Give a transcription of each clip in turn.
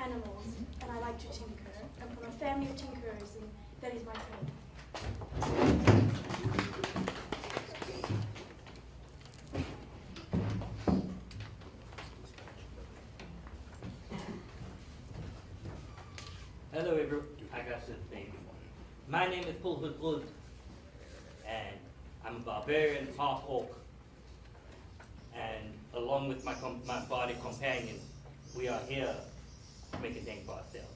animals, and I like to tinker. I'm from a family of tinkerers, and that is my trade. Hello everyone. I got to name one. My name is Gwilwileth, and I'm a Barbarian, Half-Orc. And along with my party companion, we are here to make a name for ourselves.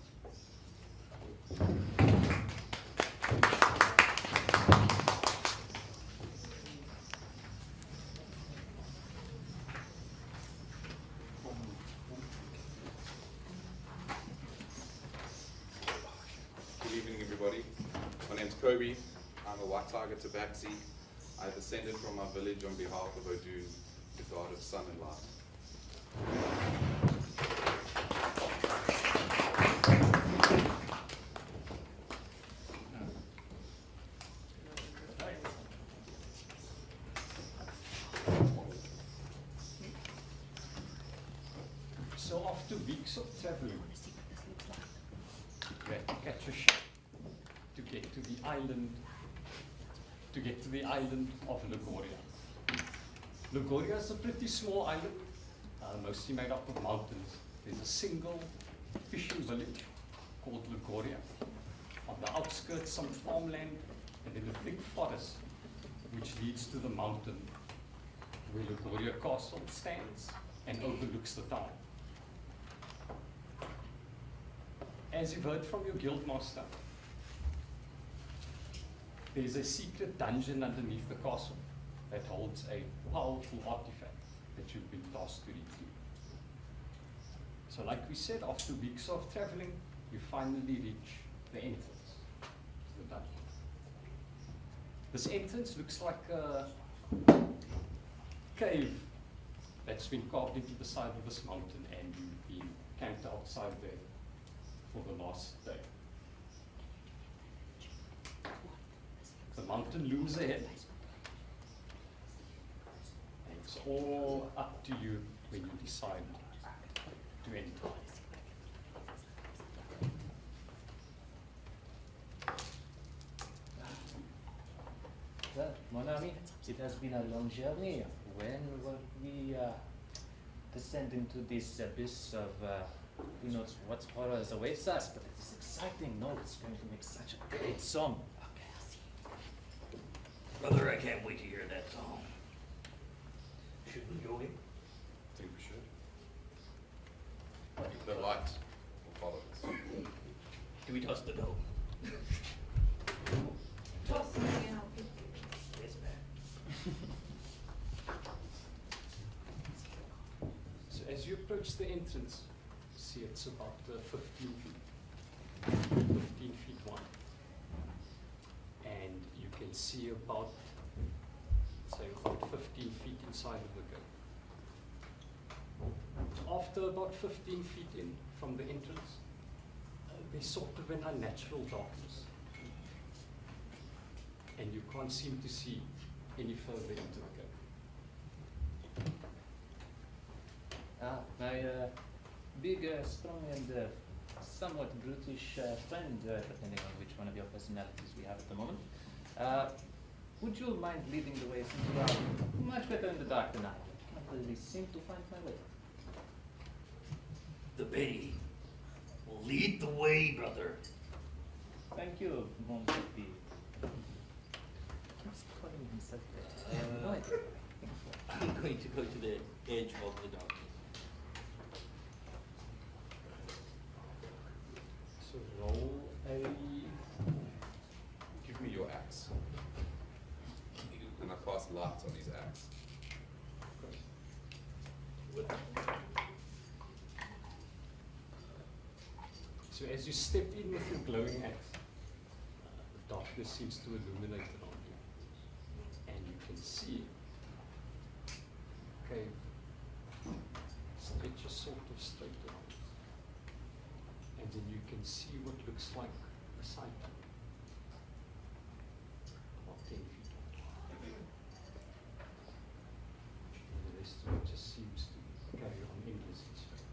Good evening, everybody. My name's Kobe. I'm a white tiger Tabaxi. I descended from my village on behalf of Odun, the god of sun and light. So after weeks of traveling, we had to catch a ship to get to the island of Logoria. Logoria is a pretty small island, mostly made up of mountains. There's a single fishing village called Logoria. On the outskirts, some farmland, and then a big forest which leads to the mountain where Logoria Castle stands and overlooks the town. As you've heard from your guildmaster, there's a secret dungeon underneath the castle that holds a powerful artifact that you've been tasked to retrieve. So like we said, after weeks of traveling, you finally reach the entrance to the dungeon. This entrance looks like a cave that's been carved into the side of this mountain, and you've been camped outside there for the last day. The mountain looms ahead. And it's all up to you when you decide to enter. Well, mon ami, it has been a long journey. When will we descend into this abyss of who knows what horrors awaits us? But it is exciting. No, it's going to make such a great song. Brother, I can't wait to hear that song. Should we go in? I think we should. The light will follow us. Do we toss the dough? Toss me out. Yes, ma'am. So as you approach the entrance, see it's about 15 feet wide. And you can see about 15 feet inside of the cave. After about 15 feet in from the entrance, there's sort of an unnatural darkness. And you can't seem to see any further into the cave. My big, strong, and somewhat brutish friend, depending on which one of your personalities we have at the moment. Would you mind leading the way, since you are much better in the dark than I am? I can't really seem to find my way. The Betty will lead the way, brother. Thank you, mon petit. He's calling himself Betty. I have no idea. I'm going to go to the edge of the darkness. So roll a... Give me your axe. And I cast light on his axe. So as you step in with your glowing axe, the darkness seems to illuminate around you. And you can see the cave stretches sort of straight around. And then you can see what looks like a side panel. About 10 feet long. And the rest of it just seems to carry on endlessly straight.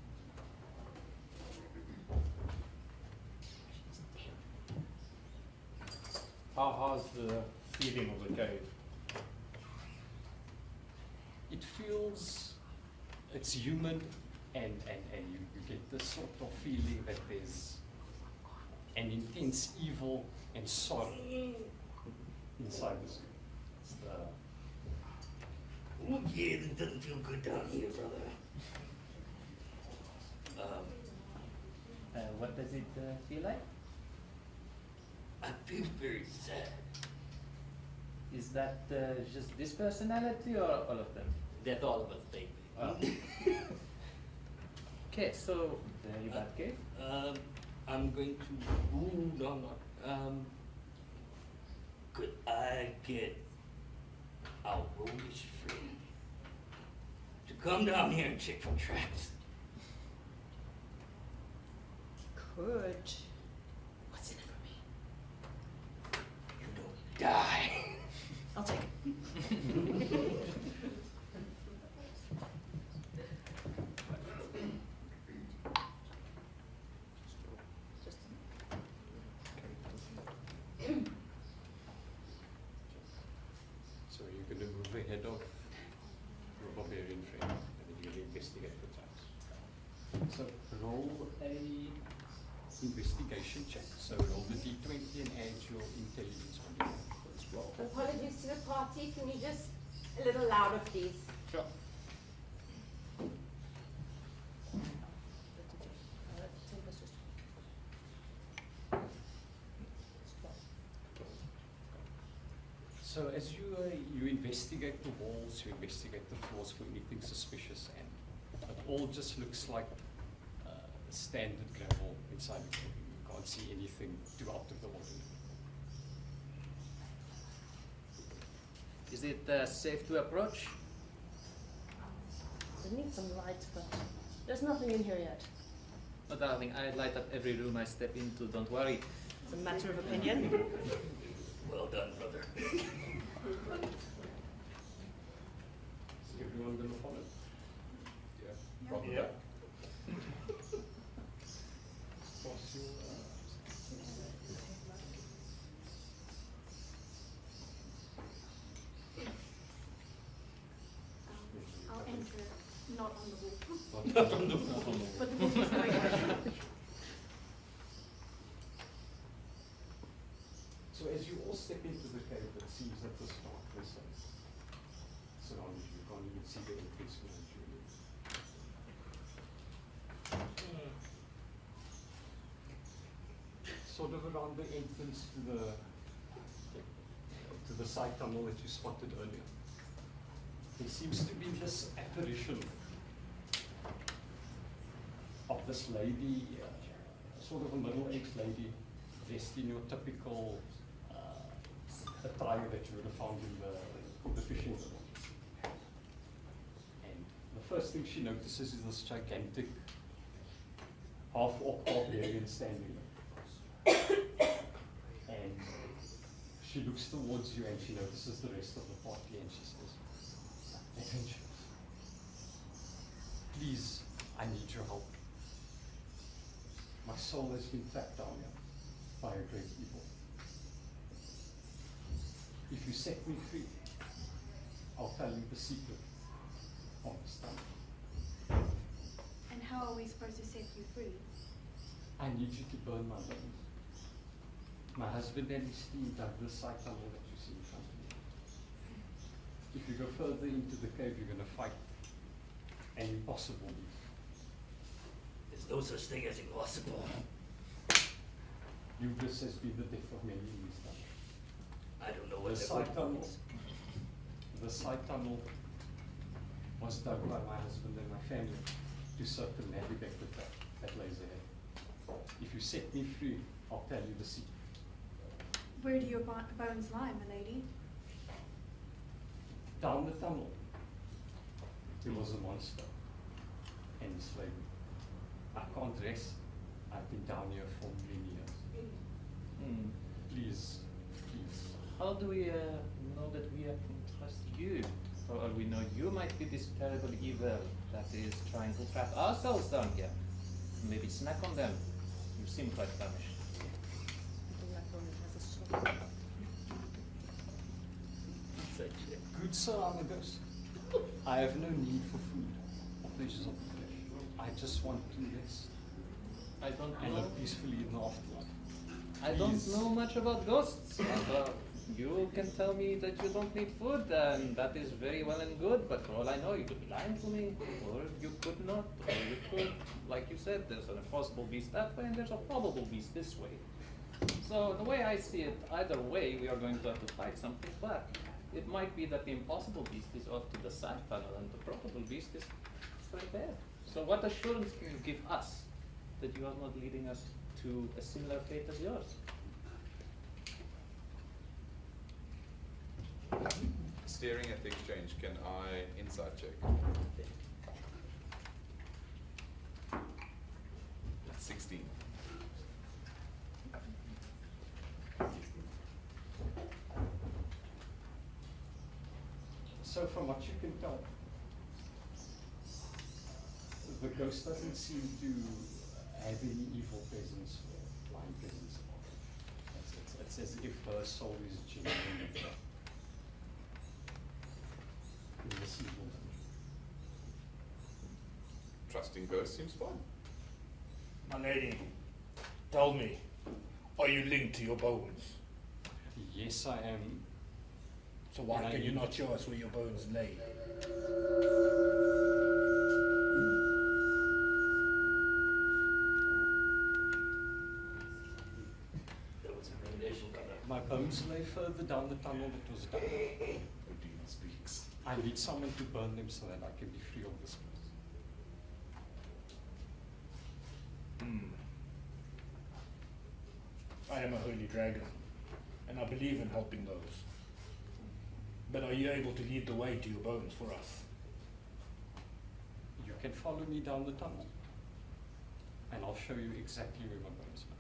How's the feeling of the cave? It feels, it's human, and you get this sort of feeling that there's an intense evil and sorrow inside this. It's the, Oh yeah, that doesn't feel good down here, brother. What does it feel like? I feel very sad. Is that just this personality or all of them? That's all of us, baby. Okay, so very bad cave. I'm going to. Ooh, no, I'm not. Could I get our roguish friend to come down here and check for traps? Could. What's in it for me? You don't die. I'll take it. so you're going to move ahead of your barbarian friend, and then you're going to investigate for traps. So roll a investigation check. So roll the d20 and add your intelligence on your first roll. Apologies to the party. Can you just a little louder, please? Sure. So as you investigate the walls, you investigate the floors for anything suspicious, and it all just looks like standard gravel inside the cave. You can't see anything too out of the ordinary. Is it safe to approach? We need some light, but there's nothing in here yet. No, darling, I light up every room I step into, don't worry. It's a matter of opinion. Well done, brother. Is everyone going to follow? Yeah. Probably. Yeah. Cross your, I'll enter, not on the wall. Not on the wall. But the wall is going on. So as you all step into the cave, it seems that this darkness has surrounded you. You can't even see the entrance behind you. Sort of around the entrance to the side tunnel that you spotted earlier. There seems to be this apparition of this lady, sort of a middle-aged lady, dressed in your typical attire that you would have found in the fishing village. And the first thing she notices is this gigantic half-orc barbarian standing there. And she looks towards you and she notices the rest of the party and she says, "Adventurers, please, I need your help. My soul has been trapped down here by a great evil. If you set me free, I'll tell you the secret of this tunnel. And how are we supposed to set you free? I need you to burn my bones. My husband and his team dug this side tunnel that you see in front of you. If you go further into the cave, you're going to fight an impossible beast. There's no such thing as impossible. Hubris has been the death of many in this tunnel. I don't know The what that side word tunnel, means. the side tunnel was dug by my husband and my family to circumnavigate the trap that lays ahead. If you set me free, I'll tell you the secret. Where do your bones lie, my lady? Down the tunnel, there was a monster and enslaved me. I can't rest. I've been down here for many years. Hmm. Please, please. How do we know that we can trust you? For all we know, you might be this terrible evil that is trying to trap ourselves down here. Maybe snack on them. You seem quite famished. The raccoon has a sword. Good sir, I'm a ghost. I have no need for food or pleasures of the flesh. I just want to rest I don't and know. live peacefully in the afterlife. I don't Please. know much about ghosts. But, you can tell me that you don't need food, and that is very well and good. But for all I know, you could be lying to me, or you could not, or you could, like you said, there's an impossible beast that way, and there's a probable beast this way. So the way I see it, either way, we are going to have to fight something. But it might be that the impossible beast is off to the side panel, and the probable beast is right there. So what assurance can you give us that you are not leading us to a similar fate as yours? Staring at the exchange, can I insight check? 16. So from what you can tell, the ghost doesn't seem to have any evil presence or blind presence. It's as if her soul is genuine in this evil dungeon. Trusting ghost seems fine. My lady, tell me, are you linked to your bones? Yes, I am. So why And I can you need- not show us where your bones lay? My bones lay further down the tunnel that was dug. Odin speaks. I need someone to burn them so that I can be free of this place. I am a holy dragon, and I believe in helping those. But are you able to lead the way to your bones for us? You can follow me down the tunnel, and I'll show you exactly where my bones are.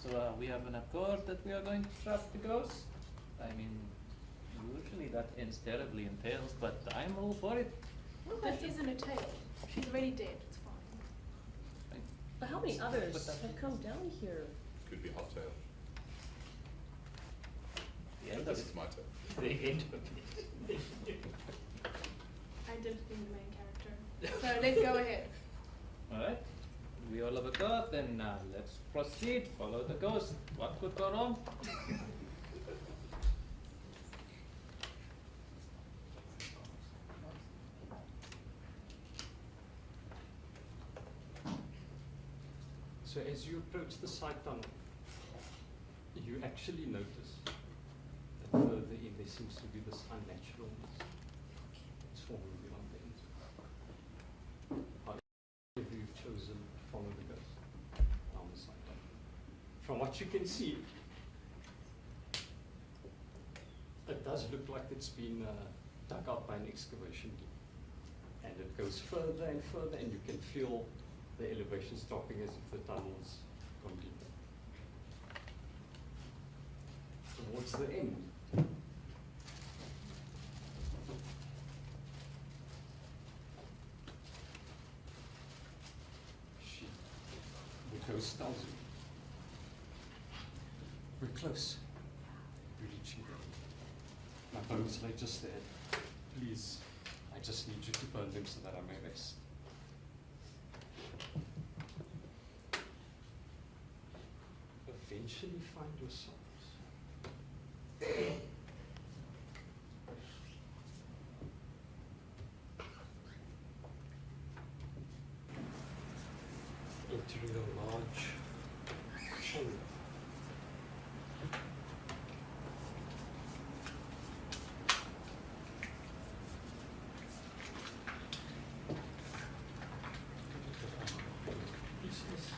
So we have an accord that we are going to trust the ghost. I mean, usually that ends terribly in tails, but I'm all for it. This isn't a tale. She's already dead. It's fine. But how many others But that- have come down here? Could be hot tail. The end This of is my tail. it. The end of it. I didn't think the main character. So let's go ahead. Alright, we all have a accord, then let's proceed, follow the ghost. What could go wrong? So as you approach the side tunnel, you actually notice that further in there seems to be this unnaturalness. It's forming beyond the end. However, you've chosen to follow the ghost down the side tunnel. From what you can see, it does look like it's been dug out by an excavation team. And it goes further and further, and you can feel the elevations dropping as if the tunnel's gone deeper. Towards the end, the ghost tells you, we're close. We're reaching there. My bones lay just there. Please, I just need you to burn them so that I may rest. Eventually find yourselves entering a large chamber. Pieces.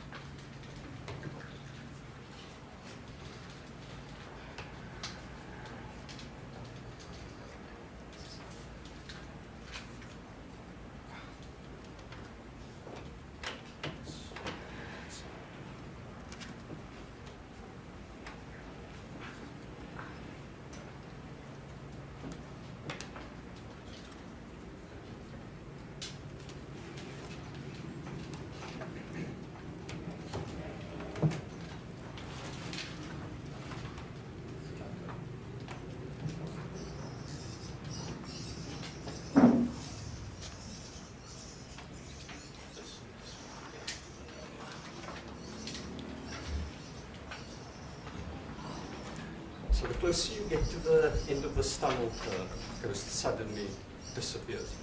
closer you get to the end of this tunnel, the ghost suddenly disappears,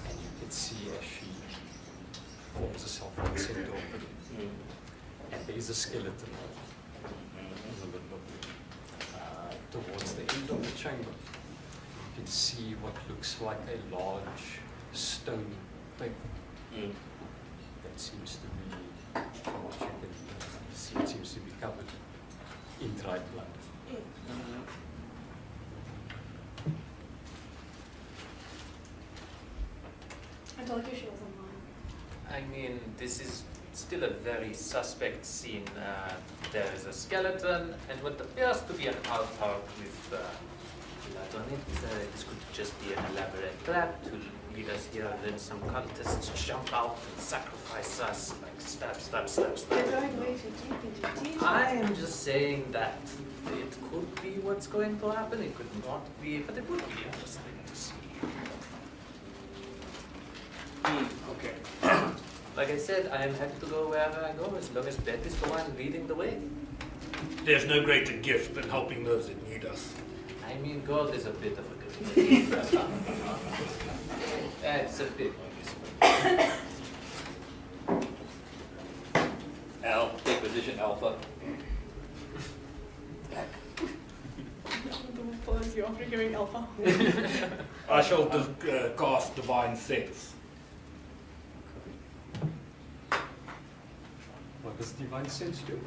and you can see as she forms herself in the center of the room. And there is a skeleton in the middle of it. Towards the end of the chamber, you can see what looks like a large stone paper. That seems to be, from what you can see, it seems to be covered in dried blood. Angelica shows online. I mean, this is still a very suspect scene. There is a skeleton and what appears to be an altar with blood on it. This could just be an elaborate trap to lead us here, and then some cultists jump out and sacrifice us, like stab, stab, stab, They're stab. going way too deep into detail. I am just saying that it could be what's going to happen, it could not be, but it would be interesting to see. Okay. Like I said, I am happy to go wherever I go as long as Beth is the one leading the way. There's no greater gift than helping those that need us. I mean, gold is a bit of a good gift. It's a bit Al, take position alpha. Don't follows you after giving alpha. I shall cast Divine Sense. What does divine sense do?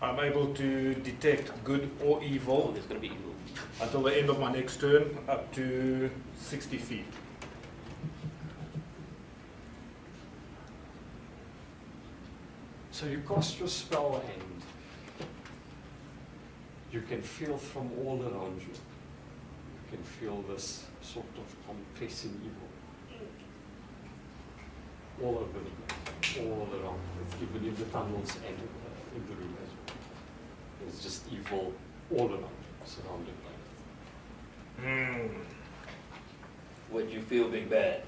I'm able to detect good or Oh, evil there's going to be evil. until the end of my next turn, up to 60 feet. So you cast your spell and you can feel from all around you. You can feel this sort of compressing evil. All over the place, all around, even in the tunnels and in the room as well. There's just evil all around, surrounded by it. What you feel, Big Bad?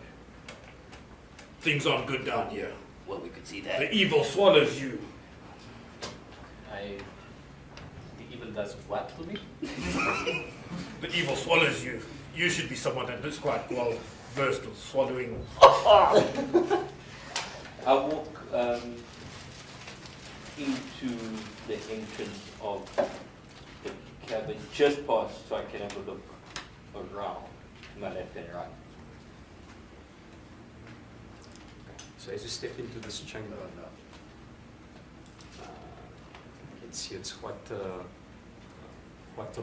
Things aren't good down here. Well, we could see that. The evil swallows you. The evil does what to me? The evil swallows you. You should be someone that is quite well versed with swallowing. I walk into the entrance of the cabin just past so I can have a look around my left and right. So as you step into this chamber, you can see it's quite a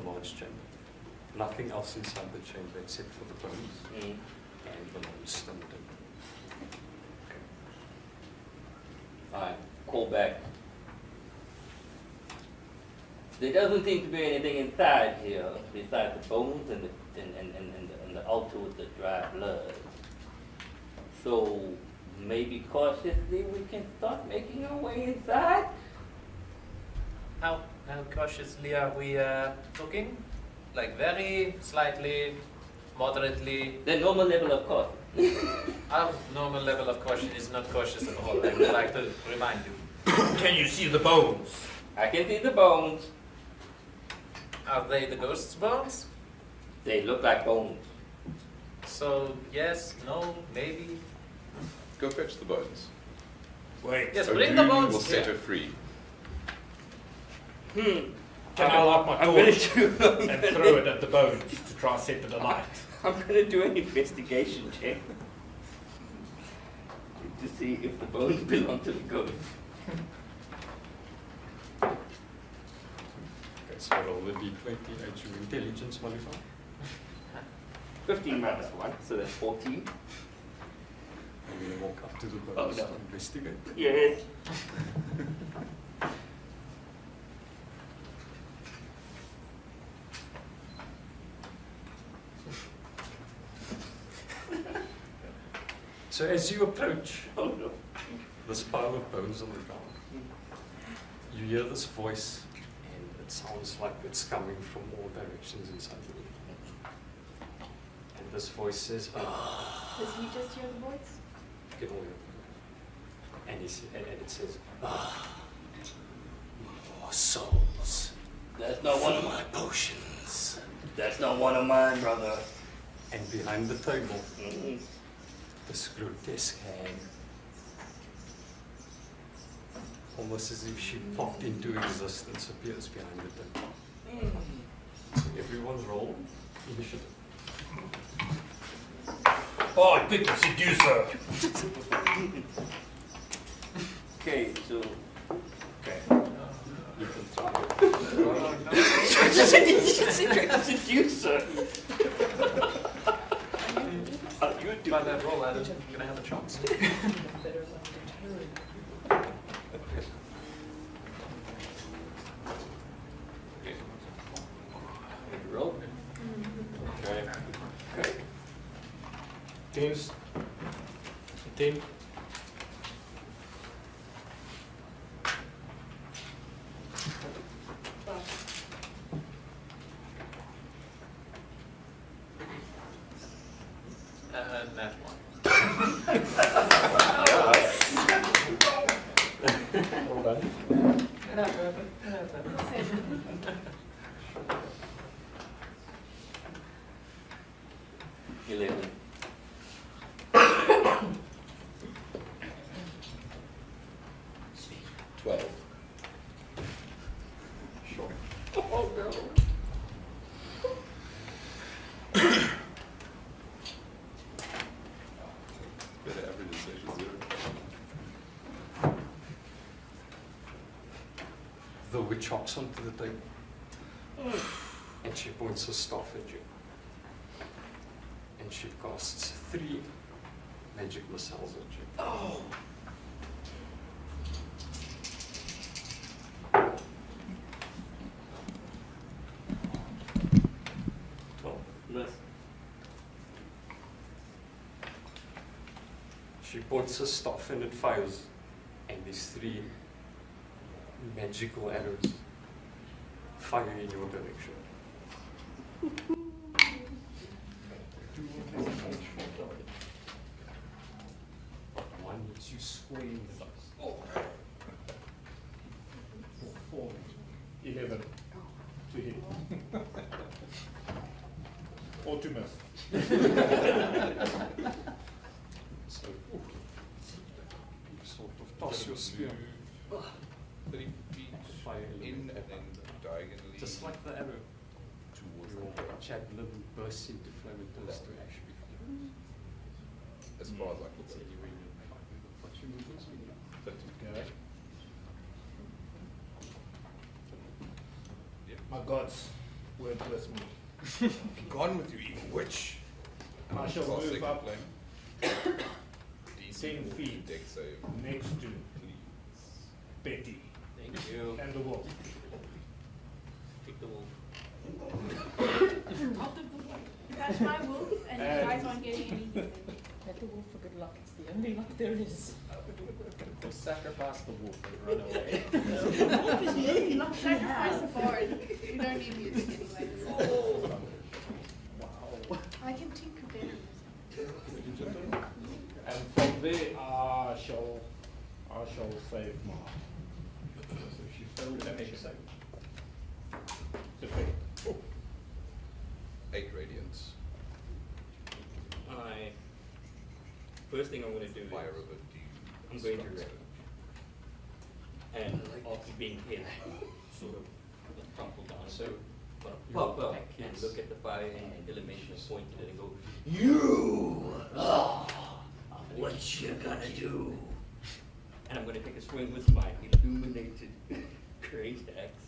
large chamber. Nothing else inside the chamber except for the bones and the long stone. I call back. There doesn't seem to be anything inside here besides the bones and the altar with the dry blood. So maybe cautiously we can start making our way inside. How cautiously are we looking? Like very slightly, moderately? The normal level of caution. Our normal level of caution is not cautious at all. I would like to remind you. Can you see the bones? I can see the bones. Are they the ghost's bones? They look like bones. So yes, no, maybe. Go fetch the bones. Wait. Yes, bring the Odoo bones will set here. her free. Can I light my I'm gonna torch do. and throw it at the bones to try and set it alight? I'm gonna do an investigation check to see if the bones belong to the ghost. Okay, so roll the d20 at your intelligence modifier. 15 minus 1, so that's 14. I'm going to walk up to the bones no. to investigate. Yes. So as you approach Oh no. this pile of bones on the ground, you hear this voice, and it sounds like it's coming from all directions inside the room. And this voice says, Does he just hear the voice? you can all hear it. And it says, more souls. That's not one of my potions. That's not one of mine, brother. And behind the table, Mm-hmm. this grotesque hag. Almost as if she popped into existence, appears behind the table. So everyone's roll initiative. Oh, I picked a seducer. Okay, so. Okay. You can try. Seducer. You do By that roll, Adam, you're gonna have a chance. Roll. Okay. Okay. 10. That one. Well done. 11. 12. Sure. Oh no. Better average is social 0. The witch hops onto the table. And she points her staff at you. And she casts 3 magic missiles at you. Oh. Miss. She points her staff and it fires. And these 3 magical arrows fire in your direction. One hits you square in the face. Oh. 4. 11 to hit. Or to miss. So, you sort of toss your spear. 30 feet Fire in element. and then diagonally Just like the arrow. towards Your the ground. javelin bursts into flame and turns to ash before you. As far as I can So see. you win your fight. What's your movements? 30. Okay. Yeah. My gods were with me. Be gone with you, evil witch. And I I'll shall cast move Sacred up Flame. DC 10 14 feet. dex save, Next to please. Betty Thank you. and the wolf. Pick the wolf. That's my wolf, and you guys aren't getting anything. Let the wolf for good luck. It's the only luck there is. Sacrifice the wolf and run away. The wolf is really not sacrifice the bard. You don't need music anyway. Wow. I can tinker better. And from there I shall save Mark. So she failed that Defend. save. Defend. 8 radiance. First thing I'm going to do Fire is, over D. I'm going to rest. And after being hit, sort of trample down. So, pop up and look at the fire and illumination pointed and go, you! What you gonna do? And I'm gonna take a swing with my illuminated great axe,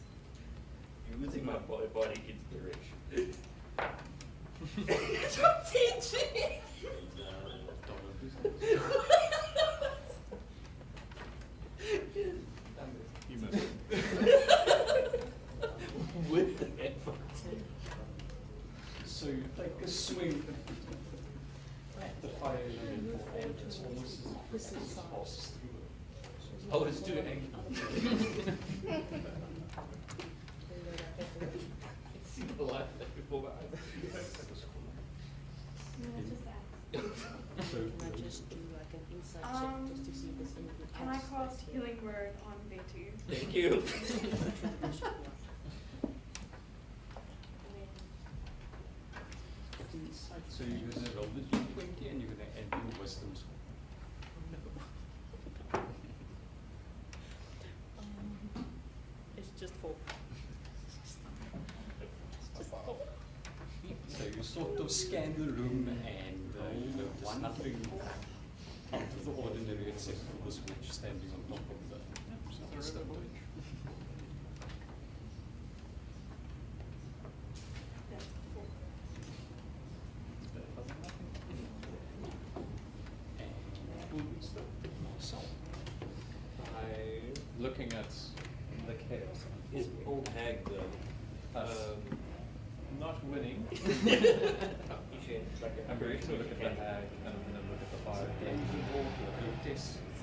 using my body inspiration. You missed. With the effort. So you take a swing at the fire element, and it's almost as if it passes through it. Oh, it's too angry. See the light that before my eyes. No, it's just that. So, Can I just do like an insight check just to see if there's anything Can I else cast that's Healing Word on Betu? Thank you. insight. So you're going to roll the d20 and you're going to add your wisdom score. It's just 4. So you sort of scan the room and you notice nothing out of the ordinary except for this witch standing on top of the stone bench. Marcel. Looking at the chaos. His old hag, though. Not winning. You should, like, I'm going to look at the hag and I'm going to look at the fire again.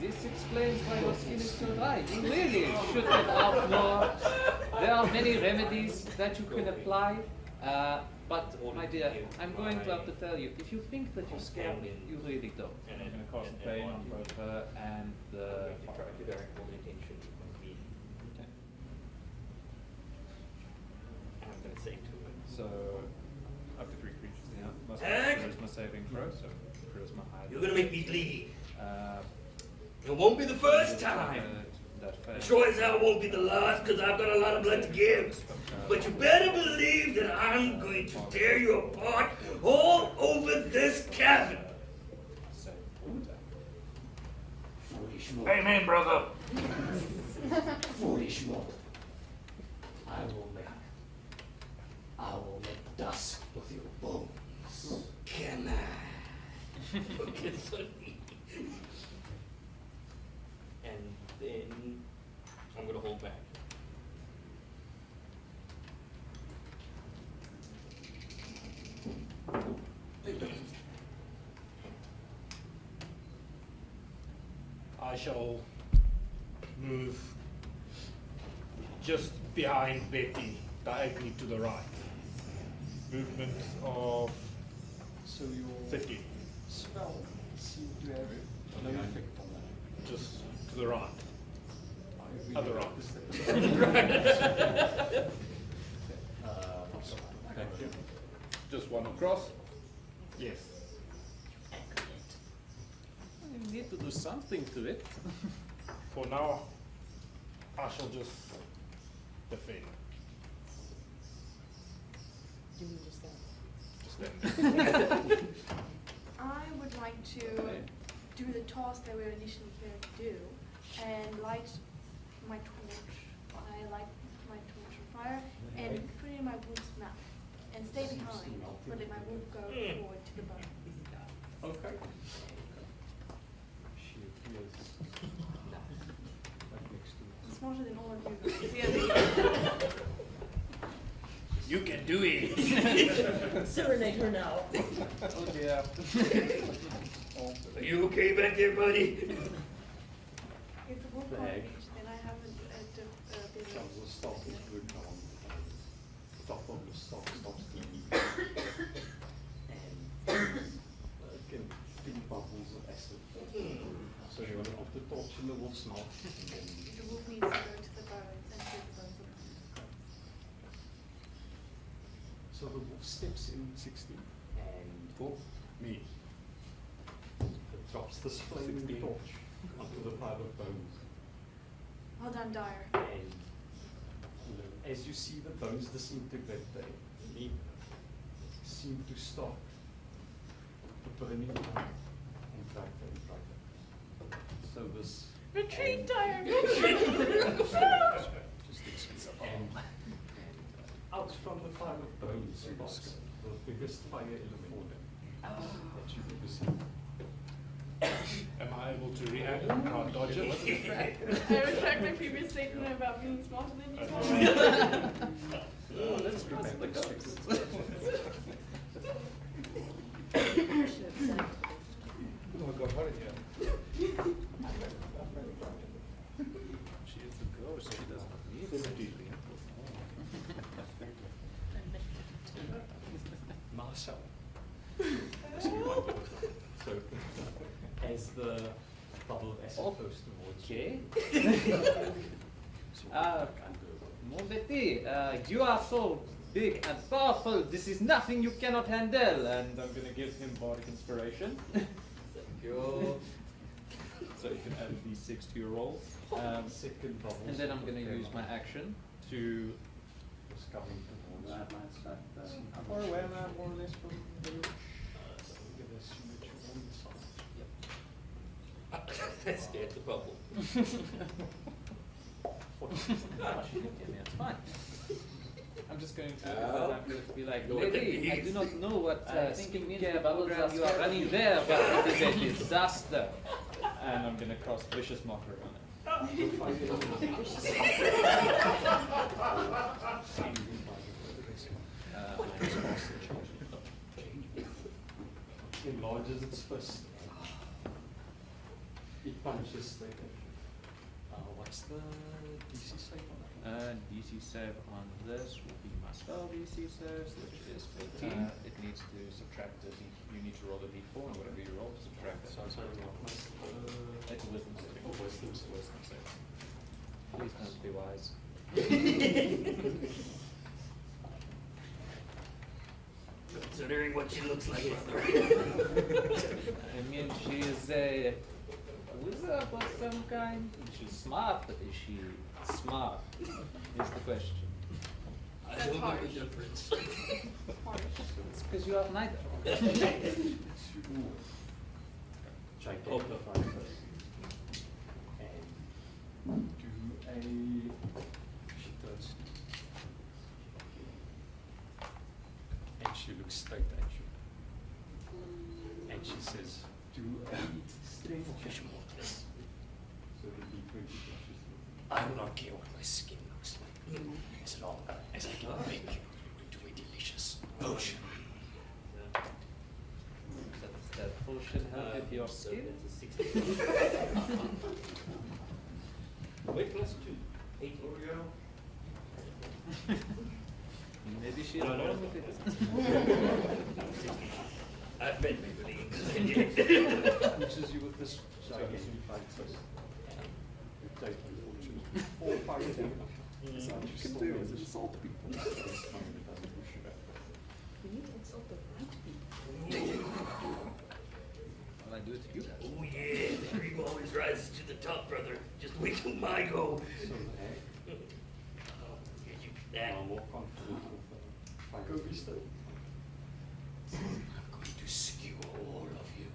This explains why your skin is so dry. You really should have outlawed. There are many remedies that you can apply. But, my dear, I'm going to have to tell you, if you think that you're scared, you really don't. I'm going to concentrate on both her and the fire. Okay. I'm gonna say to it. So, up to 3 creatures. Yeah, must Hag! have charisma saving throw, so charisma high. You're gonna make me bleed. Uh, It won't be the first time. That fails. Sure as hell won't be the last, because I've got a lot of blood to give. But you better believe that I'm going to tear you apart all over this cabin. So, Foolish mortal. Amen, brother. Foolish mortal. I will make dust with your bones. Can I? Okay, Sonny. And then I'm gonna hold back. I shall move just behind Betty, diagonally to the right. Movement of So your 30, spell seemed to have no effect on that. just to the right. I really Other like arm. this thing. Thank you. Just one across? Yes. you need to do something to it. For now, I shall just defend. You mean just that? Just then. I would like to do the task that we were initially here to do and light my torch. I light my torch on fire and put it in my wolf's mouth and stay behind, but let my wolf go forward to the bow. Okay. She appears right next to I'm smarter than all of you, clearly. You can do it. Serenade her now. Oh dear. Are you okay back there, buddy? If the wolf can't Bag. reach, then I have a bit Charles will start with the top of the stock stops to leak. And again, big bubbles of acid. So you want to put the torch in the wolf's mouth and then the wolf needs to go to the bones and shoot the bones of so the wolf steps in 60 and Me. drops the flaming torch onto the pile of bones. Well done, Dyer. And as you see the bones disintegrate, they seem to stop the burning down and brighter and brighter. So this Retreat, Dyer! just expands and out from the pile of bones sparks the biggest fire element that you've ever seen. Am I able to react? Can't dodge it? I retract my previous statement about being smarter than you. Oh, let's remember the ghosts. Oh my god, what is here? She is the ghost, she doesn't need it. Marcel. So, as the bubble of acid goes towards Okay. Mon Betty, you are so big and powerful. This is nothing you cannot handle. And I'm gonna give him bardic inspiration. Thank you. So you can add d6 to your roll. Second bubble. And then I'm gonna use my action to. Just coming towards you. How far away am I, more or less, from the village? Give us you on the side. That's scared the bubble. It's fine. I'm just going to, Oh. I'm going to be like, Know what that lady, I means. do not know what thinking means skincare the bubbles program are you are scared. running there, but it is a disaster. And I'm going to cast Vicious Mockery on it. Enlarges its fist. It punches straight at you. What's the DC save on that? DC save on this will be my spell DC saves, which is 15. It needs to subtract the you need to roll a d4 and whatever you roll to subtract it. So sorry, what was It's a wisdom save. Oh, wisdom save. Wisdom save. Please don't be wise. Considering what she looks like. I mean, she is a wizard of some kind. She's smart, but is she smart? Is the question. I That's don't know harsh. the difference. It's because you are neither. Gigantify first. And do a. She does. And she looks straight at you. And she says, do a strength check. So it'll be 20 pushes. I do not care what my skin looks like. As long as I can make you into a delicious potion. Does that potion help with your So skin? that's a 60. Wait, plus 2. 18. Maybe she's No, no, born no. with it. I've been Maybelline. Pushes you with this gigantify first. You take unfortunately 4 fire damage. That's what you can do is insult people. It doesn't push you back. We need to insult the right people. Well, I do it to you guys. Oh yeah, the dream always rises to the top, brother. Just wait till my go. So the Here you egg that. are more confident with fire still. I'm going to skewer all of you.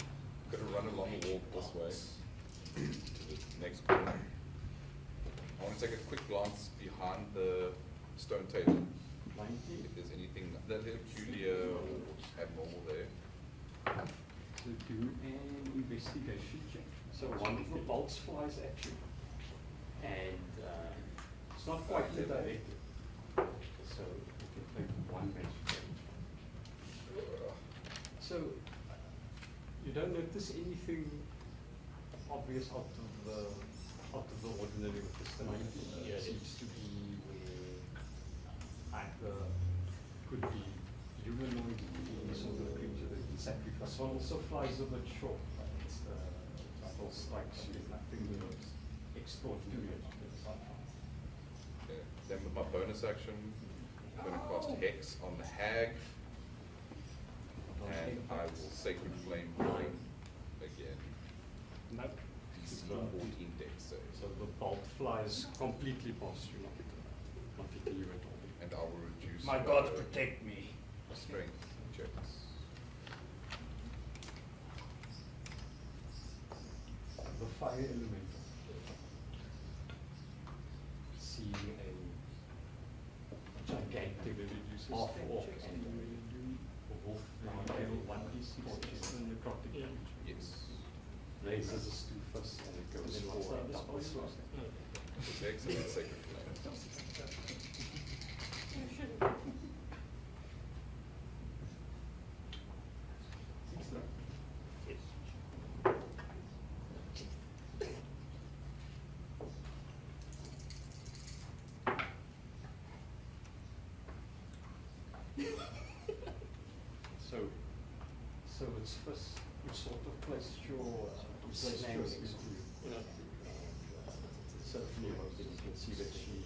Gonna run along the wall this way to the next corner. I want to take a quick glance behind the stone table. 90. If there's anything that peculiar or abnormal there. So do an investigation check. So one of the bolts flies at you. And it's not quite directed. So you can take one magic damage. So you don't notice anything obvious out of the ordinary with this tonight. Yeah, It seems to be where either could be humanoid beings or the creature that can sacrifice. One also flies a bit short. It's the battle strikes you. Nothing that extraordinary. Okay. Then with my bonus action, I'm gonna cast Hex on the hag. And I will Sacred Flame burn again. No. DC 14 dex save. So the bolt flies completely past you, not hitting you at all. And I will reduce My gods protect me. strength checks. The fire elemental. Seeing a gigantic half-orc and a wolf now deal 1d6 and necrotic damage. Yes. Raises his two fists and it goes for a double slug. Hex and then Sacred Flame. Yes. So it's first you sort of placed your into certainly you can see that she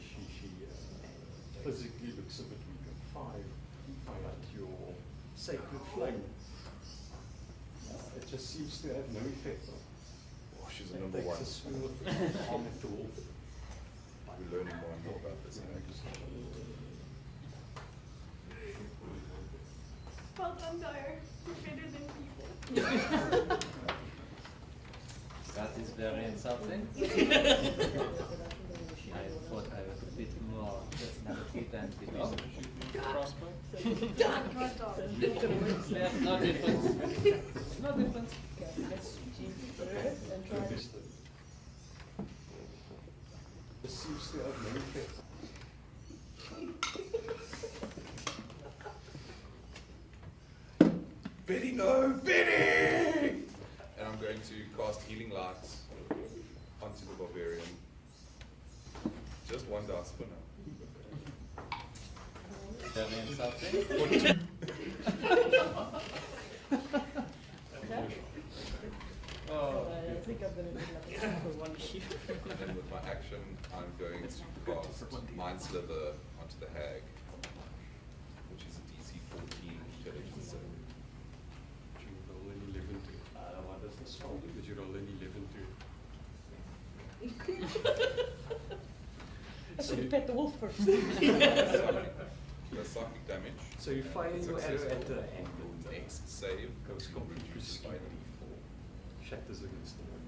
physically looks a bit weaker. highlight your sacred flame. It just seems to have no effect. Oh, she's a It number takes one. a swing of the arm at all. We're learning more and more about this. Well done, Dyer. You're better than people. That is very insulting. I thought I was a bit more personality than the dog. Crossbow? Done. Good dog. Yeah, no difference. No difference. Okay, let's and try. This seems to have no effect. Betty, no! Betty! And I'm going to cast Healing Lights onto the Barbarian. Just one dice for now. Very insulting. Oh, I think I'm gonna do like a for one here. And then with my action, I'm going to cast Mind Slither onto the hag, which is a DC 14 intelligence save. You roll an 11 to. What does the spell do? Did you roll an 11 to? I should have pet the wolf first. The psychic damage. So you fire your arrow at the angle. Next save Goes completely reduced by skewed. D4. Shatters against the wall.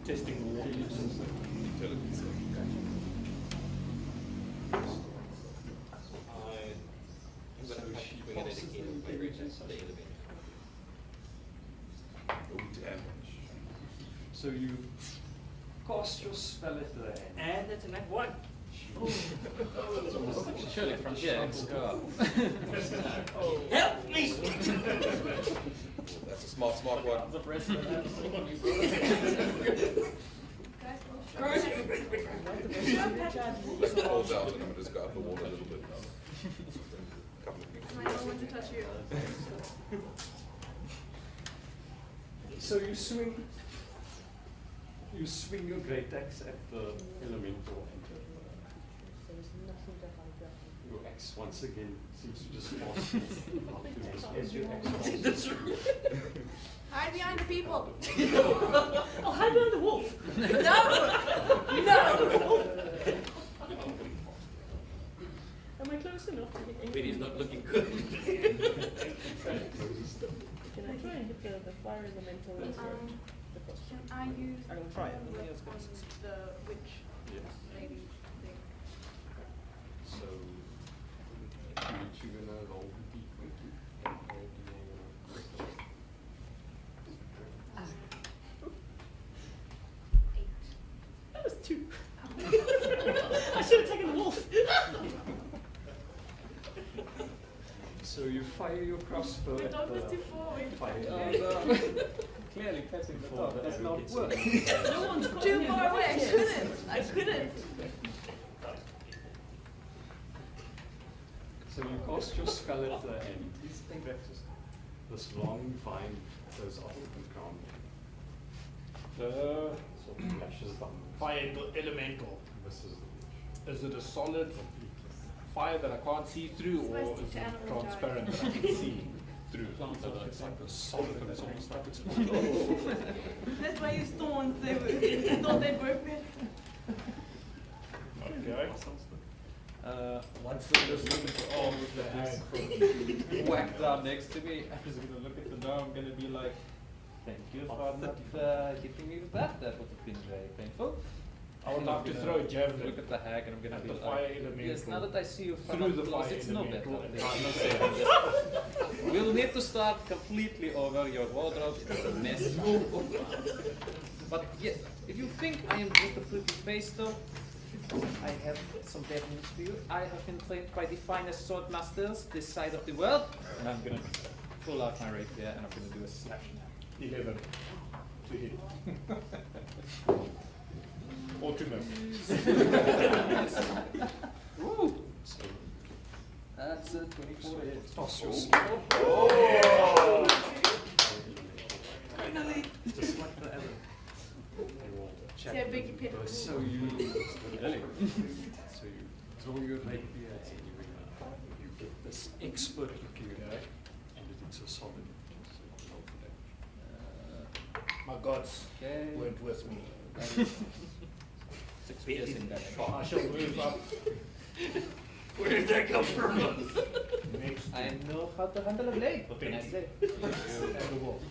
Testing the waters. Intelligence save. I'm going to swing it at again with my great axe on the elevator. No damage. So you cast your spell at the end. And that's a nat 1. surely from here it's go up. Help me! That's a smart one. Guys, Holds out and I'm going to just go up the wall a little bit. Couple of feet. I don't want to touch you. So you swing your great axe at the elemental and There's nothing that I got. your axe once again seems to just pass as your axe Hide behind the people. Oh, hide behind the wolf! No! No! Am I close enough to hit anything? Betty's not looking good. Can I try and hit the fire elemental with the crossbow? Can I use I'm gonna try it. on the witch Yes. lady thing? So you're gonna roll D20. That was 2. I should have taken the wolf! So you fire your crossbow The at dog was the too forward. fire. Clearly petting the Before dog the does arrow not gets work. in. No one's got Too me far away. I yet. couldn't. I couldn't. So you cast your spell at the end. This long vine goes off the ground. Sort of flashes down. Fire elemental. This is the Is it a solid fire that I can't see through, or Supposed is to it animal transparent diet. that I can see through? it's like a solid, it's almost like it's That's why use thorns. They thought they'd work better. Okay. Once the whacked down next to me, I was gonna look at the gnome, I'm gonna be like, thank you for not hitting me with that. That would have been very painful. I would And like I'm to gonna throw a javelin Look at the hag and I'm gonna at be the like, fire elemental. yes, now that I see you from through up the close, fire it's no better. elemental and There's try no not to saying this. We'll need to start completely over your wardrobe. It's a mess. But yes, if you think I am just a pretty face though, I have some bad news for you. I have been trained by the finest sword masters this side of the world, and I'm gonna pull out my rapier and I'm gonna do a slash now. 11 to hit. Or to miss. Woo! That's a 24 hit. toss your Oh! chat. They're big pit bulls. So you really? So you draw your rapier and you get this expert looking at it, and it's a solid. My gods Okay. weren't with me. 6 piercing damage. I shall move up Where did that come from? next I know how to handle a blade. What can I say? to the wolf.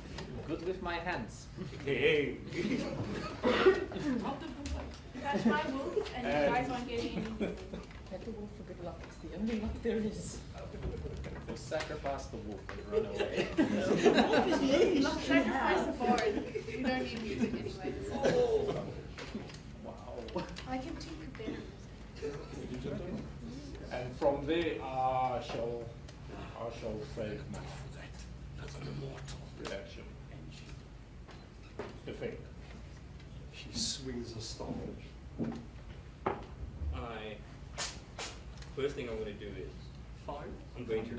Good with my hands. Hey. That's my wolf, and you guys aren't getting any. Pet the wolf for good luck. It's the only luck there is. We'll sacrifice the wolf and run away. The wolf is the only luck we Sacrifice the have. bard. You don't need music anyway. Wow. I can tinker better. And from there, I shall save my reaction. Effect. She swings a staff. First thing I'm going to do is Fire. I'm going to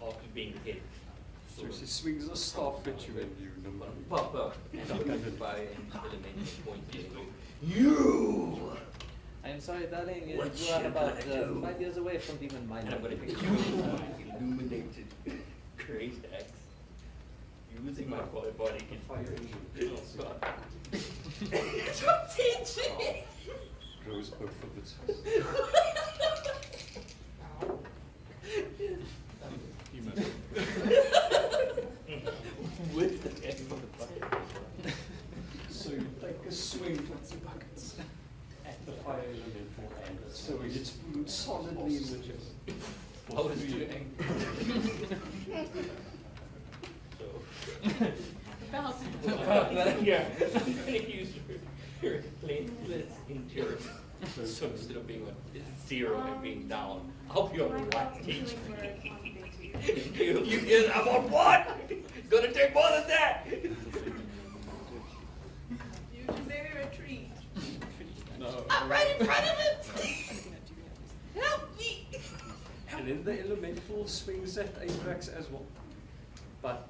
after being hit. So she swings a staff at you and you number. Pop up and I'm going to buy an elemental point you. I'm sorry, darling. What You are should about I do? 5 years away from even my And I'm going to level. use my illuminated great axe. Using my body can fire you. Grows both of its. You must. With the effort. So you take a swing with the buckets at the fire elemental, and so it hits solidly in the chest. I was doing. Yeah. I'm going to use relentless endurance. So instead of being a 0 and being down, I'll be on 1 HP. You get, I'm on 1! It's going to take more than that! You should maybe retreat. No. I'm right in front of it! Help me! And then the elemental swings at Arprax as well. But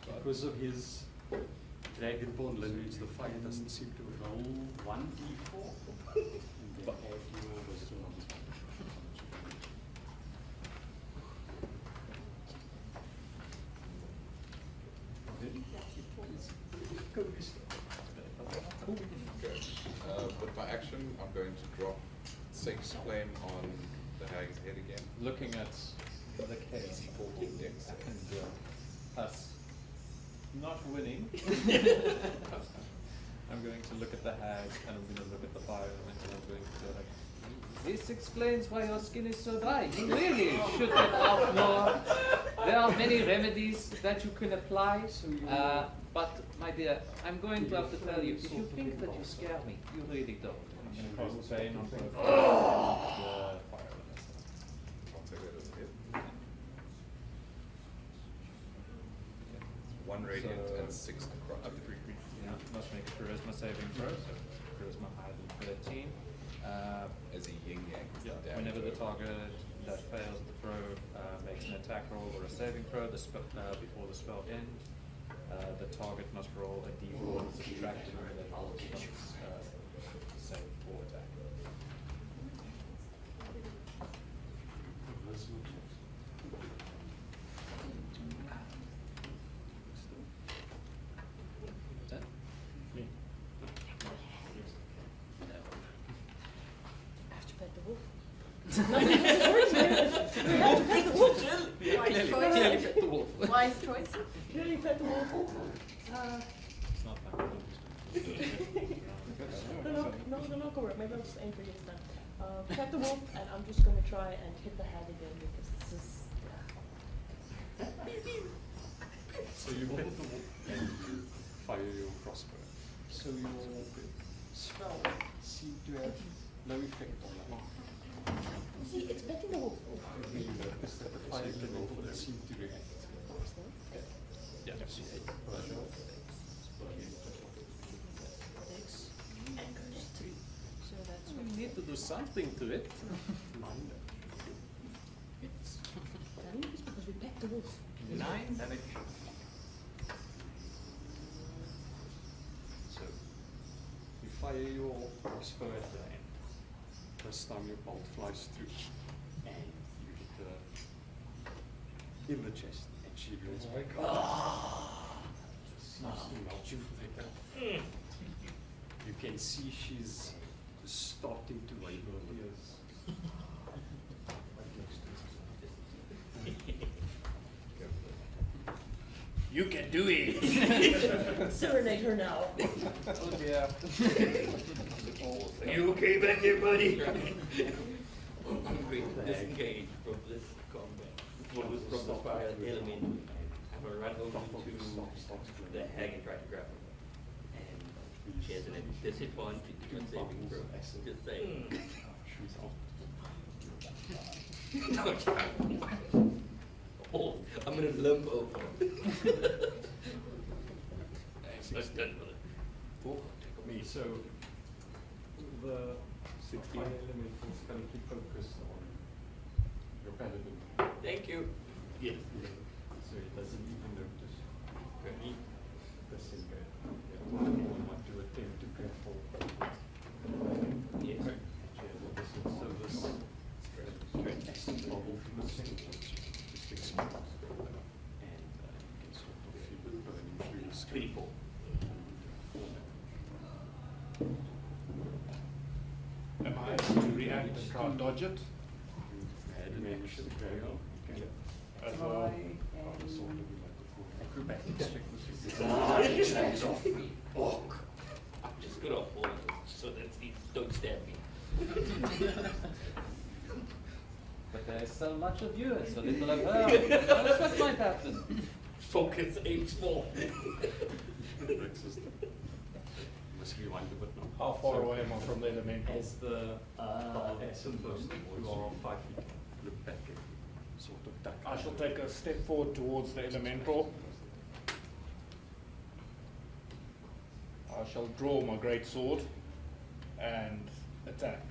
because of his Dragonborn lineage, the fire doesn't seem to roll 1d4. And then add your wisdom on top. With my action, I'm going to drop Sake's Flame on the hag's head again. Looking at the case Easy 14 dex. and us not winning, I'm going to look at the hag and I'm going to look at the fire and I'm going to go like, this explains why your skin is so dry. You really should get out more. There are many remedies that you can apply. But my dear, I'm going to have to tell you, if you think that you scare me, you really don't. I'm going to cast Bane on both the fire I'll take that as a hit. 1 radiant So- and 6 necrotic. Yeah, must make a charisma saving throw. So charisma higher than 13. As a yin yang. Whenever the target that fails the throw makes an attack roll or a saving throw before the spell ends, the target must roll a d4 subtracted from the level of save or attack. That? I have to pet the wolf. No, we have to pet the wolf. Wise Clearly choice. pet the wolf. Wise choice. Clearly pet the wolf. It's not that No, they're not gonna work. Maybe I'll just aim for you this time. Pet the wolf, and I'm just gonna try and hit the hag again because this is. So you hit the wolf and you fire your crossbow. So your spell seemed to have no effect on that. See, it's petting the wolf. You notice that the fire elemental doesn't seem to react. Yeah. So that's We need to do something to it. it's. I think it's because we pet the wolf. 9 damage. fire your crossbow at the end. First time your bolt flies through, and you hit her in the chest, and she reels back up. Seems to melt you like that. You can see she's starting to wave her ears. You can do it. Serenade her now. Oh dear. You okay back there, buddy? Disengage from this combat. From the fire element. I'm gonna run over to the hag and try to grab her. And she has an disadvantage on saving throw. Just saying. Oh, I'm gonna limp over. That's done with it. Me, so the fire elementals currently focused on your paladin. Thank you. Yes. So it doesn't even notice. Any disengage. One want to attempt to grapple. Yes. So this acid bubble from the center just explodes. And you can sort of feel it burning through your skin. 24. Am I able to react and try and dodge it? Manage to carry on. As Can well? I, Sort of like acrobatics check with Fuck. I'm just gonna hold it so that he don't stab me. But there's so much of you and so little of her. That's what might happen. Focus, aim small. Must rewind a bit now. How far away am I from the elemental? As the atom burst, you are 5 feet. Look back and sort of duck. I shall take a step forward towards the elemental. I shall draw my great sword and attack.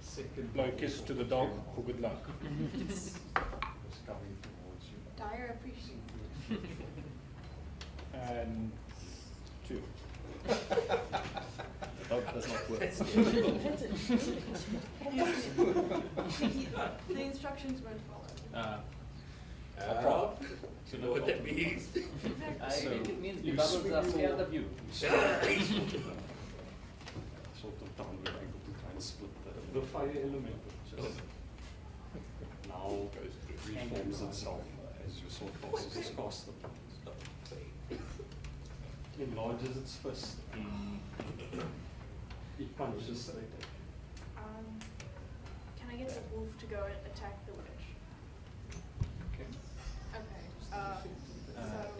Second Blow a kiss to the dog for good luck. is coming towards you. Dire appreciation. And 2. The dog does not work. The instructions weren't followed. You know what that means? I So think it means the you bubbles swing are your- scared of you. Sort of downward angle to try and split the fire element. Just now reforms itself as your sword passes across the enlarges its fist. It punches straight at you. Can I get the wolf to go and attack the witch? Okay. Okay. So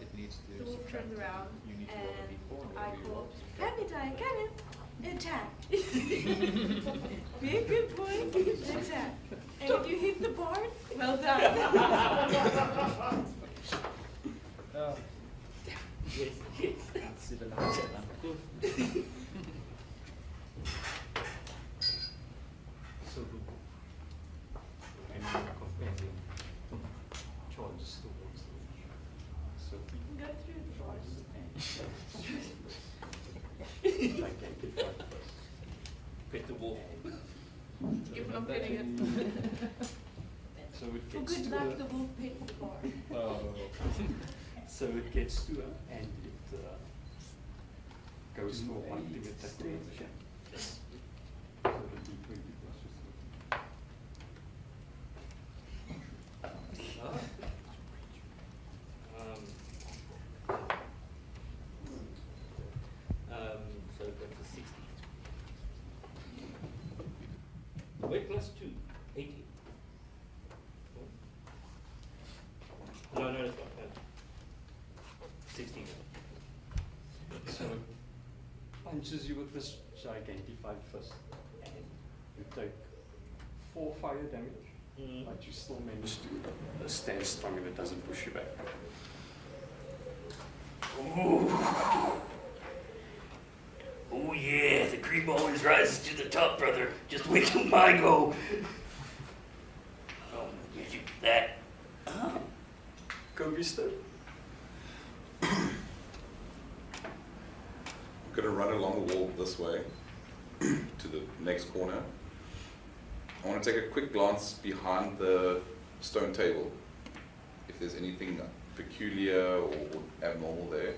It needs to the wolf subtract. turns around You need to roll a and d4 or I whatever you call, roll. come in, attack. Be a good boy, attack. And if you hit the bard, well done. Yes, yes. Civilized. So the enemy companion charges towards the witch. So Go through the bars. identify first. Hit the wolf. If I'm getting it. So it For gets good to luck, her. the wolf hits the bar. So it gets to her and it goes for one big attack on the ship. So the D20 plus So that's a 60. Wait, plus 2, 18. No, it's not. 16. So it punches you with this gigantified fist and you take 4 fire damage, but you still manage to stand strong and it doesn't push you back. Oh yeah, the cream always rises to the top, brother. Just wait till mine go. Here's you that. Go be still. gonna run along the wall this way to the next corner. I want to take a quick glance behind the stone table, if there's anything peculiar or abnormal there.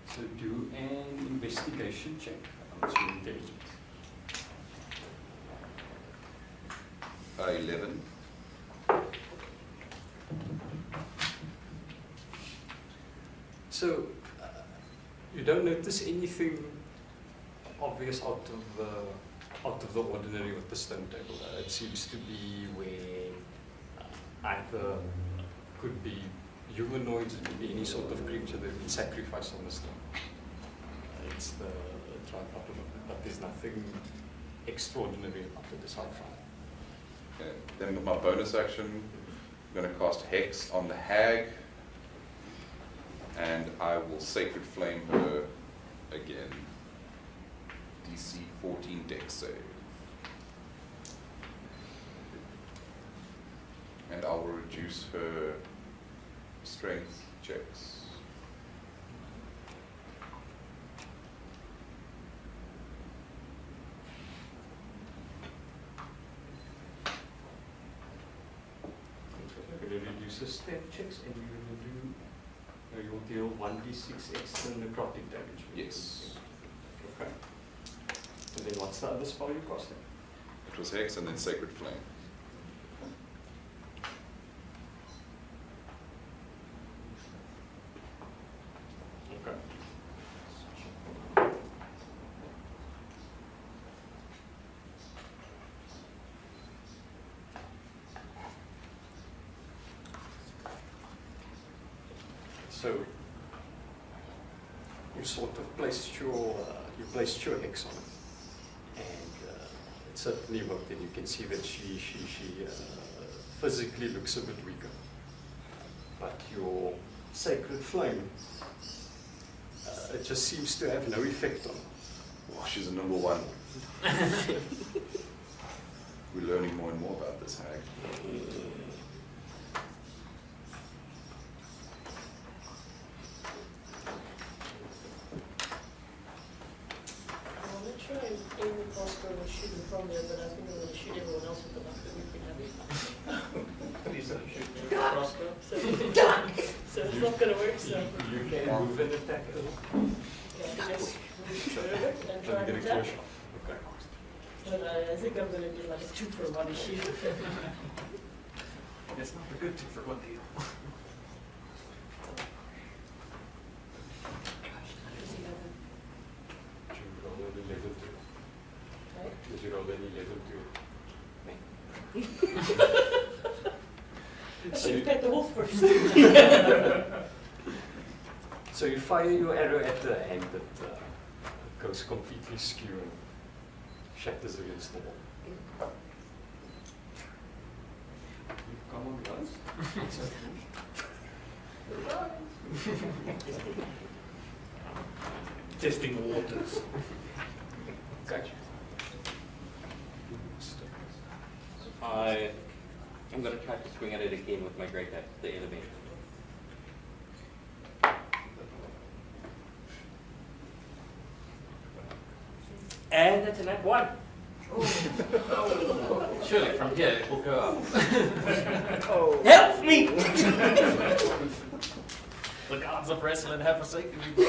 So do an investigation check. What's your intelligence? 11. So you don't notice anything obvious out of the ordinary with the stone table. It seems to be where either could be humanoids, it could be any sort of creature that has been sacrificed on the stone. It's the tripod, but there's nothing extraordinary about it aside from it. Okay. Then with my bonus action, I'm going to cast Hex on the hag, and I will Sacred Flame her again. DC 14 Dex save. And I will reduce her strength checks. You're going to reduce the strength checks, and you're going to do, you'll deal 1d6 extra necrotic damage. Yes. Okay. And then what's the other spell you casting? It was Hex and then Sacred Flame. Okay. So you sort of placed your Hex on it, and it certainly worked. And you can see that she physically looks a bit weaker, but your Sacred Flame, it just seems to have no effect on her. Oh, she's a number one. We're learning more and more about this hag. I want to try and aim the crossbow and shoot him from there, but I think I'm going to shoot everyone else with the knife that we've been having. Please don't shoot me with a crossbow. So it's not going to work, so You can move and attack her. okay, I can just move over and try Let me and get a clear attack. shot. Okay. But I think I'm going to do like a 2 for 1 shield. It's not a good 2 for 1 deal. Did you roll an 11 to? Right? Did you roll an 11 to? I should have picked the wolf first. So you fire your arrow at the hand that goes completely skew and shatters against the wall. You come on, guys. Testing the waters. Gotcha. I'm going to try to swing at it again with my great axe, the elevation. And that's a nat 1. Surely from here it will go up. Help me! The gods of wrestling have forsaken me.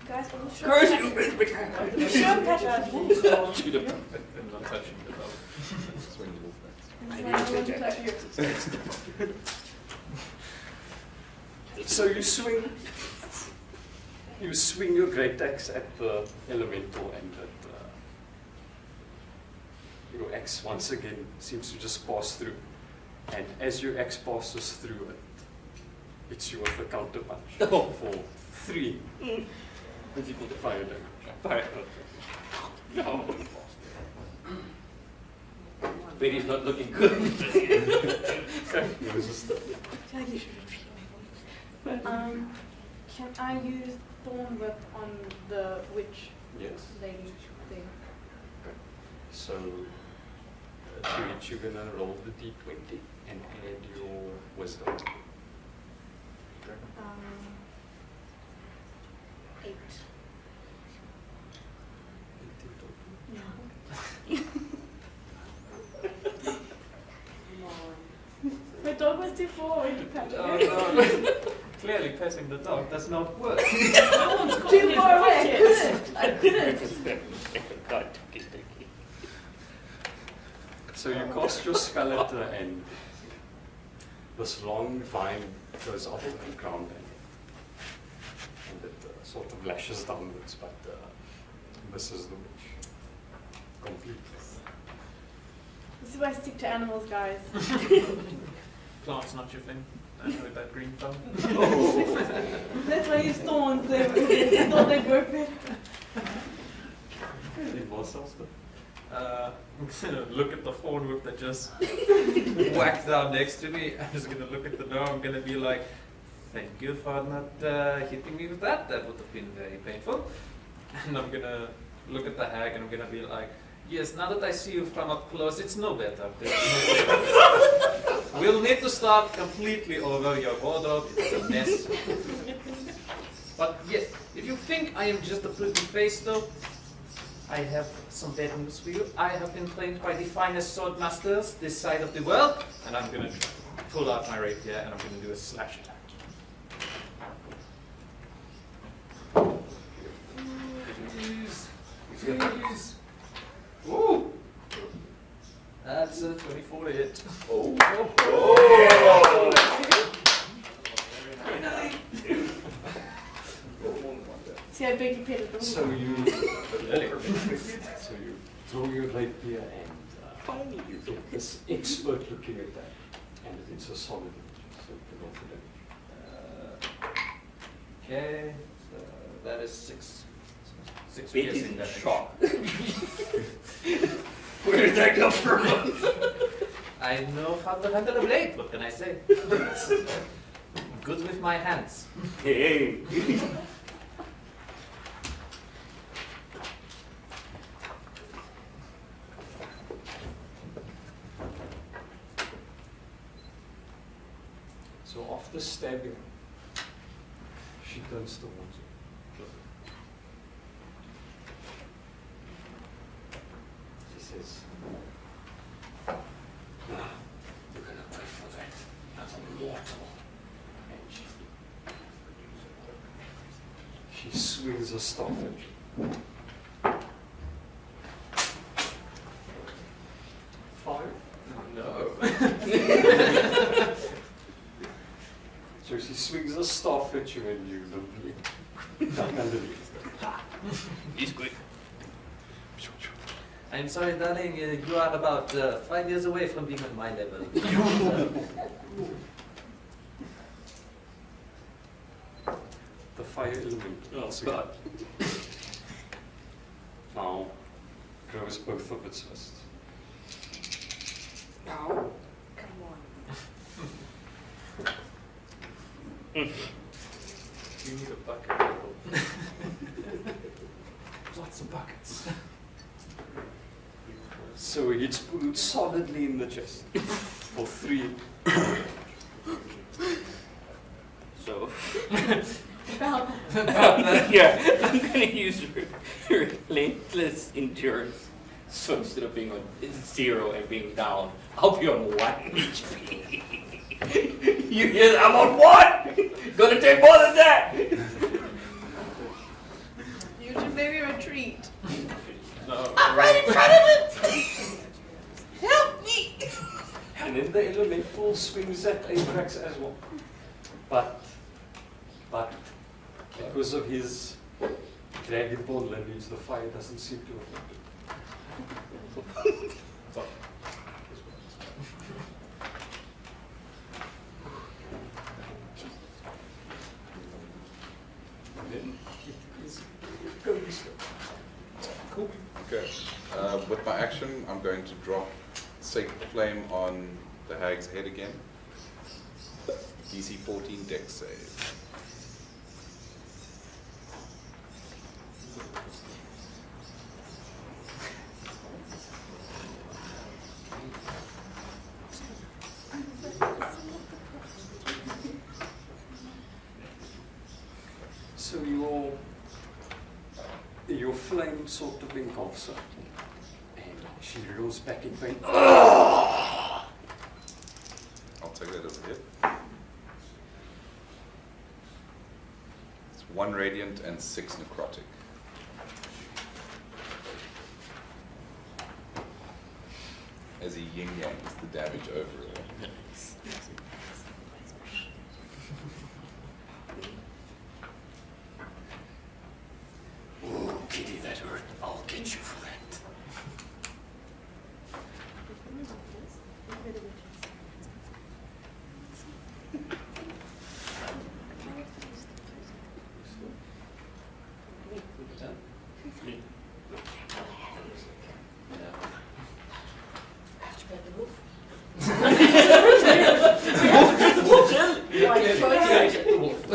Guys, are you sure? Curse you! You sure I'm catching that wolf? Shoot him. I'm not touching the bow. Swing the wolf next. I'm trying to touch you. So you swing your great axe at the elemental, and your axe once again seems to just pass through. And as your axe passes through it, hits you with a counter punch for 3 fire damage. No. Baby's not looking good. I feel like you should repeat my voice. Can I use Thorn Whip on the witch Yes. lady thing? So to which you're gonna roll the d20 and add your wisdom. was too far away to pet Oh, it. no. Clearly, petting the dog does not work. Too far away. I couldn't. So you cast your spell at the end. This long vine goes up of the ground and it sort of lashes downwards, but misses the witch completely. This is why I stick to animals, guys. Plant's not your thing. I know that green thumb. That's why I use thorns. They thought they'd work better. Anything more, Salster? I'm gonna look at the thorn whip that just whacked down next to me. I'm just gonna look at the door. I'm gonna be like, thank you for not hitting me with that. That would have been very painful. And I'm gonna look at the hag and I'm gonna be like, yes, now that I see you from up close, it's no better. We'll need to start completely over your wardrobe. It's a mess. But yes, if you think I am just a pretty face though, I have some bad news for you. I have been trained by the finest sword masters this side of the world, and I'm gonna pull out my rapier and I'm gonna do a slash attack. Please. Ooh! That's a 24 to hit. Oh. See how big you painted them. So you throw your rapier and you get this expert looking at that, and it's a solid image, so you can go for damage. Okay, so that is six Bit piercing is damage. shock. Where did that come from? I know how to handle a blade, what can I say? Good with my hands. Hey. So after stabbing, she turns towards you. She says, "Now, you're gonna pray for that as a mortal." And she swings a staff at you. 5? No. So she swings a staff at you and you limply duck underneath. He's quick. I'm sorry, darling, you are about 5 years away from being on my level. The fire element. Oh, so God. now grows both of its fists. Come on. You need a bucket. Lots of buckets. So it's put solidly in the chest for 3. So, About yeah, I'm gonna use your relentless endurance. So instead of being on 0 and being down, I'll be on 1 HP. You hear that? I'm on 1! Gonna take more than that! you should maybe retreat. No. I'm right in front of it! Help me! And then the elemental swings at Arprax as well. But because of his Dragonborn lineage, the fire doesn't seem to affect him. And then it goes. Cool. Okay. With my action, I'm going to drop Sacred Flame on the hag's head again. DC 14 dex save. So your flame sort of engulfs her, and she reels back in pain. I'll take that as a it. It's 1 radiant and 6 necrotic. As he yin yangs the damage overall. Ooh, kitty, that hurt. I'll get you for that.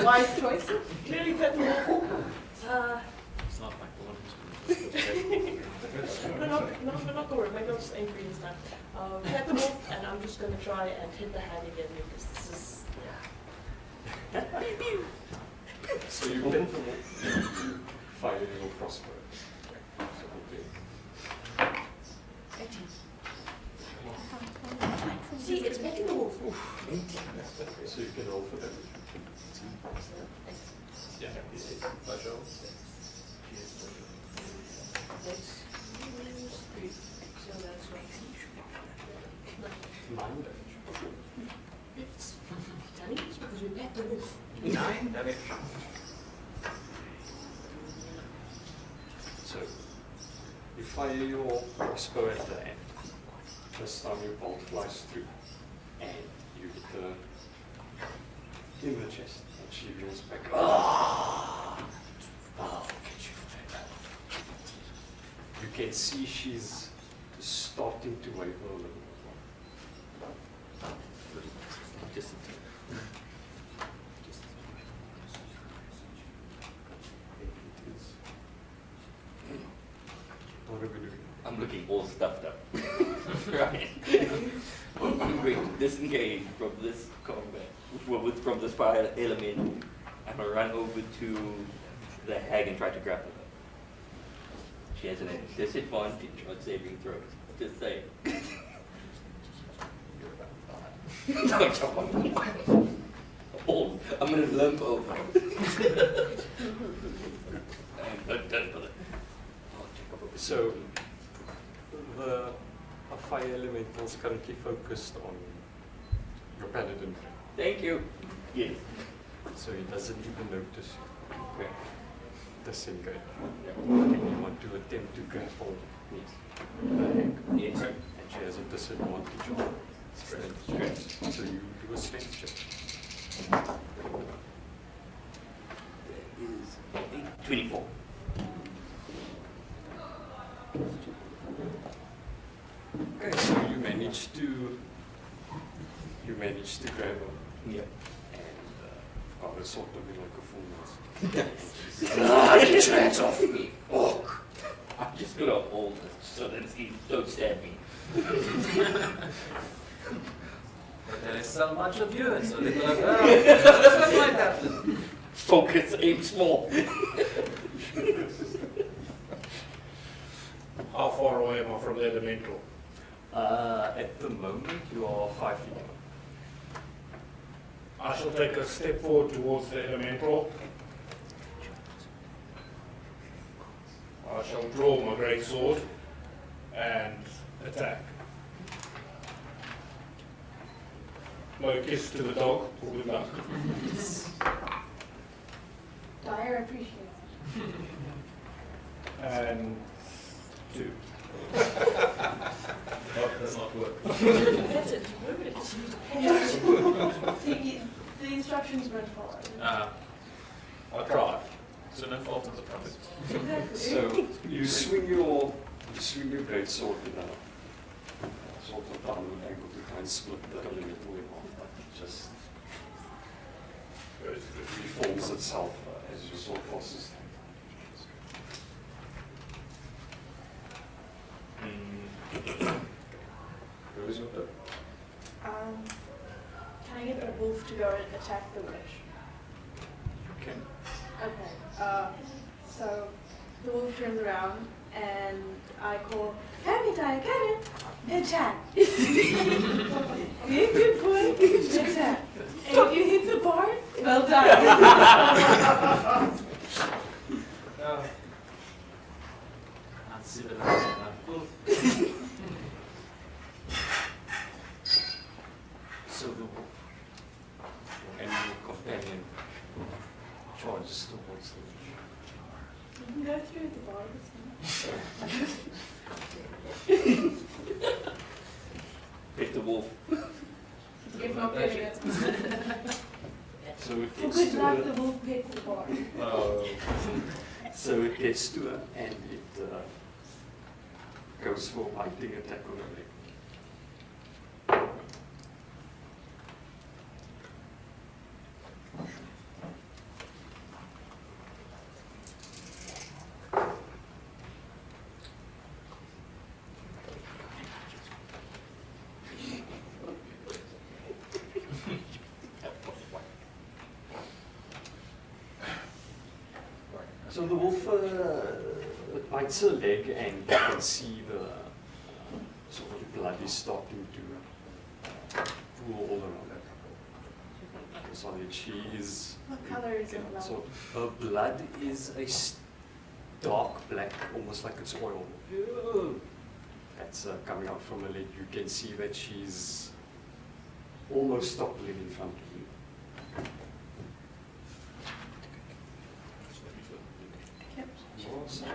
Wise choice. Clearly pet the wolf. It's not like the one who's been No, not the word. Maybe I'll just aim for you this time. Pet the wolf, and I'm just going to try and hit the hag again because this is, So you hit the wolf, fire your crossbow. So See, it's petting the wolf. so you can roll for damage. Yeah, pleasure. so that's right. 9 damage. Danny, it's because we pet the wolf. 9 damage. So you fire your crossbow at the end. This time your bolt flies through, and you hit her in the chest, and she reels back. I'll get you for that. You can see she's starting to waver a little. Just What are we doing? I'm looking all stuffed up. Right. I'm going to disengage from this combat, from this fire element. I'm going to run over to the hag and try to grapple her. She has a disadvantage on saving throws. Just saying. Don't jump on me. Oh, I'm going to limp over. I'm not done with it. So the fire elemental is currently focused on your paladin friend. Thank you. Yes. So he doesn't even notice you. Okay. Disengage. And you want to attempt to grapple Yes. the hag. Yes. And she has a disadvantage on strength checks. So you do a strength check. That is 24. Okay, so you manage to grab her. Yep. And cover sort of in like a full mask. Get your hands off me, orc. I'm just gonna hold it so that he don't stab me. There is so much of you and so little of her. That's what might happen. Focus, aim small. How far away am I from the elemental? At the moment, you are 5 feet away. I shall take a step forward towards the elemental. I shall draw my great sword and attack. No kiss to the dog, for good luck. Dire appreciates it. And 2. That does not work. That's it. Nobody can see The instructions weren't followed. I'll try. So no fault of the prophet. Exactly. So you swing your great sword with a sort of downward angle to try and split the elemental in half, but it just reforms itself as your sword passes. Where is your turn? Can I get a wolf to go and attack the witch? You can. Okay. So the wolf turns around and I call, come in, attack. Good boy, attack. And if you hit the bar, well done. Uncivilized enough. So the wolf and your companion charges towards the witch. You can go through the bar. Hit the wolf. Give up it. So it For gets good to luck, her. the wolf hits the bar. So it gets to her and it goes for a biting attack on her leg. So the wolf bites her leg, and you can see the sort of blood is starting to pool all around her. Sorry, she is. What color is her blood? So her blood is a dark black, almost like it's oil. That's coming out from her leg. You can see that she's almost toppling in front of you. Awesome.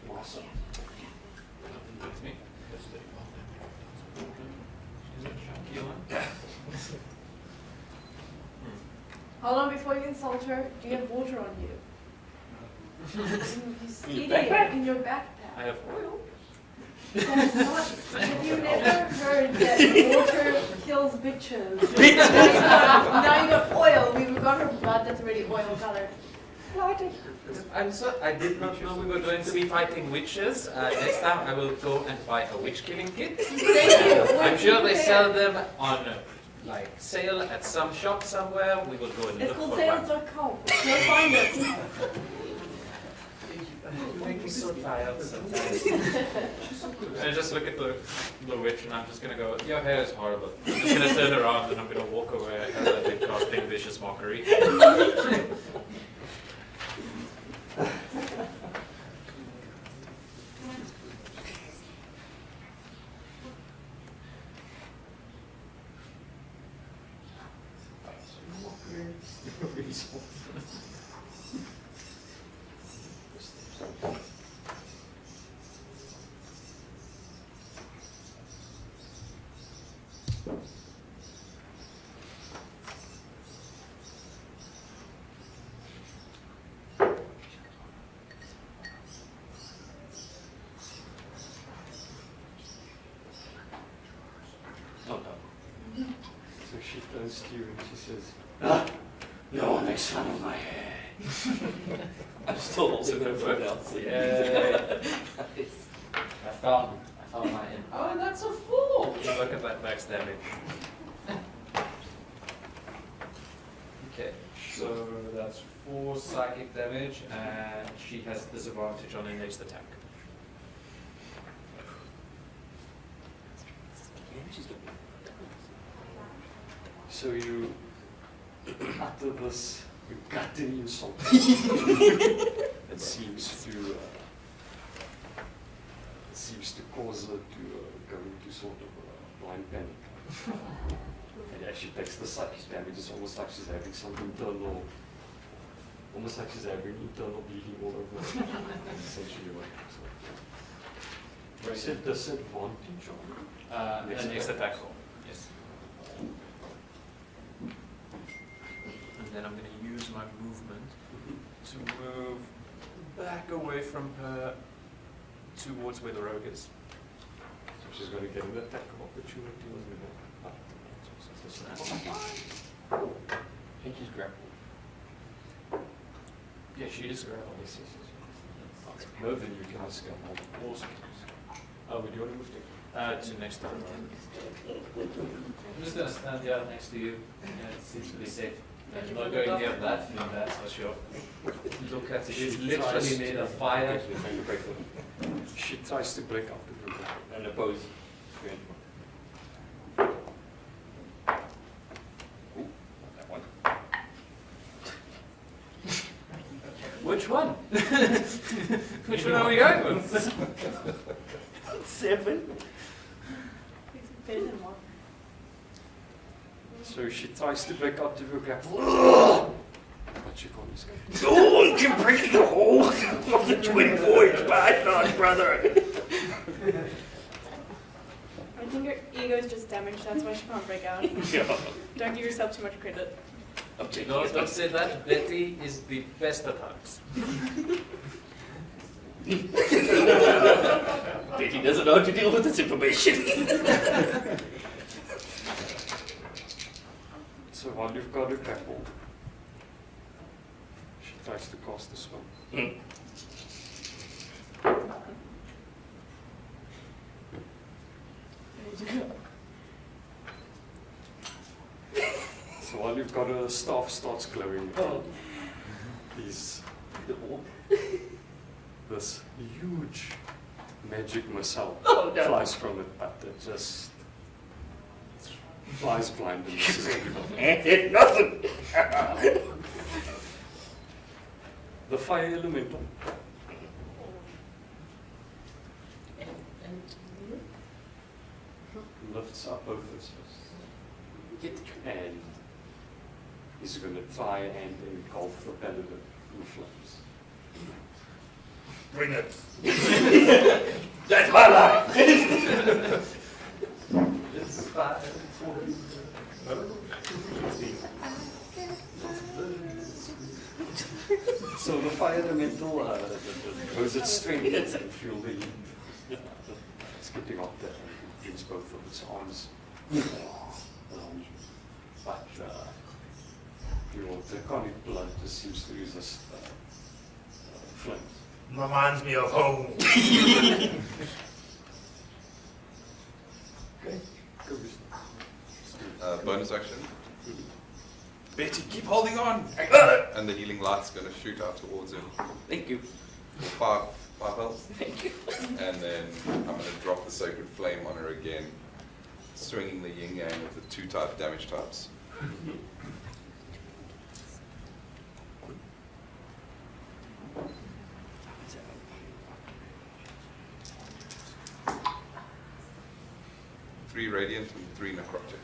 Awesome. With me. Hold on, before you insult her, do you have water on you? You steal it in your backpack. I have oil. That's not, have you never heard that water kills bitches? Now you got oil, we've got her blood that's already oil colored. I did not know we were going to be fighting witches. Next time I will go and buy a witch killing kit. Thank you. I'm sure they sell them on like sale at some shop somewhere. We will go and It's look called for one. sales.com. You'll find it. You make me so tired sometimes. I just look at the witch and I'm just gonna go, your hair is horrible. I'm just gonna turn around and I'm gonna walk away as I've been casting vicious mockery. So she turns to you and she says, "Ah, no one makes fun of my hair." I'm still also going to put out. Yeah. I found mine. Oh, that's a fool! Look at that max damage. Okay, so that's 4 psychic damage, and she has disadvantage on her next attack. So you utter this gutting insult. It seems to cause her to go into sort of a blind panic. And as she takes the psychic damage, it's almost like she's having some internal, almost like she's having internal bleeding all over. Essentially what it is. You said disadvantage on The next attack roll. Yes. And then I'm going to use my movement to move back away from her towards where the rogue is. So she's going to get an attack of opportunity. I think she's grappled. Yeah, she is grappled. Yes. No, then you can ask her. Awesome. Oh, but do you want to move to? To next time. I'm just gonna stand here next to you. Yeah, it seems to be safe. I'm not going near that thing, that's for sure. Look at it, it's literally made of fire. She tries to break out the room. And oppose. That one. Which one? Which one are we going with? 7. Better than 1. So she tries to break out the room. But she can't escape. No one can break the whole of the twin void python, brother. I think her ego is just damaged, that's why she can't break out. Don't give yourself too much credit. No, don't say that. Betty is the best at hugs. Betty doesn't know how to deal with this information. So while you've got a grapple, she tries to cast a spell. So while you've got a staff starts glowing, is this huge magic missile flies from it, but it just flies blind and misses everybody. And hit nothing. The fire elemental lifts up both his fists and he's going to try and engulf the paladin in flames. Bring it. That's my line. It's fine. So the fire elemental goes its strength and feel it's getting up there and brings both of its arms. But your draconic blood just seems to resist flames. Reminds me of home. Okay. Bonus action. Betty, keep holding on. I got it. And the healing light's going to shoot out towards him. Thank you. 5 health. Thank you. And then I'm going to drop the sacred flame on her again, swinging the yin yang of the 2 type damage types. Three radiant and 3 necrotic.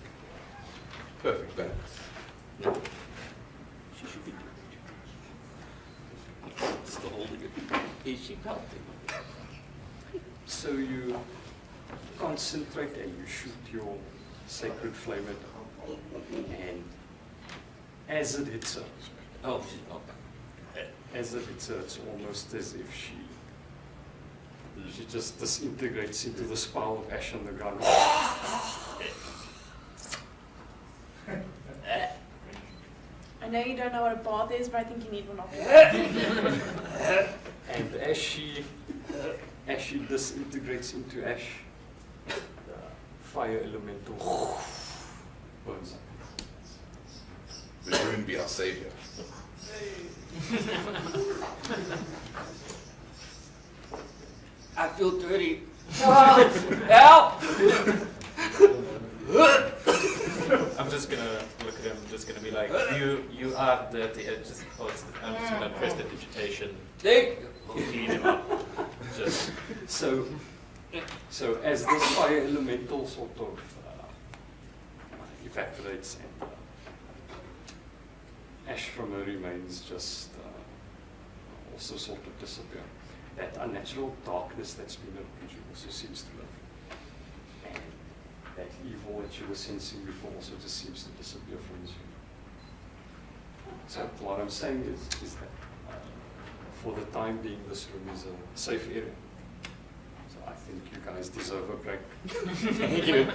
Perfect balance. She should be doing it. Still holding it. Is she melting? So you concentrate and you shoot your sacred flame at her. And as it hits her, Oh, she's not. as it hits her, it's almost as if she just disintegrates into the pile of ash on the ground. I know you don't know what a bath is, but I think you need one after. And as she disintegrates into ash, the fire elemental burns up. The Druid be our savior. I feel dirty. Help! I'm just gonna look at him, just gonna be like, you are dirty. I'm just gonna press the digitation, Take. clean him up. Just So as this fire elemental sort of evaporates and ash from her remains just also sort of disappear. That unnatural darkness that's been around you also seems to live. And that evil that you were sensing before also just seems to disappear from you. So what I'm saying is that for the time being, this room is a safe area. So I think you guys deserve a break. Thank you.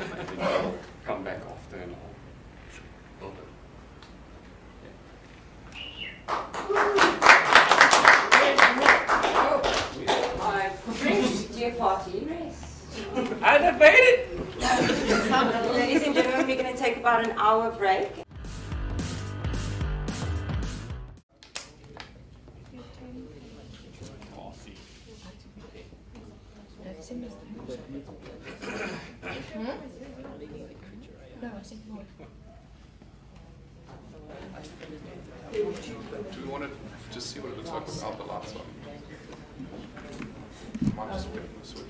Come back after an hour. I've finished your party rest. I made it. Ladies and gentlemen, we're going to take about an hour break. No, I think not. Do we want to just see what it looks like without the lights on? Might just flip the switch.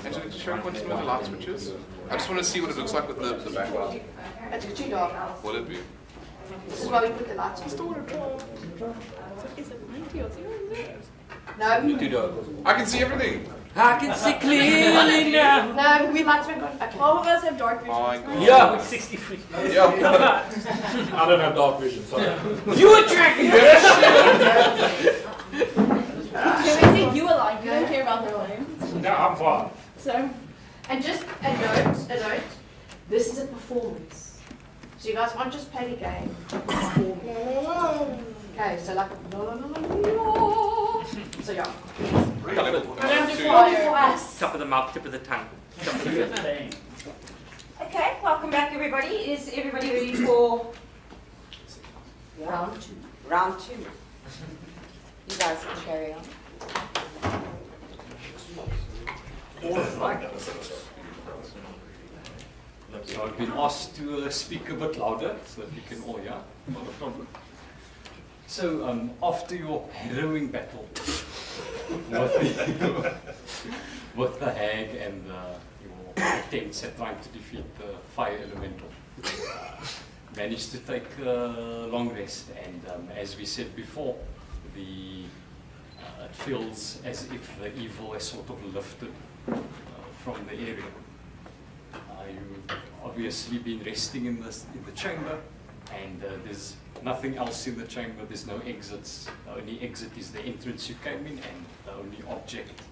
Angela, should I continue with the light switches? I just want to see what it looks like with the background. It's too dark. Will it be? This is why we put the lights on. Is it 90 or 0? No, Too dark. I can see everything. I can see clearly now. no, we lights went on. Okay. All of us have dark vision. My God. Yeah, with 63. Yeah. I don't have dark vision, sorry. You attract me. Okay, we see you alike. You don't care about their lives. No, I'm fine. So, And just a note, this is a performance. So you guys won't just play the game. Okay, so like, so yeah. Top of the mouth, tip of the tongue. Top of the lip. Okay, welcome back everybody. Is everybody ready for round two? Round 2. You guys can carry on. So I've been asked to speak a bit louder so that you can all hear. Not a problem. So after your harrowing battle with the hag and your attempts at trying to defeat the fire elemental, managed to take a long rest, and as we said before, it feels as if the evil has sort of lifted from the area. You've obviously been resting in the chamber, and there's nothing else in the chamber. There's no exits. The only exit is the entrance you came in, and the only object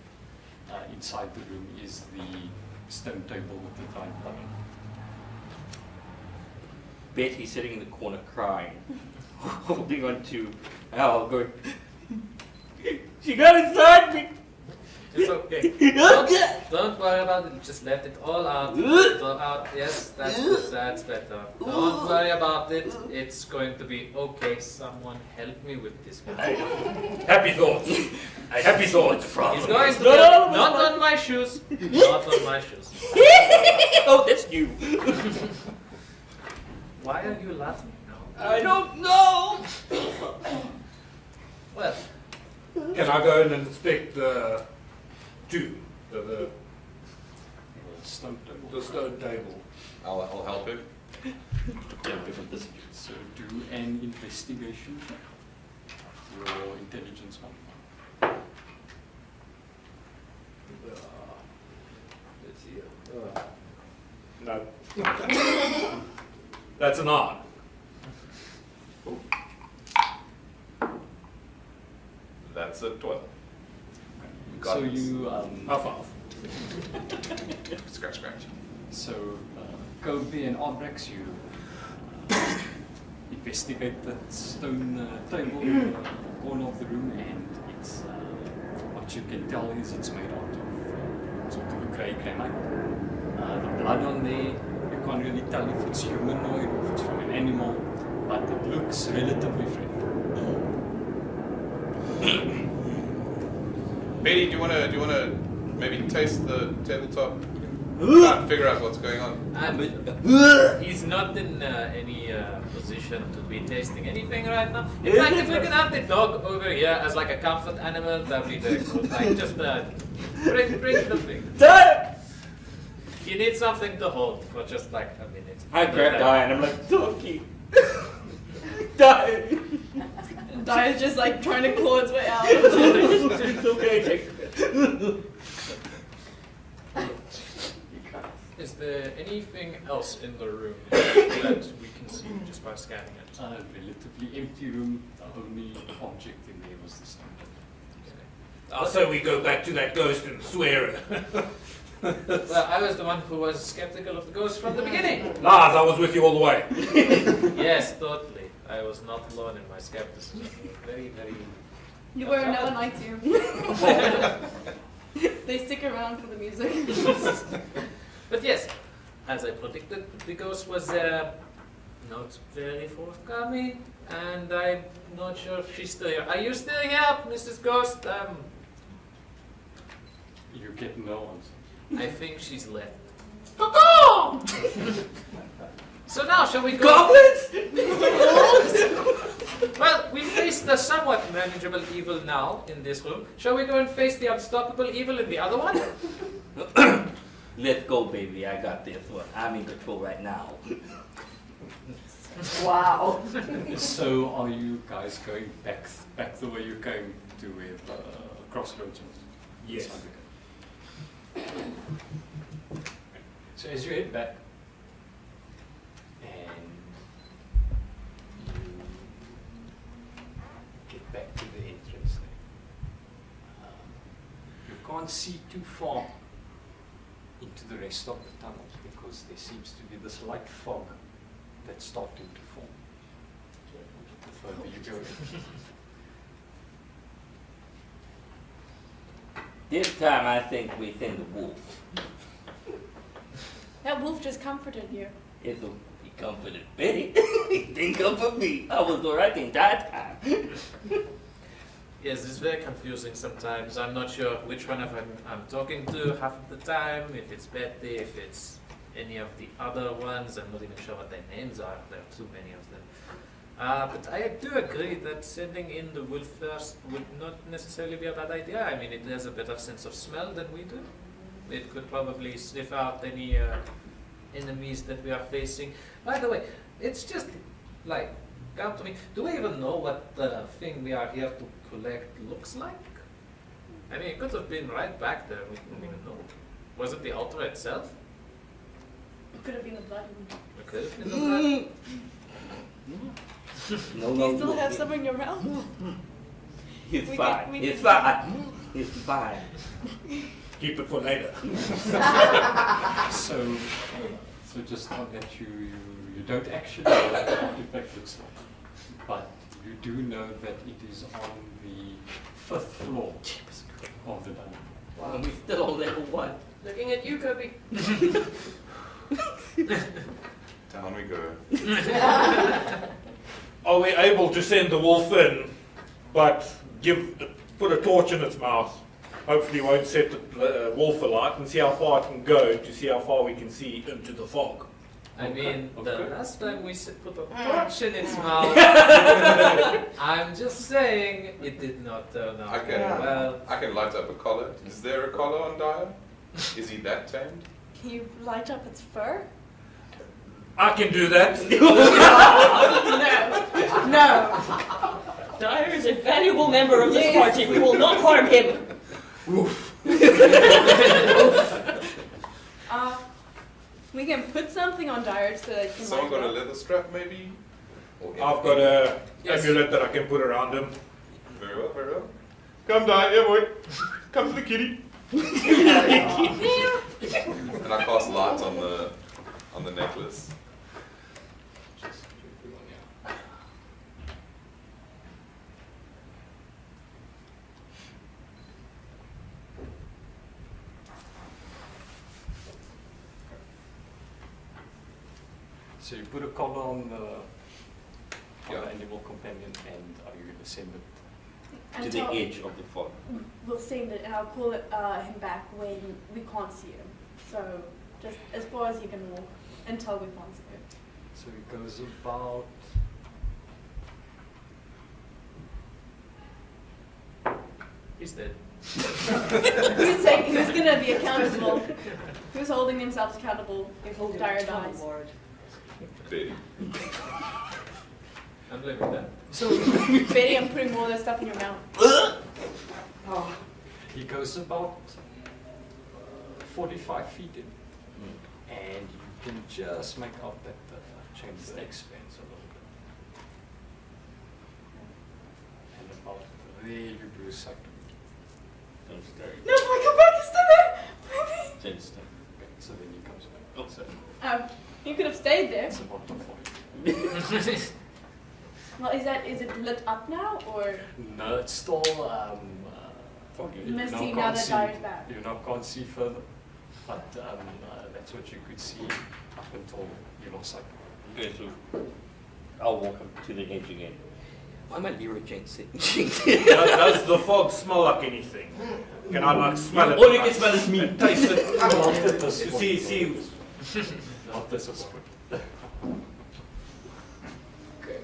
inside the room is the stone table with the giant blood. Betty's sitting in the corner crying, holding on to Al, going, she got inside me. It's okay. Don't worry about it. Just let it all out. All out. Yes, that's good. That's better. Don't worry about it. It's going to be okay. Someone help me with this one. Happy thoughts. Happy thoughts. It's going to be not on my shoes. Not on my shoes. Oh, that's you. Why are you laughing? I don't know. Well, Can I go in and inspect the Stone table. the stone table? I'll help him. So do an investigation check. Your intelligence modifier. Let's see. No. That's an odd. That's a 12. So you Half off. Scratch. So, Kobe and Arprax, you investigate the stone table in the corner of the room, and it's what you can tell is it's made out of sort of a grey granite. The blood on there, you can't really tell if it's humanoid or if it's from an animal, but it looks relatively fresh. Betty, do you wanna maybe taste the tabletop? Try and figure out what's going on. he's not in any position to be tasting anything right now. In fact, if we can have the dog over here as like a comfort animal, that'd be very good. Like just bring the thing. You need something to hold for just like a minute. I grab Diane, I'm like, Donkey. Die. Dia's just like trying to claw its way out. It's okay, take it. Is there anything else in the room that we can see just by scanning it? A relatively empty room. The only object in there was the stone table. So we go back to that ghost and swear it. Well, I was the one who was skeptical of the ghost from the beginning. Lars, I was with you all the way. Yes, totally. I was not alone in my skepticism. Very, very. You were never liked you. They stick around for the music. But yes, as I predicted, the ghost was not very forthcoming. and I'm not sure if she's still here. Are you still here, Mrs. Ghost? You get no answer. I think she's left. Caw-caw! So now, shall we go? Goblins! Well, we face the somewhat manageable evil now in this room. Shall we go and face the unstoppable evil in the other one? Let's go, baby. I got this one. I'm in control right now. Wow. So are you guys going back the way you came to with Crossroads? Yes. So as you head back, and you get back to the entrance, you can't see too far into the rest of the tunnel because there seems to be this light fog that's starting to form. The further you go. This time I think we send the wolf. That wolf just comforted you. It'll be comforted Betty. He didn't comfort me. I was alright the entire time. Yes, it's very confusing sometimes. I'm not sure which one of them I'm talking to half of the time, if it's Betty, if it's any of the other ones. I'm not even sure what their names are. There are too many of them. But I do agree that sending in the wolf first would not necessarily be a bad idea. I mean, it has a better sense of smell than we do. It could probably sniff out any enemies that we are facing. By the way, it's just like, come to me, do we even know what the thing we are here to collect looks like? I mean, it could have been right back there, we didn't even know. Was it the altar itself? It could have been the blood. It could have been the blood. No, Do you still have some in your mouth? He's We fine. can- we He's can- fine. He's fine. Keep it for later. So just not that you don't actually know what the artifact looks like, but you do know that it is on the 5th floor of the dungeon. Wow. And we still on level 1. Looking at you, Kirby. Down we go. Are we able to send the wolf in, but put a torch in its mouth? Hopefully won't set the wolf alight and see how far it can go to see how far we can see into the fog. I mean, the Okay. last time we put a torch in its mouth, I'm just saying, it did not turn out Okay. very well. I can light up a collar. Is there a collar on Dire? Is he that tamed? Can you light up its fur? I can do that. No. Dyer is a valuable member of this party. We will not harm him. We can put something on Dyer so that you can Someone light got a it up. leather strap maybe? Or I've got a Yes. amulet that I can put around him. Very well, very well. Come die, yeah boy. Come to the kitty. And I cast light on the necklace. So you put a collar on the Yeah. animal companion, and are you going to send it? To the edge of the fog. We'll send it and I'll call him back when we can't see him. So just as far as you can walk until we can't see him. So it goes about. He's dead. Who's gonna be accountable? Who's holding themselves accountable if Dyer dies? Betty. I'm blaming that. So Betty, I'm putting more of that stuff in your mouth. Oh. He goes about 45 feet in, and you can just make out that the chamber expands a little bit. And about there you do a sight. Don't stay. No, my comeback is still there! Baby! Don't stay. Okay, so then he comes back. Oh. So You could have stayed there. it's about 40. Well, is it lit up now or? No, it's still you Misty now now can't that see. Dyer's back. You now can't see further, but that's what you could see up until you lost sight. Okay, so I'll walk up to the edge again. Why am I Leroy changing? Does the fog smell like anything? Can I like smell it? All you can smell is me. Taste it. Not at this point. See. Not this point. Okay.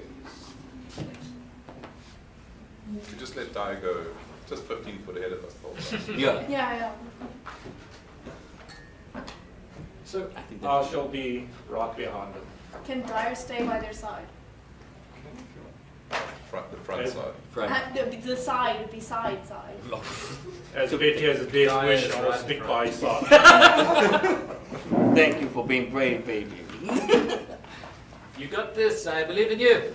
We just let Dai go just 15 foot ahead of us the whole time. Yeah. Yeah. So, I think I that's shall be right behind them. Can Dyer stay by their side? The front side. The side would be side. As Betty has a death Dyer wish, is I will right stick in by his side. Thank you for being brave, baby. You got this. I believe in you.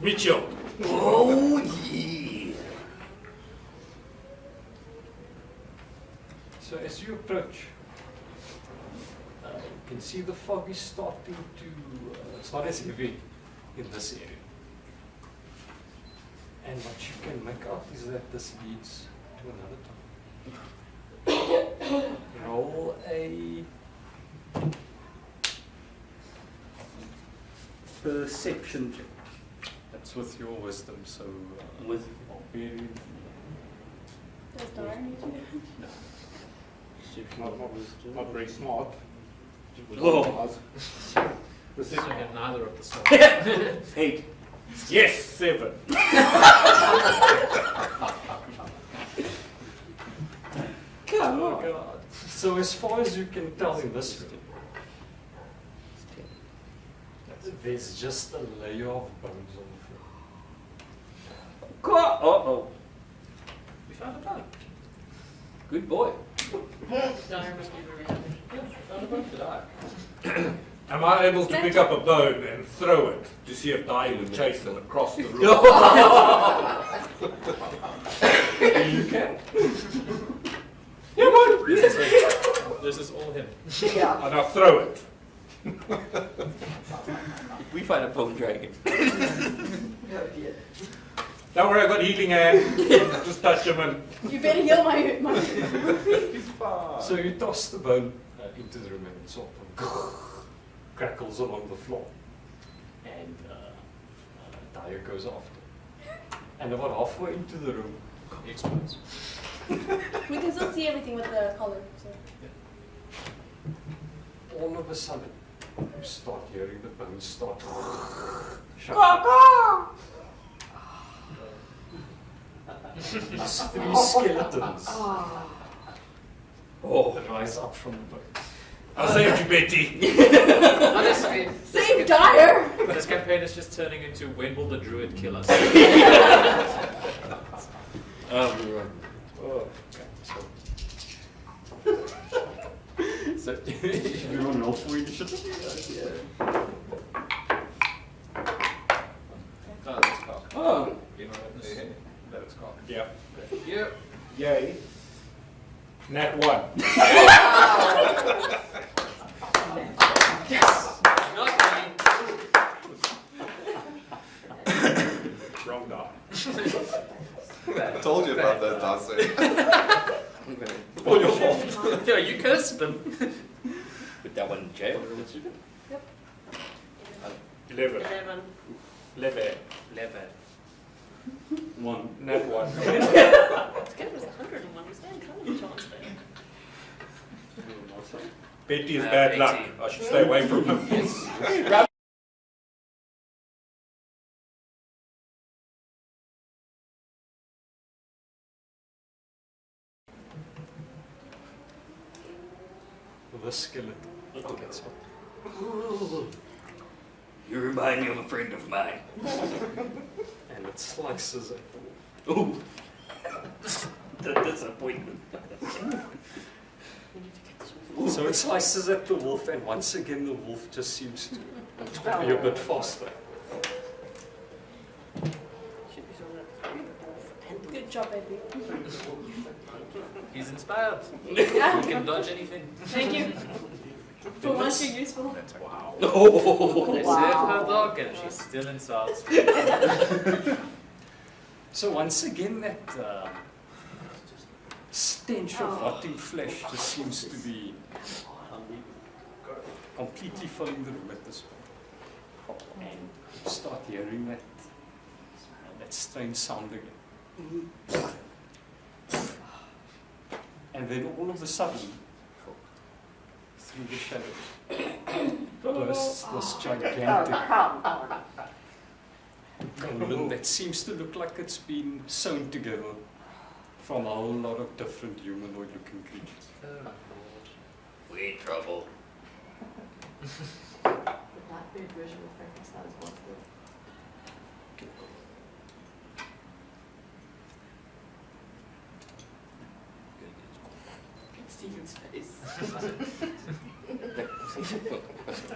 Mitchell. Oh, yeah. so as you approach, you can see the fog is starting to, it's not as heavy in this area. And what you can make out is that this leads to another tunnel. Roll a perception check. That's with your wisdom, so With Barbarian. Does Dyer need to? Not very smart. Oh. So you're neither of the sort. 8. Yes, 7. Come Oh on. God. So as far as you can tell in this room, there's just a layer of bones on the floor. Uh-oh. We found a bug. Good boy. Dyer must be very happy. Yeah, we found a bug to die. Am I able to pick up a bone and throw it to see if Dai would chase them across the room? You can. Yeah, man. This is all him. Yeah. And I throw it. We find a bone dragon. Don't worry, I got healing hand. Just touch him and You better heal my he's fine. So you toss the bone into the room and it sort of crackles along the floor. And Dyer goes after. And about halfway into the room, He explodes. We can still see everything with the color. So. all of a sudden, you start hearing the bones start shut. These 3 skeletons rise up from the bones. I saved you, Betty. Honestly, Save Dyer! this campaign is just turning into when will the Druid kill us? Oh, So everyone roll for initiative. Oh, that's cock. Oh. You know what? That's cock. Yeah. Yeah. Yay. Nat 1. Not Wrong die. I told you about that last week. All your fault. me. Yeah, you cursed them. Put that one in jail. 11. 11. 11. 11. 1. Nat 1. It's good as 101. We stand kind of a chance there. Betty is bad luck. 18. I should stay away from him. Yes. The skeleton. Okay. You remind me of a friend of mine. And it slices at the wall. Ooh. The disappointment. So it slices at the wolf, and once again the wolf just seems to be a bit faster. Good job, baby. He's inspired. Yeah. He can dodge anything. Thank you. For once you're useful. Wow. Oh. I serve her dog and she still insults me. So once again that stench of rotting flesh just seems to be completely filling the room at this point. And you start hearing that strange sound again. And then all of a sudden, through the shadows, bursts this gigantic golem that seems to look like it's been sewn together from a whole lot of different humanoid-looking creatures. Oh Lord. We in trouble. The Blackbeard version of Frankenstein is what's the... Stephen's face.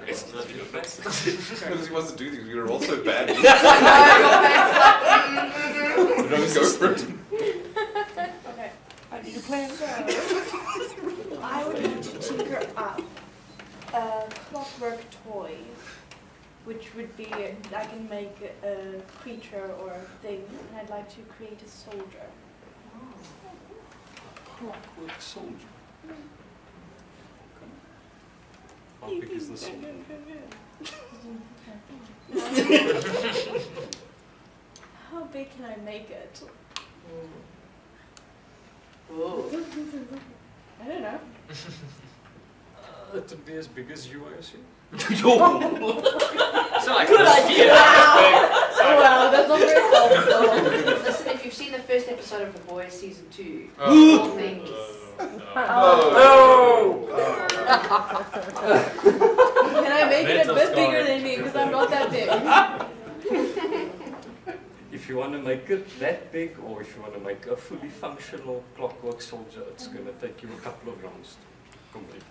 It's not your best. Because he wants to do things, we were all so bad. Go for it. Okay. I need a plan. So, I would like to tinker up a clockwork toy, which would be, I can make a creature or a thing, and I'd like to create a soldier. Clockwork soldier. How big is the soldier? How big can I make it? Oh. I don't know. It would be as big as you, I assume. So like Good idea! Oh wow, that's not very helpful. Listen, if you've seen the first episode of The Boys season 2, all things. Can I make it a Mental bit bigger storage. than me? Because I'm not that big. If you want to make it that big, or if you want to make a fully functional clockwork soldier, it's going to take you a couple of rounds to complete.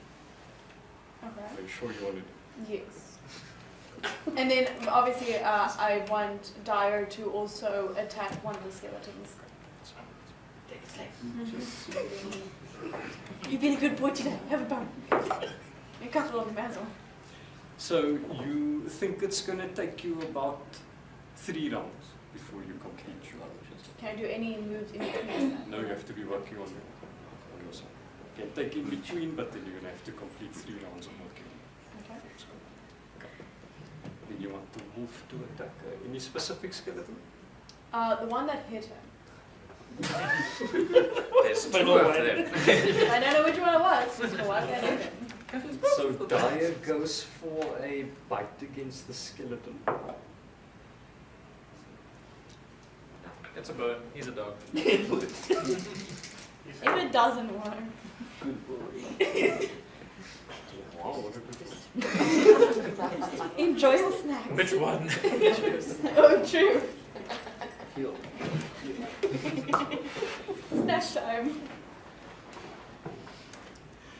Okay. Are you sure you want to do it? Yes. And then obviously I want Dyer to also attack one of the skeletons. Take it slow. You've been a good boy today. Have a bone. A couple of them as well. So you think it's going to take you about 3 rounds before you complete your Can I do any moves in between that? No, you have to be working on yourself. You can take in between, but then you're going to have to complete 3 rounds of working. Okay. Then you want the wolf to attack any specific skeleton? The one that hit him. there's 2 of them. I don't know which one it was. Just the one that hit him. So Dyer goes for a bite against the skeleton. It's a bird. He's a dog. If it doesn't work. Good boy. Wow, what a good Enjoy your snacks. Which one? Oh, true. heal. Snack time.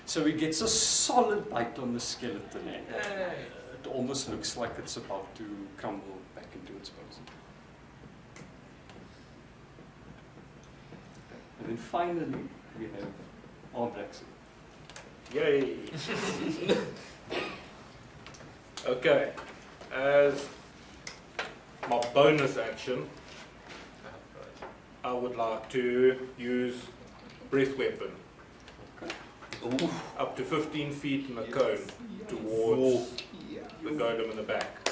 So he gets a solid bite on the skeleton, and it almost looks like it's about to crumble back into its bones. And then finally, we have Arprax. Yay! Okay, as my bonus action, I would like to use breath weapon. Okay. Up to 15 feet in a cone towards the golem in the back.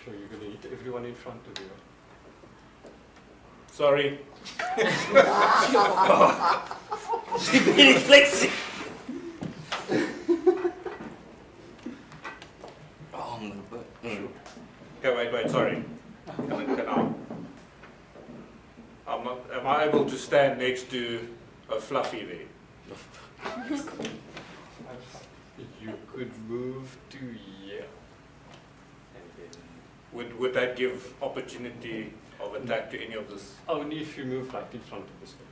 Sure, you're going to hit everyone in front of you. Sorry. Really flexing. Oh, I'm gonna burn. Okay, wait, sorry. Okay, now. Am I able to stand next to a fluffy there? You could move to here. And then Would that give opportunity of attack to any of this? only if you move right in front of the skeleton.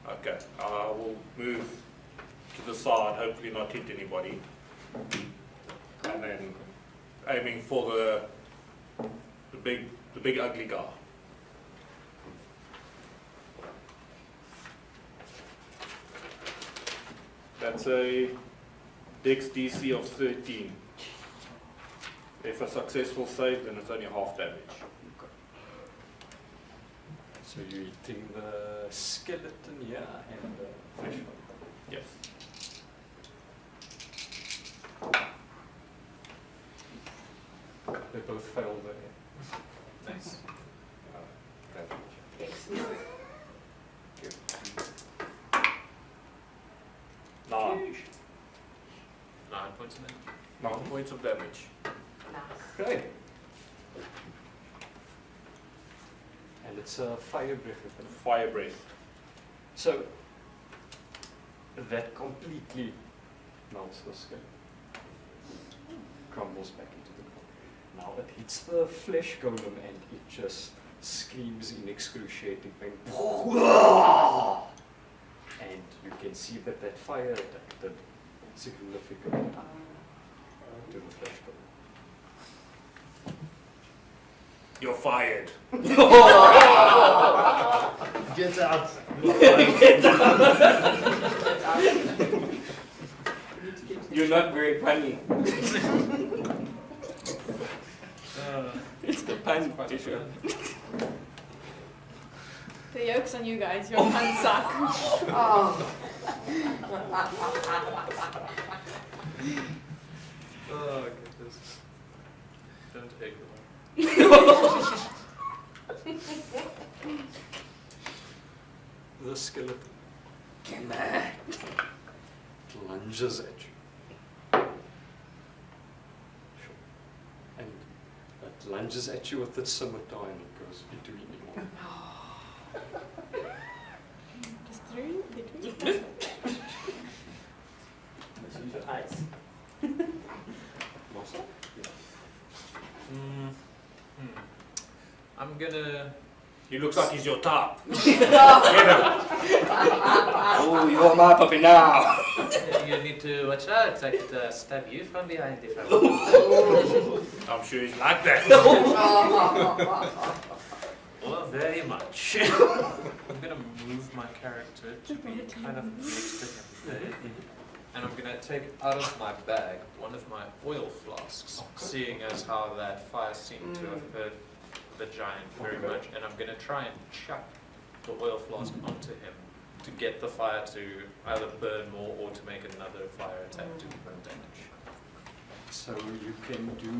Okay, I will move to the side, hopefully not hit anybody. And then aiming for the big ugly guy. That's a Dex DC of 13. If a successful save, then it's only half damage. So you're hitting the skeleton here and the flesh one. Yes. They both failed there. Nice. Excellent. 9. 9 points of damage. 9 points of damage. Nice. Great. And it's a fire breath weapon. Fire breath. So that completely melts the skin. Crumbles back into the ground. Now it hits the flesh golem and it just screams in excruciating pain. And you can see that that fire attack did significant harm to the flesh golem. You're fired. Get out. You're not very funny. It's the pun tissue. The yoke's on you guys. Your puns suck. Oh. Oh, goodness. Don't take the one. The skeleton lunges at you. And it lunges at you with its scimitar and it goes between you. Just through between. Let's use your eyes. Marcel? I'm gonna. He looks like he's your top. Oh, you're my puppy now. You need to watch out. I could stab you from behind if I want. I'm sure he's like that. Well, very much. I'm gonna move my character to be kind of next to him there. And I'm gonna take out of my bag one of my oil flasks, seeing as how that fire seemed to have hurt the giant very much, and I'm gonna try and chuck the oil flask onto him to get the fire to either burn more or to make another fire attack to do more damage. So you can do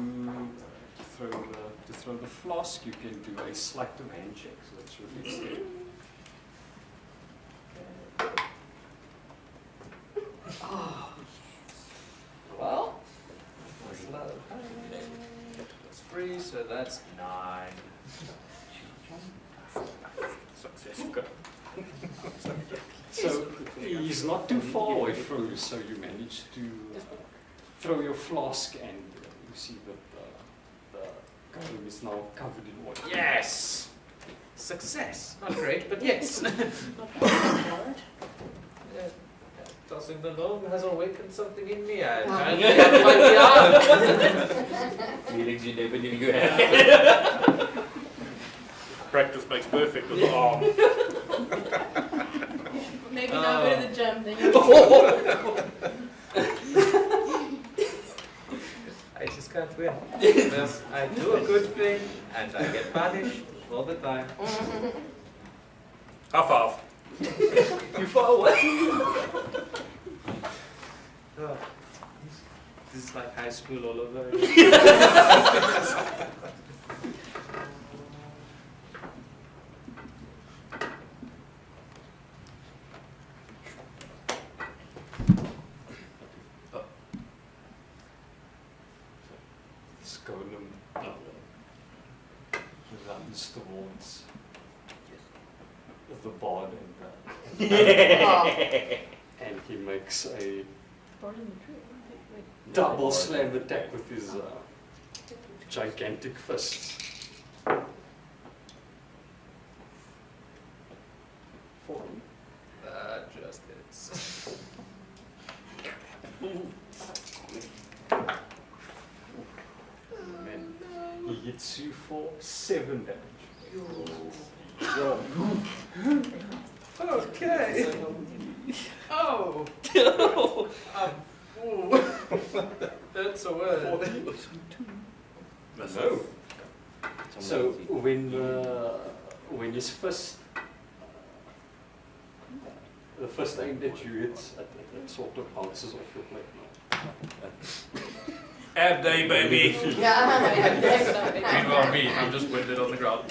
to throw the flask. You can do a sleight of hand check. So that's your dexterity. Oh. Well, that's 3, so that's 9. Success. So he's not too far away from you, so you manage to throw your flask and you see that the golem is now covered in oil. Yes! Success! Not great, but yes. Tossing the gnome has awakened something in me. I can't get my Feelings you never knew you had. Practice makes perfect with the arm. Maybe now go to the gym. Then you I just can't win. Because I do a good thing and I get punished all the time. Half. You far away. Oh. This is like high school all over. This golem runs towards the bard and he makes a double slam attack with his gigantic fists. 40. Just hits. And he hits you for 7 damage. Okay. Oh. Ooh. That's a word. No. So when his fist, the first aim that you hit, it sort of bounces off your plate now. Ab day, baby. Meanwhile, me, I'm just winded on the ground.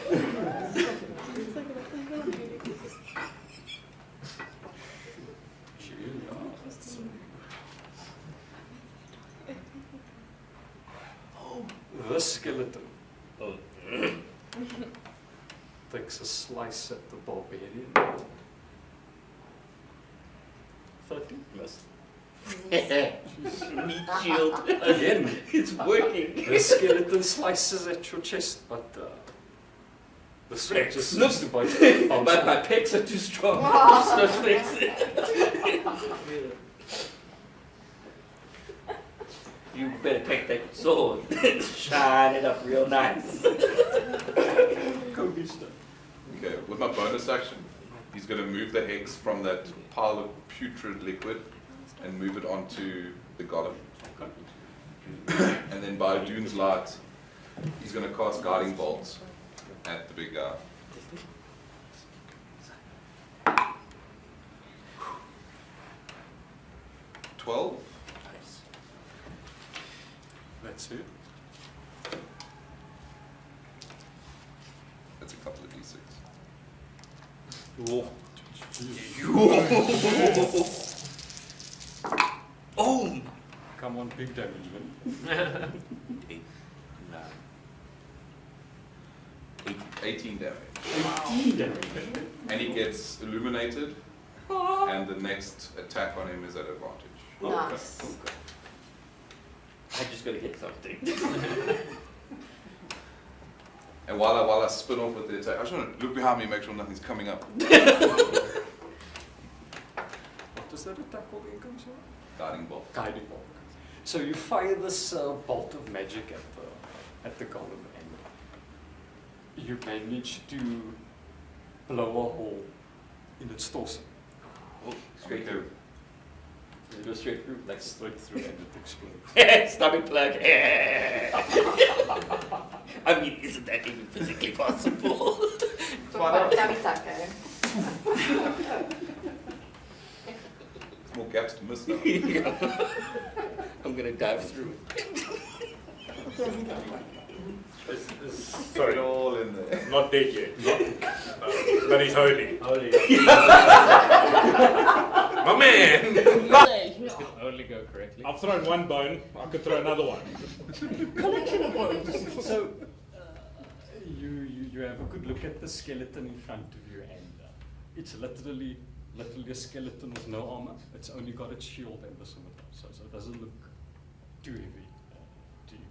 The skeleton takes a slice at the barbarian. 13 plus. Meat shield. Again, It's working. the skeleton slices at your chest, but the sword just seems to bite. But my pecs are too strong. Start flexing. You better take that sword, shine it up real nice. Kobe stuff. Okay, with my bonus action, he's going to move the hex from that pile of putrid liquid and move it onto the golem. And then by Dune's light, he's going to cast guiding bolts at the big guy. $12. That's it. That's a couple of D6. Oh! Come on, big damage, man. 18 damage. 18 damage. And he gets illuminated, and the next attack on him is at advantage. Nice. I just gotta hit something. And while I spin off with the attack, I just want to look behind me and make sure nothing's coming up. What does that attack called again, sir? Guiding bolt. Guiding bolt. So you fire this bolt of magic at the golem, and you manage to blow a hole in its torso. Oh, straight through. You go straight through, like Straight through, and it explodes. stomach plug. I mean, isn't that even physically possible? Tummy tucker. More gaps to miss now. I'm gonna dive through. Sorry, all in there. not dead yet. But he's holy. Holy. My man! It can only go correctly. I've thrown one bone, I could throw another one. So, you have a good look at the skeleton in front of you, and it's literally a skeleton with no armor. It's only got its shield and the scimitar, so it doesn't look too heavy to you.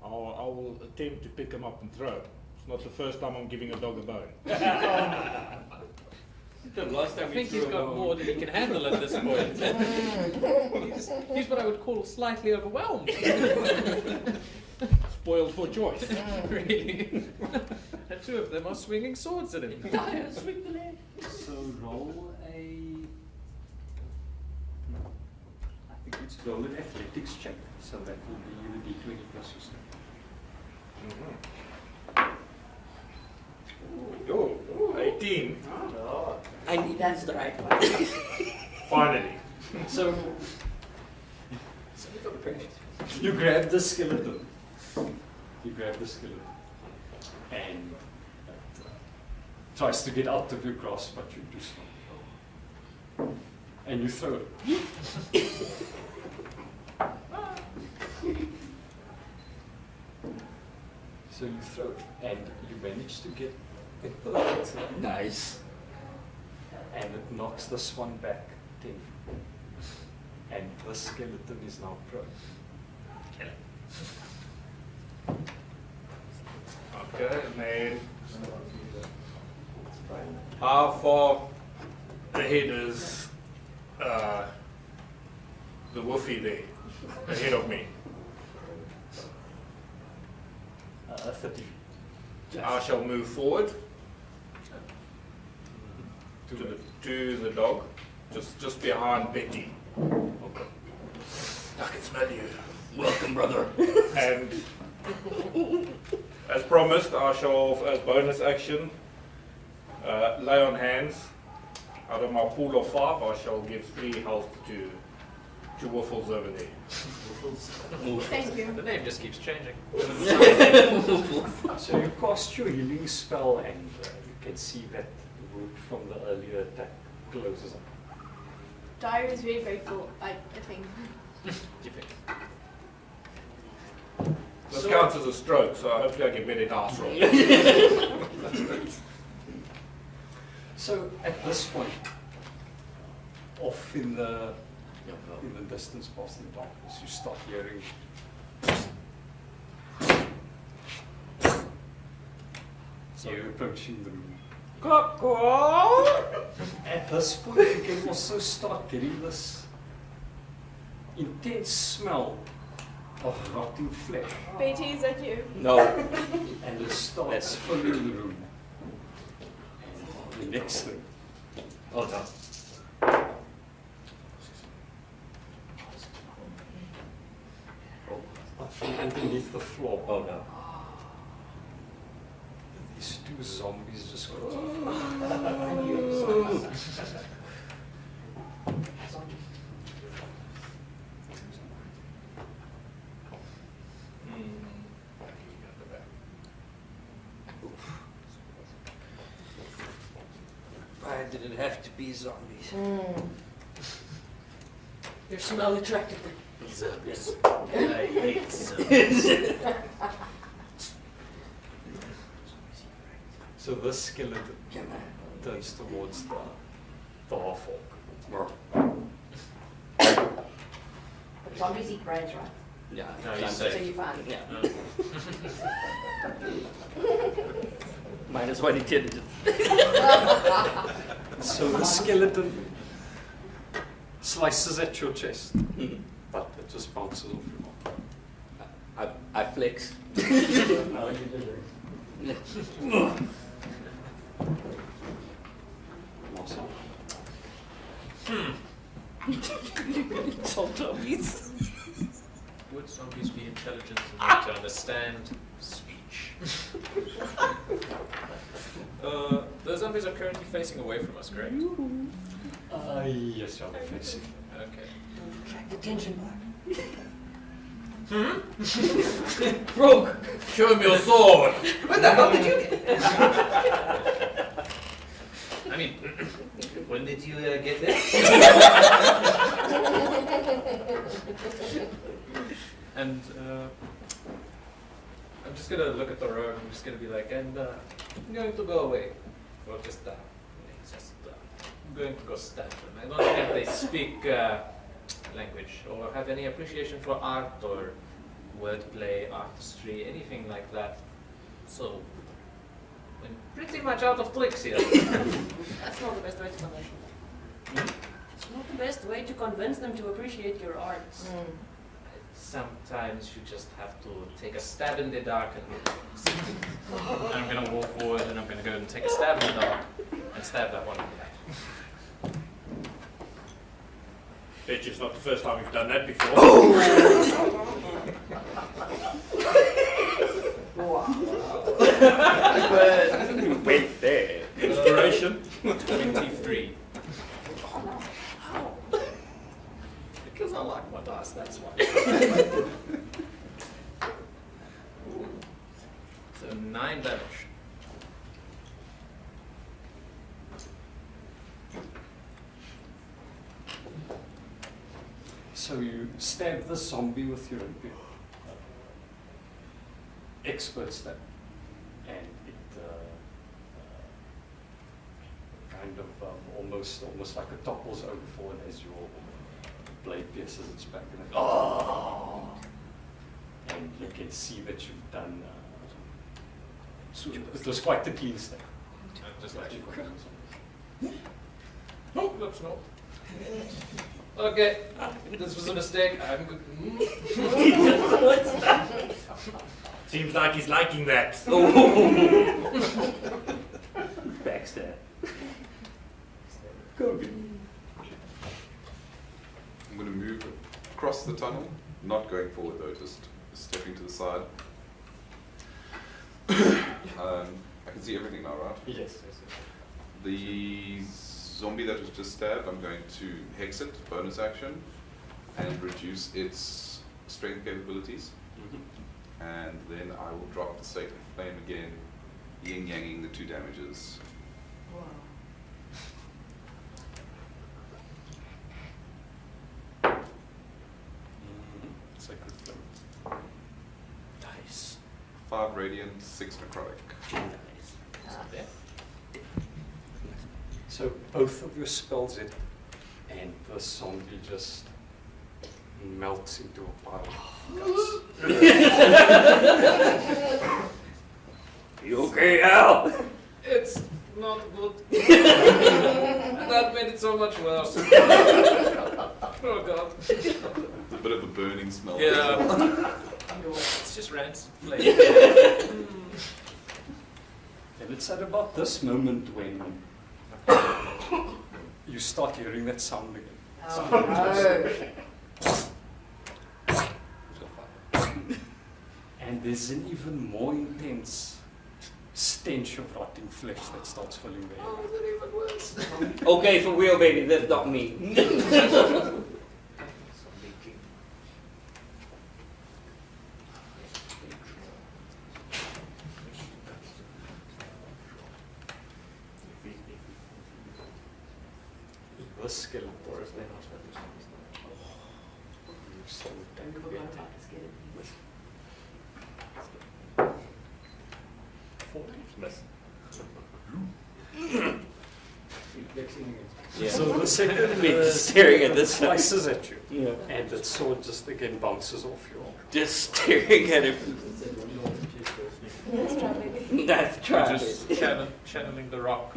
I will attempt to pick him up and throw. It's not the first time I'm giving a dog a bone. The last time I we think threw he's a got bone. more than he can handle at this point. he's what I would call slightly overwhelmed. Spoiled for choice. Really. And two of them are swinging swords at him. Swing the leg. So roll a. I think it's roll an athletics check. So that will be the d20 plus your strength. Oh, 18. I need that's the right one. Finally. So you grab the skeleton. And it tries to get out of your grasp, but you're too slow. And you throw it. So you throw it, and you manage to get it perfect. Nice. And it knocks this one back 10. And the skeleton is now prone. Okay, man. How far ahead is the woofy there? Ahead of me. 30. I shall move forward to the dog, just behind Betty. Okay. I can smell you. Welcome, brother. And as promised, I shall, as bonus action, lay on hands. Out of my pool of 5, I shall give 3 health to To Waffles over there. Thank you. The name just keeps changing. So you cast your healing spell and you can see that wood from the earlier attack closes up. Dire is very grateful, I think. This counts as a stroke, so hopefully I get better dice roll. So at this point, off in the distance past the darkness, you start hearing so you're approaching the room. At this point, you can also start getting this intense smell of rotting flesh, Beatty, is that you? No. and it starts filling the room. And the next thing, Oh no. from underneath the floor, Oh no. these two zombies just go. Why did it have to be zombies? Your smell attracted them. Zombies. I hate zombies. So this skeleton turns towards the half-orc. But zombies eat brains, right? Yeah, No, you I'm say- So safe. you find it. Yeah. -1 intelligence. So the skeleton slices at your chest, but it just bounces off your arm. I flex. No, you didn't. Marcel. It's all zombies. Would zombies be intelligent enough to understand speech? The zombies are currently facing away from us, correct? Yes, you're facing. Okay. Attract attention back. Rogue, show me your sword. Where the hell did you get? I mean, when did you get there? And I'm just gonna look at the road. I'm just gonna be like, and I'm going to go away, or just I'm going to go stab them. I don't think they speak language or have any appreciation for art or wordplay, artistry, anything like that. So I'm pretty much out of tricks here. That's not the best way to convince them. It's not the best way to convince them to appreciate your arts. Sometimes you just have to take a stab in the dark and I'm gonna walk forward and I'm gonna go and take a stab in the dark and stab that one in the back. Bet it's not the first time we've done that before. Wait there. Inspiration. 23. Because I like my dice, that's why. So 9 damage. So you stab the zombie with your expert stab, and it kind of almost like it topples over forward as your blade pierces its back, and and you can see that you've done. So it was quite a clean stab. Just like no, that's not. Okay, this was a mistake. I'm good. Seems like he's liking that. Backstab. I'm going to move across the tunnel, not going forward though, just stepping to the side. I can see everything now, right? Yes. The zombie that was just stabbed, I'm going to hex it, bonus action. and reduce its strength capabilities. And then I will drop the Sacred Flame again, yin-yanging the 2 damages. Sacred Flame. Nice. 5 radiant, 6 necrotic. Nice. So both of your spells hit, and the zombie just melts into a pile of guts. You okay, Al? It's not good. That made it so much worse. Oh god. A bit of a burning smell. Yeah. It's just rancid flavor. And it's at about this moment when you start hearing that sound again. And there's an even more intense stench of rotting flesh that starts filling the air. Oh, is it even worse? Okay, for real, baby, that's not me. The skeleton. So So the second staring at this slices at you, Yeah. and its sword just again bounces off your arm. Just staring at him. That's Just channeling the rock.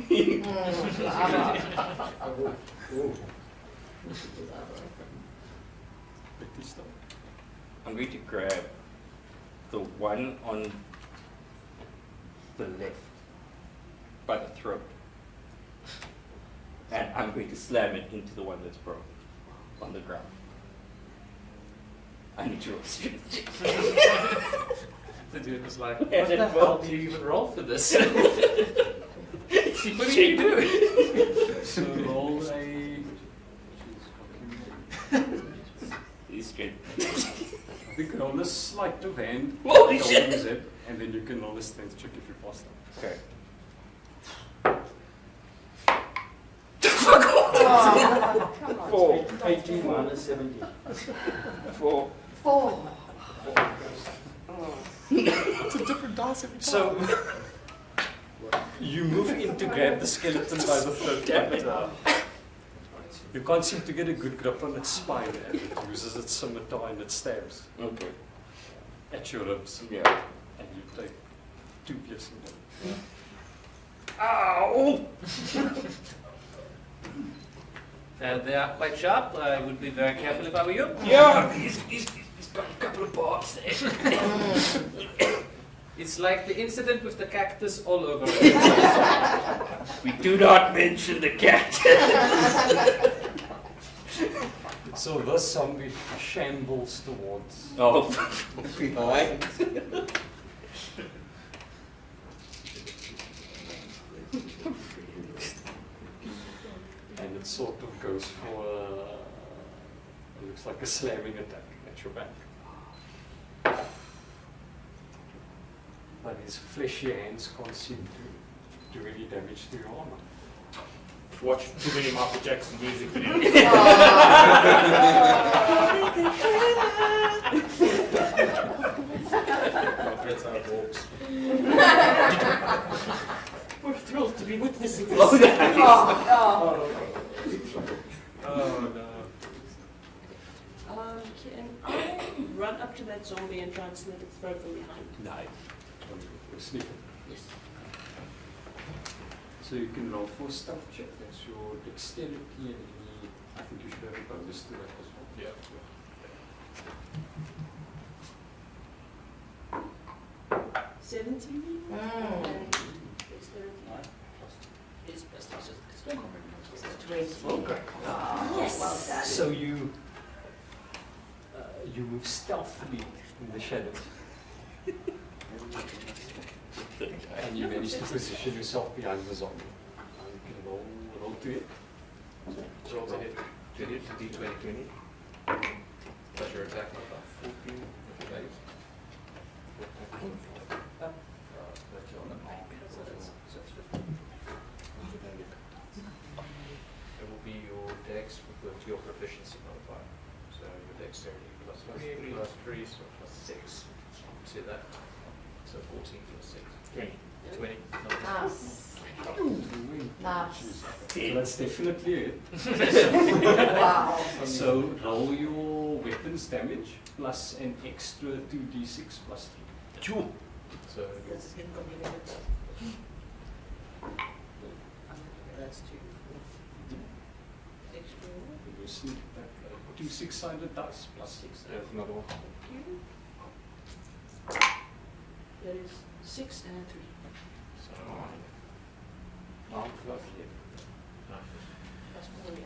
I'm going to grab the one on the left by the throat, and I'm going to slam it into the one that's broken on the ground. I need to roll strength check. The dude was like, And what then the hell do you even roll for this? What do you do? So roll a Strength. I think roll a sleight of hand. Holy Don't shit! use it, and then you can roll a strength check if you pass that. Okay. Come on. 4. 18 minus 17. 4. 4. It's a different dice every time. So you move in to grab the skeleton by the throat, but you can't seem to get a good grip on its spine, and it uses its scimitar and it stabs Okay. at your ribs, Yeah. and you take 2 piercing damage. Ow! They are quite sharp. I would be very careful if I were you. Yeah, he's got a couple of barbs there. It's like the incident with the cactus all over again. We do not mention the cactus. So this zombie shambles towards. Oh, behind. And it sort of goes for it looks like a slamming attack at your back. But his fleshy hands can't seem to do any damage to your armor. Watch too many Michael Jackson music videos. That's how it walks. We're thrilled to be witnessing this. Oh, nice. Oh no. Can I run up to that zombie and try and slit its throat from behind? No. You're sneaking. Yes. So you can roll for a stealth check. That's your dexterity and I think you should have a bonus to that as well. Yeah. 17? Mm. And dexterity. His best is just 20. Okay. Yes. Well done. So you move stealthily in the shadows. And you manage to position yourself behind the zombie. You can roll to it. Roll to hit. D20, 20. Pleasure attack modifier. 14. It will be your dex with your proficiency modifier. So your dexterity plus 3 plus 3, so plus 6 to that. So 14 plus 6. 20. Nice. That's definitely it. Wow. So roll your weapons damage plus an extra 2d6 plus 3. So That's incomplicated. That's 2. Extra. You sneak back 2 6-sided dice plus 6. There's another one. That is 6 and 3. So Plus That's more, yeah.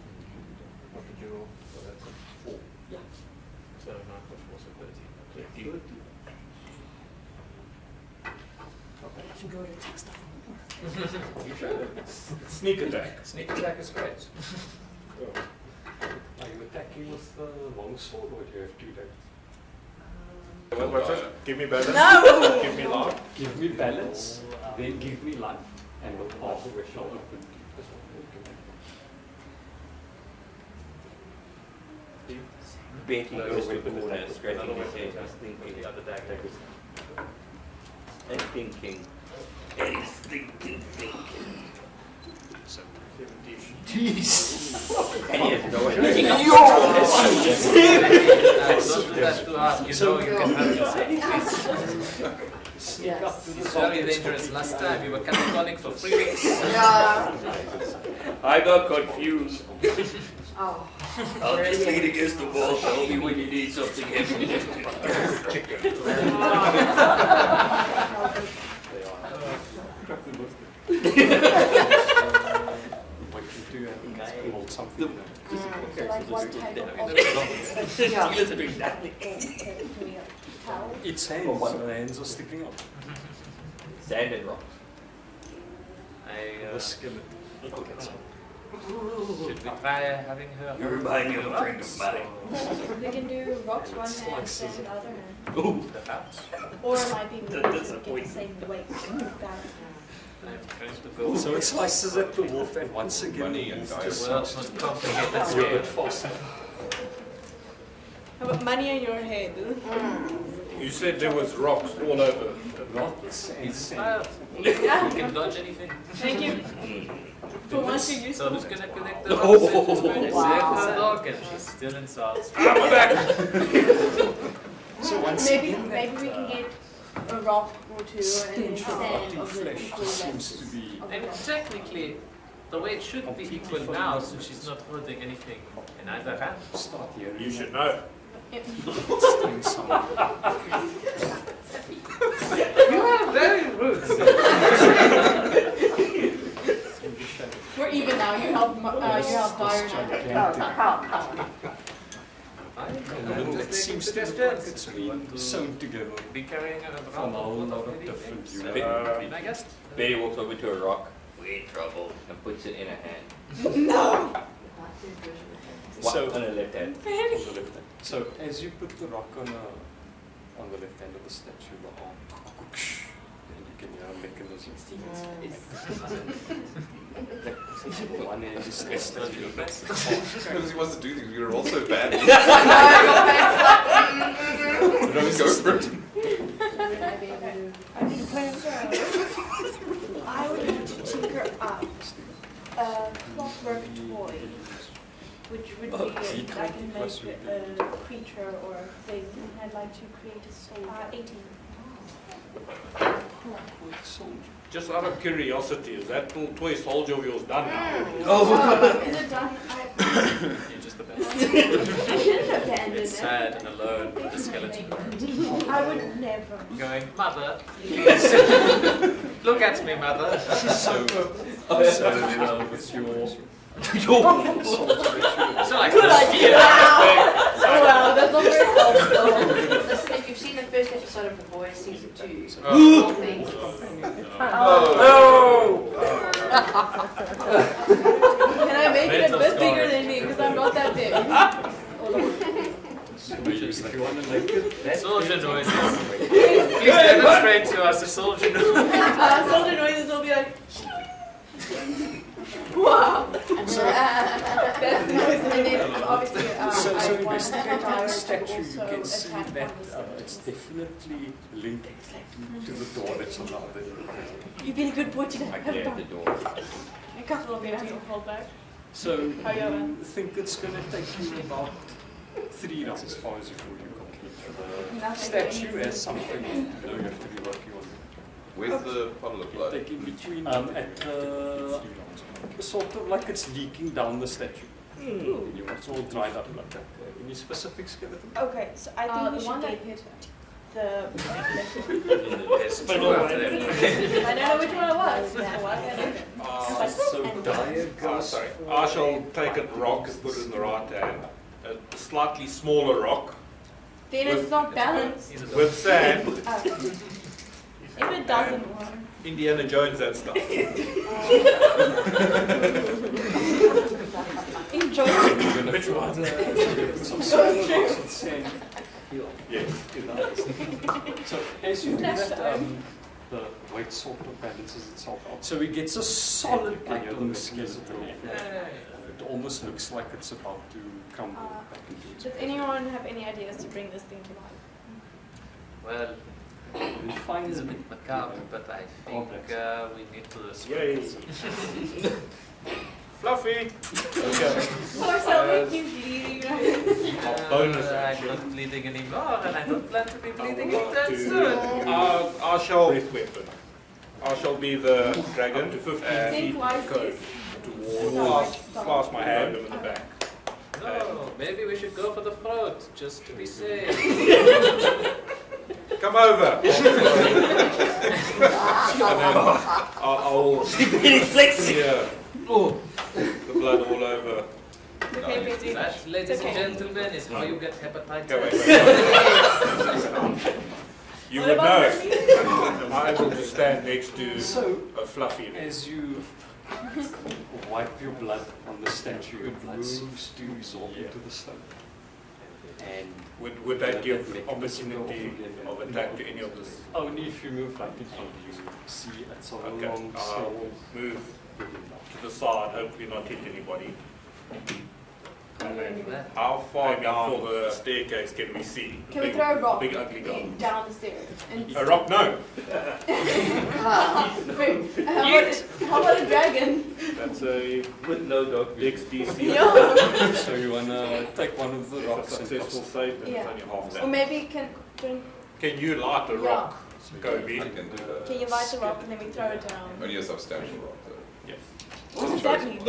what did you roll? So that's a 4. Yeah. So 9 plus 4, so 13. I should go and take stuff. You should. Sneak attack. Sneak attack is great. Are you attacking with the longsword or do you have 2 days? What's it? Give me balance. No! Give me life. Give me balance, then give me life, and the path shall open. Betty No, goes just with the with corner, the scratching other his way, head, just thinking, the other dagger. and thinking, and thinking. So 17. Jeez! And he has no idea. Don't do that too hard. You know you can hurt yourself. Yes. It's very dangerous. Last time you were catatonic for 3 weeks. Yeah. I got confused. Oh. I'll just lean against the wall, tell me when you need something heavy lifted. What you do and hold something down. So like what type of Yeah. He doing nothing. Its hands are sticking up. Sand and rocks. I, The skeleton. should we try having her? You remind me of a friend of mine. We can do rocks one hand, sand the other hand. Ooh. The house. Or it might be That more does to a get point. the same weight. I'm going to go. So it slices at the wolf, and once again, Money the and wolf dice. just Well, it's not complicated. That's a bit faster. How about money on your head? You said there was rocks all over. Rocks and Ah, sand. you can dodge anything. Thank you. For once you used So who's gonna collect the Oh, rocks? It's wow. the dog and she's still in salt. So once Maybe again, maybe we can get a rock or two and then stench of sand rotting of the flesh equal just seems length to be of And the rock. technically, the way it should be equal now, since she's not holding anything in either hand. start here. You should know. Sting some. You are very rude. We're even now. You help. You help This Byron. And it seems to look like it's been sewn together Be carrying a from a whole lot of different units. I guess. Betty walks over to a rock, we're in trouble, and puts it in her hand. So- On her left hand. On the left hand. So as you put the rock on the left hand of the statue, the arm, and you can hear a mechanism. One end is the statue. Because he wants to do things, we're all so bad. Go for it. I would like to tinker up a clockwork toy, which would be I can make a creature or a thing. I'd like to create a soldier. 18. Just out of curiosity, is that little toy soldier of yours done now? Is it done? You're just the I best. didn't abandon It's it. sad and alone with the skeleton. I would never. Going, mother, look at me, mother. So with your So I Good idea. Wow, that's not very helpful. Listen, if you've seen the first episode of The Boys season 2, Oh. all things. Can I make it a Mental bit story. bigger than me? Because I'm not that big. If you want to make it, Soldier noises. Please demonstrate to us the soldier noise. Soldier noises will be like, wow. So, That's the noise. And then obviously, So I want investigating the to statue, you also can see attack that from the side. it's definitely linked to the door that's on the other end. You've been a good boy today. I cleared the door. A couple of minutes to hold back. So How you going? I think it's going to take you about 3 rounds as far as before you complete the statue as something you don't have to be working on. Where's the puddle of blood? Take in between at the sort of like it's leaking down the statue. It's all dried up like that. Any specific skeleton? Okay, so I think we the should one get that hit her. the. There's two of them. I don't know which one it was. So Dyer goes. Sorry. I shall take a rock and put it in the right hand. A slightly smaller rock Then it's not balanced. with sand. If it doesn't work. Indiana Jones that stuff. Enjoy. Which one? Some smaller rocks with sand. Yes. So as you do that, the weight sort of balances itself out. So it gets a solid hit on the skeleton. It almost looks like it's about to come back into its Does anyone have any ideas to bring this thing to life? Well, You find it's a bit macabre, but I think we need to Yay. Fluffy. Marcel, we keep bleeding, right? Bonus I'm not bleeding anymore, and I don't plan to be bleeding anytime soon. I shall. I shall be the dragon to 15 Think feet wisely. towards. Clasp my hand in the back. No, maybe we should go for the throat, just to be safe. Come over. And then I'll. Yeah. Oh. The blood all over. Okay, Betty. That, ladies okay. and gentlemen, is how you get hepatitis. Okay, wait. You What would about know. Bernie? I'm able to stand next to So a fluffy. as you wipe your blood on the statue, it moves to resolve into the stone. And Would that give opportunity of attack to any of this? only if you move like in front of you, see it's a Okay, long I stairwell. will move to the side, hopefully not hit anybody. How far down the staircase can we see? Can we throw a rock Big ugly guy. down the stairs? And A rock? No. how about a dragon? That's a With no dog. Dex DC. No. So you wanna take one of the It's a rocks and successful toss it. save, and it's Yeah. only half Or that. maybe Can you light a rock, I Kobe? can do that. can you light the rock and then we throw it down? Only a substantial rock though. Yes. What does that mean?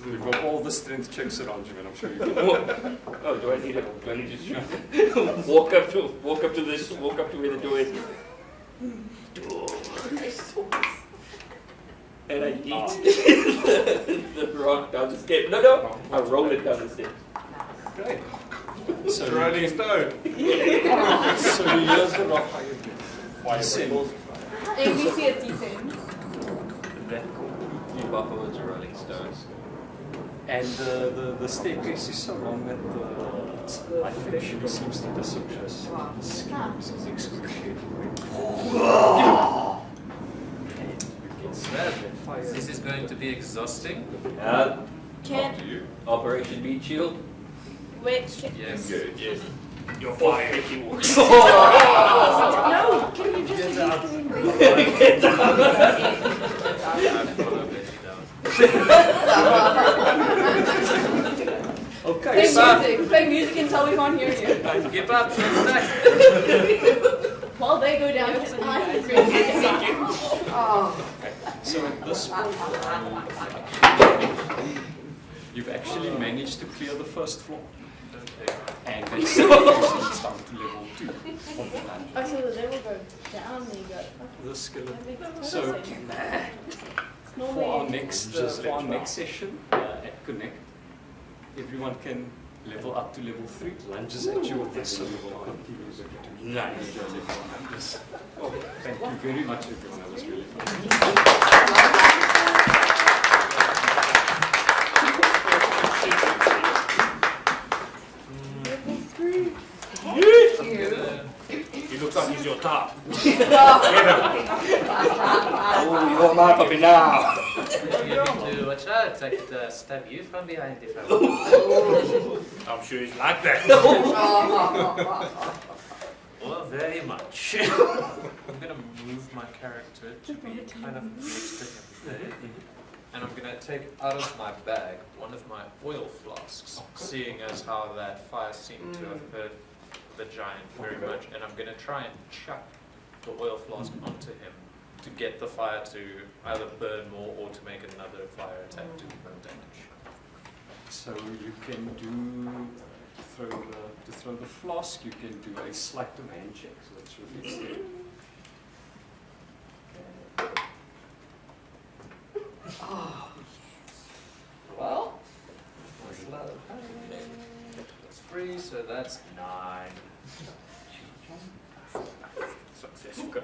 We've got all the strength checks around you, and I'm sure you can. Oh, do I need to walk up to where the door is? And I eat the rock down the stairs. No, I roll it down the stairs. Great. So you Rolling stone. so you use the rock descend. ABC at descend. You buffaloes are rolling stones. And the staircase is so long that the life actually seems to disappear. The screams is excruciating. Well, this is going to be exhausting. Can After you. Operation Meat Shield. wait. Yes. Engage. Yes. You're fired. No. Can you just use the wind? I'm gonna let you down. Play music. Play music until we can't hear you. Give up, shit. While they go down, Oh. So at this point, you've actually managed to clear the first floor. And then it's down to level 2 of the dungeon. Oh, so the level go down, then you go. The skeleton. Okay. So Normally for our next session at Connect, everyone can level up to level 3. Lunges at you with this, so we will continue to Nice. Oh, thank you very much, everyone. That was really fun. top. Oh. Get him. Oh, you want my puppy now? Maybe to watch out, I could stab you from behind if I want. I'm sure he's like that. Well, very much. I'm gonna move my character to be kind of next to him there. And I'm gonna take out of my bag one of my oil flasks, seeing as how that fire seemed to have hurt the giant very much, and I'm gonna try and chuck the oil flask onto him to get the fire to either burn more or to make another fire attack do more damage. So you can to throw the flask, you can do a sleight of hand check, so that's really extreme. Oh. Well, that's 3, so that's 9. Successful.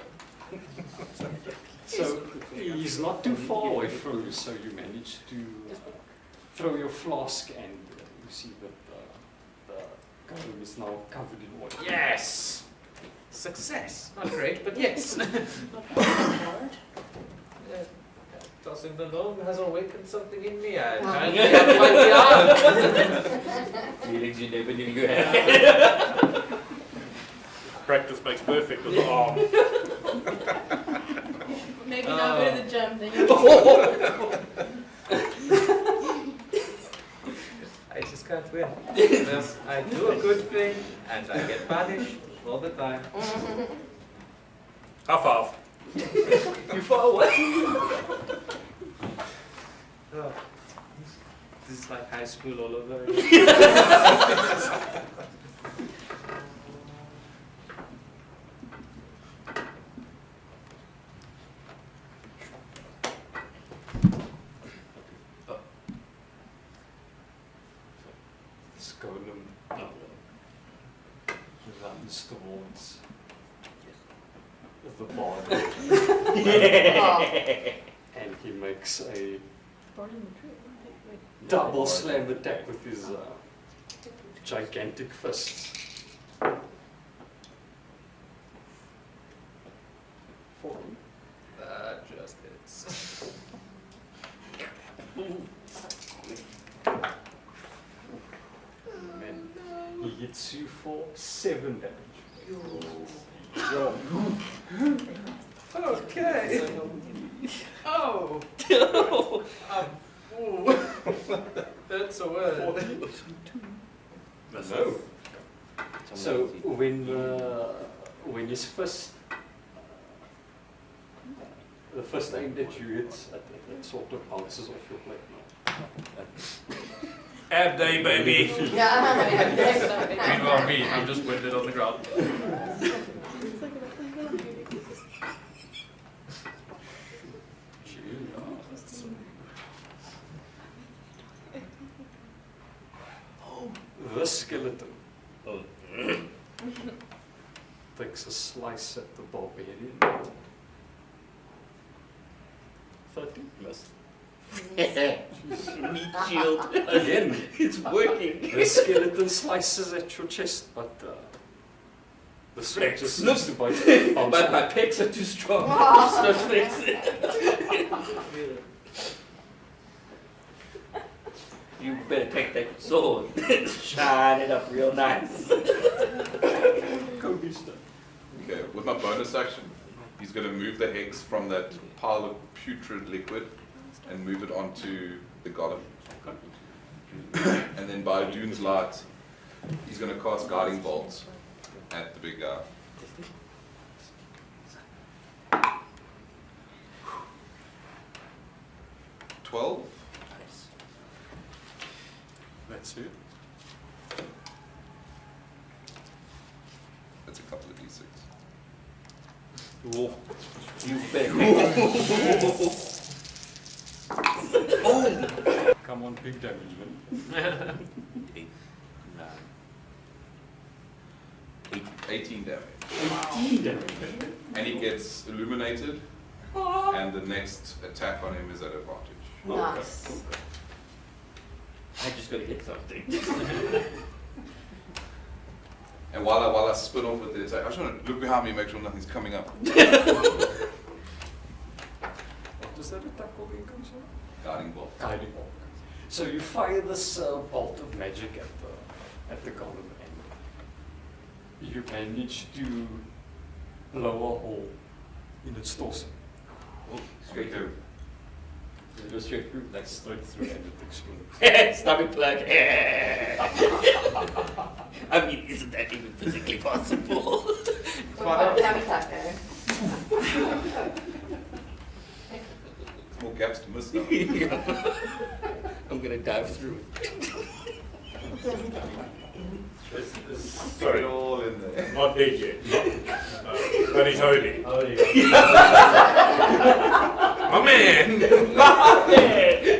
So he's not too far away from you, so you manage to throw your flask, and you see that the gnome is now covered in oil. Yes! Success! Not great, but yes. Tossing the gnome has awakened something in me. I finally have my job. Feelings you never knew you had. Practice makes perfect with the arm. Maybe not go to the gym, then I just can't win. Because I do a good thing and I get punished all the time. Half off. You far away. Oh. This is like high school all over again. This golem runs towards the bard, and he makes a double slam attack with his gigantic fists. 40. That just hits. And he hits you for 7 damage. Okay. Oh. Ooh. That's a word. No. So when his fist, the first aim that you hit, it sort of bounces off your plate now. Ab day, baby. Meanwhile, me, I'm just winded on the ground. This skeleton takes a slice at the barbarian. 30 plus. Meat shield. Again, It's working. the skeleton slices at your chest, but the sword just seems to bounce But my pecs are too strong. It's not flexing. You better take that sword. Shine it up real nice. Kobe stuff. Okay, with my bonus action, he's going to move the hex from that pile of putrid liquid and move it onto the golem. And then by Dune's light, he's going to cast Guiding Bolts at the big guy. $12. That's it. That's a couple of D6. Oh, you better take Come on, big damage, man. 18 damage. 18 damage. And he gets illuminated, and the next attack on him is at advantage. Nice. I just gotta hit something. And while I spin off with the attack, I just want to look behind me and make sure nothing's coming up. What does that attack called in concern? Guiding bolt. Guiding bolt. So you fire this bolt of magic at the golem, and you manage to blow a hole in its torso. Oh, straight through. It goes straight through, like straight through, and it explodes. Stomach plug. I mean, isn't that even physically possible? Well, habitat More gaps to miss now. I'm gonna dive through it. Sorry. All in there. Not dead yet. But he's holy. My man! My man!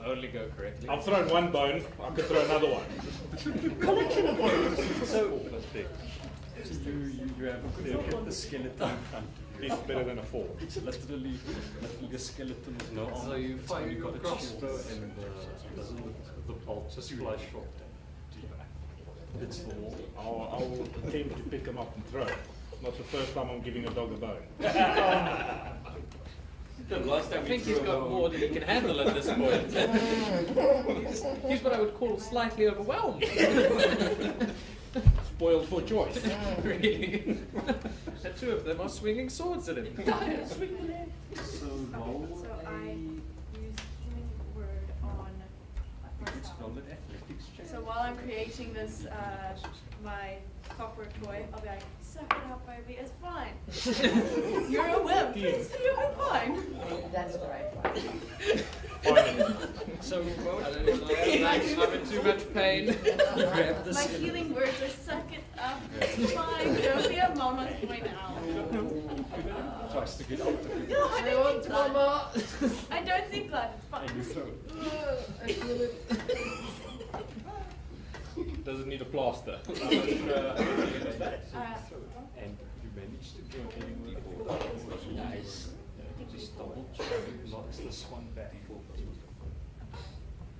Only go correctly. I've thrown one bone, I could throw another one. So you have a good look at the skeleton in front of you. It's better than a 4. It's literally a skeleton with no arm. So you It's fire only got your a crossbow shield. and the bolt just flies short to you. It's the wall. I'll attempt to pick him up and throw. Not the first time I'm giving a dog a bone. The last time I we think threw he's a got bone- more than he can handle at this point. He's what I would call slightly overwhelmed. Spoiled for choice. Really. The two of them are swinging swords at him. So roll So I use healing word on it's myself. roll an athletics check. So while I'm creating this, my clockwork toy, I'll be like, suck it up, baby, it's fine. You're a wimp, you'll be fine. That's right. So roll I'm in too much pain. grab the My skeleton. healing words are suck it up, it's fine, don't be a mama boy now. Tries to get out of it. No, I don't see blood. Mama. I don't see blood, it's fine. And you throw it. I feel it. Doesn't need a plaster. And you manage to go anywhere. Nice. Just double check. Knocks this one back.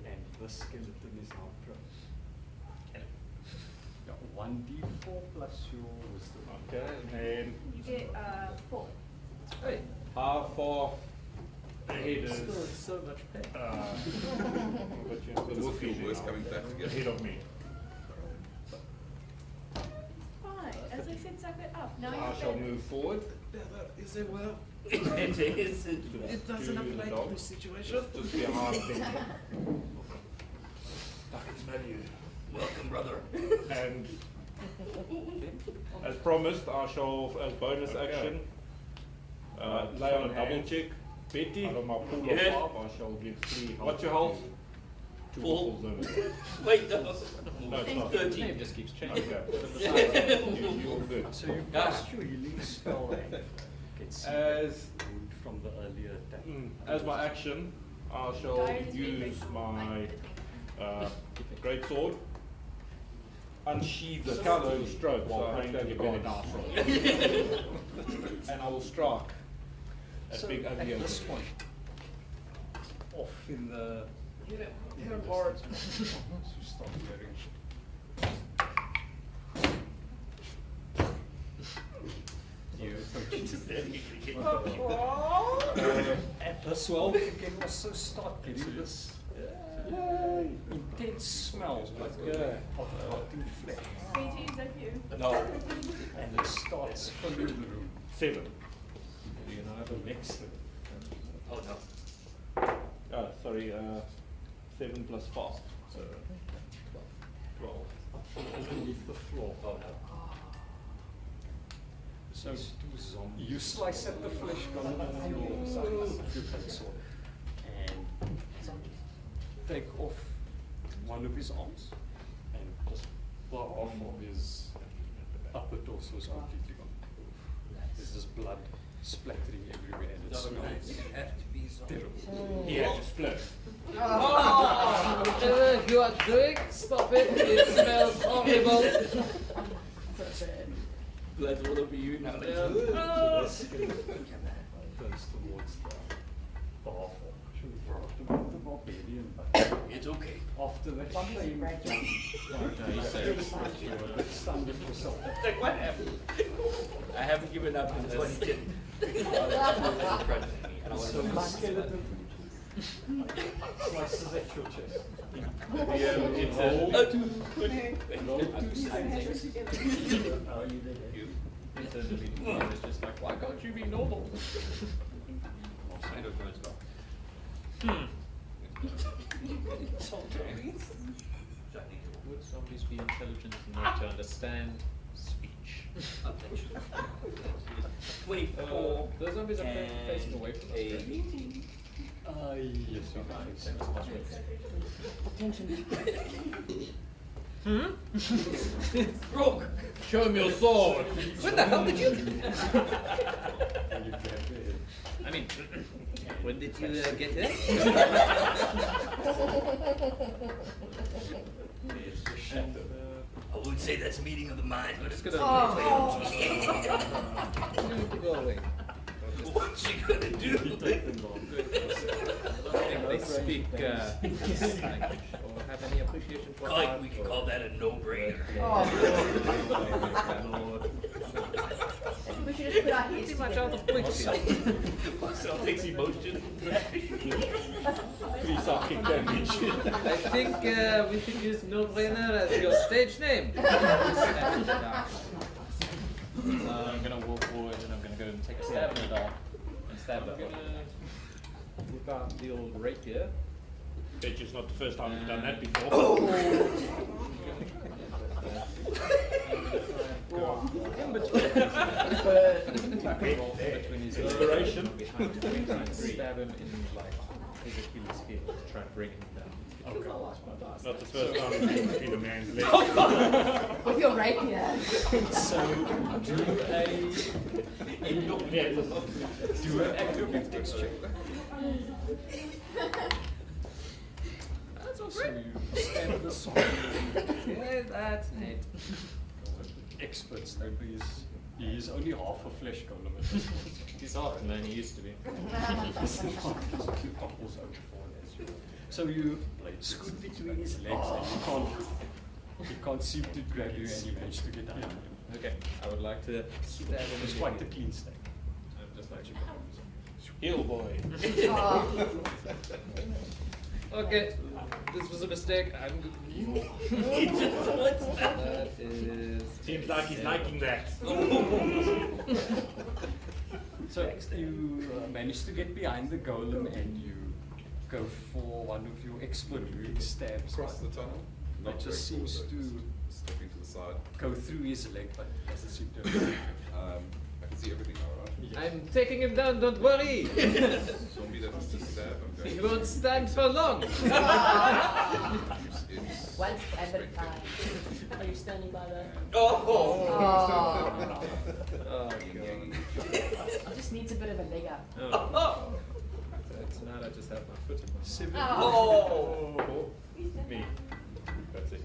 And the skeleton is now prone. Yeah, 1d4 plus your wisdom. Okay, and You get 4. Hey, how far ahead is still in so much pain. the Does it feel worse now? coming back together? Ahead of me. Fine, as I said, suck it up. Now I you're shall better. move forward. Is it well? It is. It doesn't To the apply dog. to this situation. Just behind them. I can smell you. Welcome, brother. And as promised, I shall, as bonus action, lay on a double check. Betty, out of my pool of Yeah. 5, I shall give 3 health. What's your health? Two Full. full zones. Wait, no. No, it's not. 13. Name just keeps changing. Okay. You're all good. So you cast your healing spell and get As wound from the earlier attack. as my action, I shall Guys, use my great sword, unsheath the callow stroke while praying to the gods, and I will strike that So big at ugly this oak. point, off in the Hit him hard. so start wearing. You as well, you can also start getting this intense smell of rotting flesh. Katie, is that you? No, And it starts filling the room. 7. You know, the next Oh no. Sorry, 7 plus 5. So 12. underneath the floor. Oh no. So you slice at the flesh column with your great sword and take off one of his arms and just the half of his upper torso is completely gone. There's just blood splattering everywhere and it smells terrible. He had to split. Whatever you are doing, stop it. It smells horrible. Blood's all over you now. So this skeleton goes towards the Half-Orc. The Barbarian, but It's okay. after that shame jump, stunned yourself. Like, what happened? I haven't given up in 2010. So the skeleton slices at your chest. It's just like, why can't you be normal? I don't know it's got. Would zombies be intelligent enough to understand speech? Wait, The zombies are facing away from us. Yes, you Rook, show him your sword. When the hell did you? I mean, When did you get here? I would say that's a meeting of the minds, but it's gonna. go away. What's she gonna do? I don't think they speak English or have any appreciation for art. We can call that a no-brainer. We should just put our heads Pretty much together. out of place. Marcel takes emotion. 3 psychic damage. I think we should use no-brainer as your stage name. I'm gonna walk forward and I'm gonna go and take a stab at it all. And stab it. I'm gonna whip out the old rapier. Bet it's not the first time we've done that before. In between. Between his Inspiration. behind him, and try and stab him in like his Achilles heel to try and bring him down. Not the first time we've been between a man's legs. With your rapier. So do an acrobatics check. That's all So right. you stab the sword. Yeah, that's neat. Experts don't be he is only half a flesh golem at this point. He's half the man he used to be. So you scoot between his legs and he can't seem to grab you and you manage to get down. Okay, I would like to stab him. It's quite a clean stack. I'm just like Heal boy. okay, this was a mistake. I'm good. That is. Seems like he's liking that. So you manage to get behind the golem and you go for one of your exploding stabs. Across the tunnel. That Not just very seems forward, to just stepping to the side. go through his leg, but doesn't seem to. I can see everything now, right? I'm taking him down, don't worry. Zombie that was just stab. I'm He going won't stand for long. it's One stab at a time. Are you standing by that? Oh. Oh, It just needs a bit of a leg up. God. That's not, I just have my foot in my 7. Oh! Me. That's it.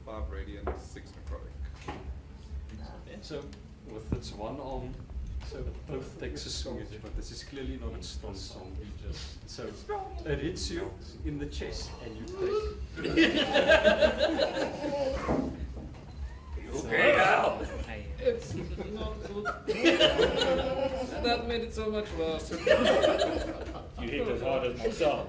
5 radiant, 6 necrotic. So with its one arm, so both takes a swing at you, but this is clearly not its strong zombie. So it hits you in the chest and you take. Okay now. It's not good. That made it so much worse. You hit as hard as Marcel.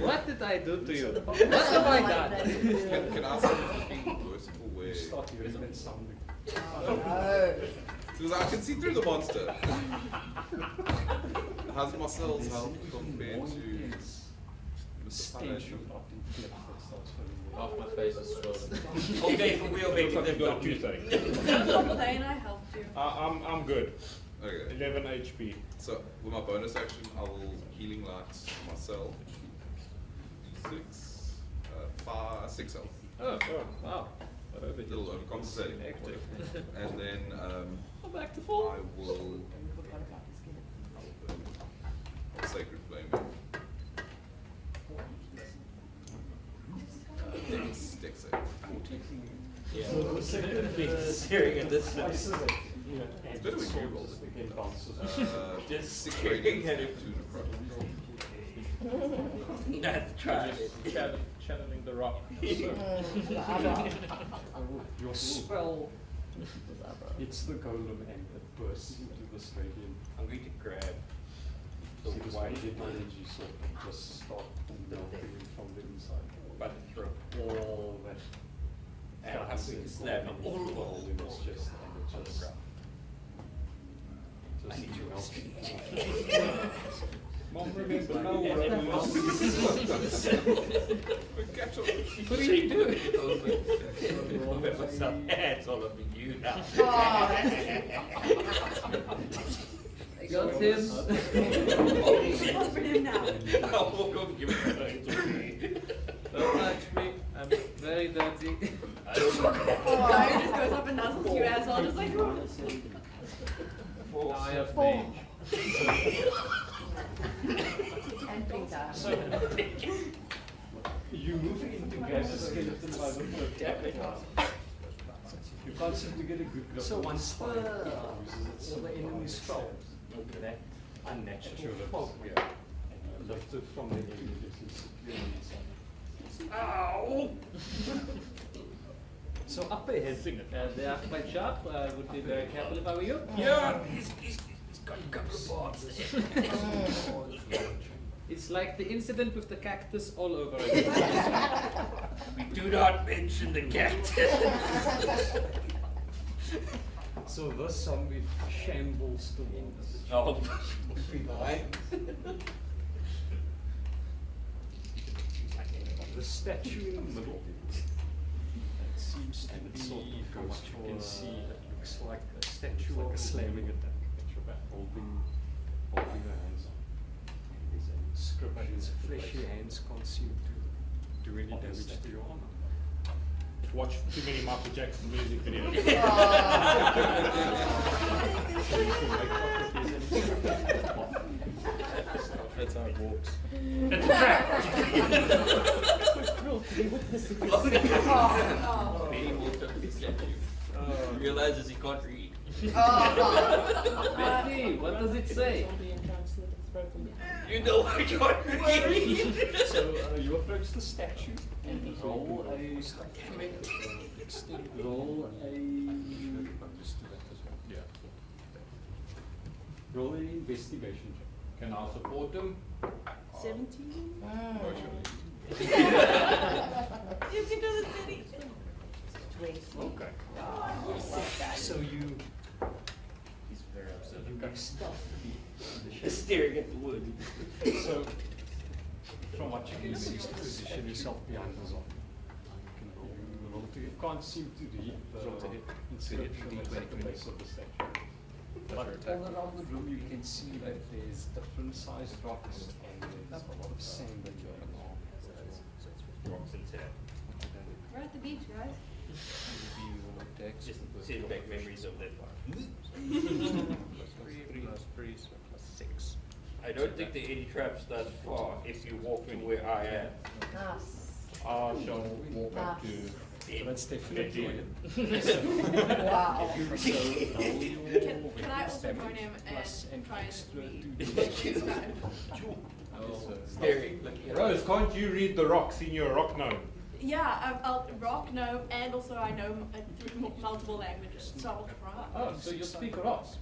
What did I do to you? What have I done? Can I ask something merciful where? Start hearing that sounding. Because I can see through the monster. How's Marcel's health compared to Mr. Stench Paladin? of rotting flesh that starts filling you. Half my face is swollen. Okay, for real, looks like they've got 2 things. Complain, I helped you. I'm good. Okay. 11 HP. So with my bonus action, I will healing light Marcel. 6 health. Oh, wow. A little overcompensating. Hectic. And then I'm back to full. I will Sacred Flame. So the second Staring at this. slices it, you know, and It's better when sort you of roll just again bounces. Just Very staring good. at him. That's trying it. Channeling the rock. Your spell hits the golem and it bursts into the stadium. I'm going to grab the So this white magic energy sort of just start melting from the inside. by the throat. All that And I'm guts going to and snap it all all over in its chest and it just I need to melting. Mom, remember now What are you doing? I'll put myself hands all over you now. I got him. Open him now. I'll walk over and give it Don't touch me. I'm very dirty. I don't know. Oh, he just goes up and nuzzles you as well, just like. Now I have mage. And Peter. So, you move in to grab the skeleton by the foot. You can't seem to get a good grip. So once the enemies fall, that unnatural fog and lifted from the enemy is secure inside. Ow! So up ahead, They are quite sharp. I would be very careful if I were you. Yeah, he's got a couple of barbs there. It's like the incident with the cactus all over again. We do not mention the cactus. so this zombie shambles towards Oh, fine. the statue in the middle. It seems to be, from what you can see, it looks like a statue of a slamming attack. Holding her hands up. And there's an inscription. Its fleshy hands can't seem to do any damage to your armor. Watch too many Michael Jackson music videos. That's how it walks. It's a trap. Maybe we'll took the statue. Realizes he can't read. Betty, what does it say? Zombie and try and slit its throat from behind. You know I can't read. So you approach the statue and roll a roll an investigation check. Can I support them? 17? Emotionally. If he doesn't fit Okay. So you got stuff Just staring at the wood. So from what you can see, you position yourself behind the zombie. You can't seem to read the inscription that's at the base of the statue. But all around the room you can see that there's different sized rocks and there's a lot of sand that you're in. Rocks and sand. We're at the beach, guys. Just sitting back memories of that part. Plus 3, so plus 6. I don't think there are any traps that far if you walk to where I am. I shall walk up to. So that's definitely Wow. Can I also join him and try and read? Staring, looking at Rose, can't you read the rocks in your rock gnome? Yeah, I'll rock, gnome, and also I know multiple languages, so I'll try. Oh, so you speak Ross.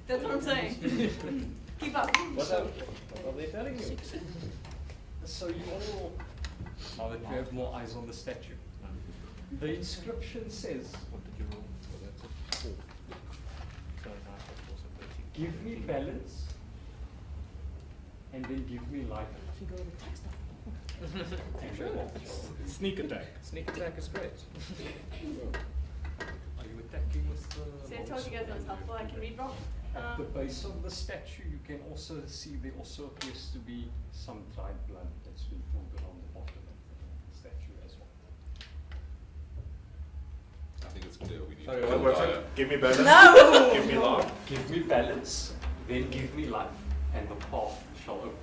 That's what I'm saying. Keep up. What are they telling you? So you all, now that you have more eyes on the statue, the inscription says, What did you roll? So that's a 4. So give me balance and then give me life. Sneak attack. Sneak attack is great. Are you attacking with the... See, I told you guys that was helpful. I can read rock. At the base of the statue, you can also see there also appears to be some dried blood that's been pulled around the bottom of the statue as well. I think it's clear we need Sorry, to what's it? Give me balance. No! Give me life. Give me balance, then give me life, and the path shall open to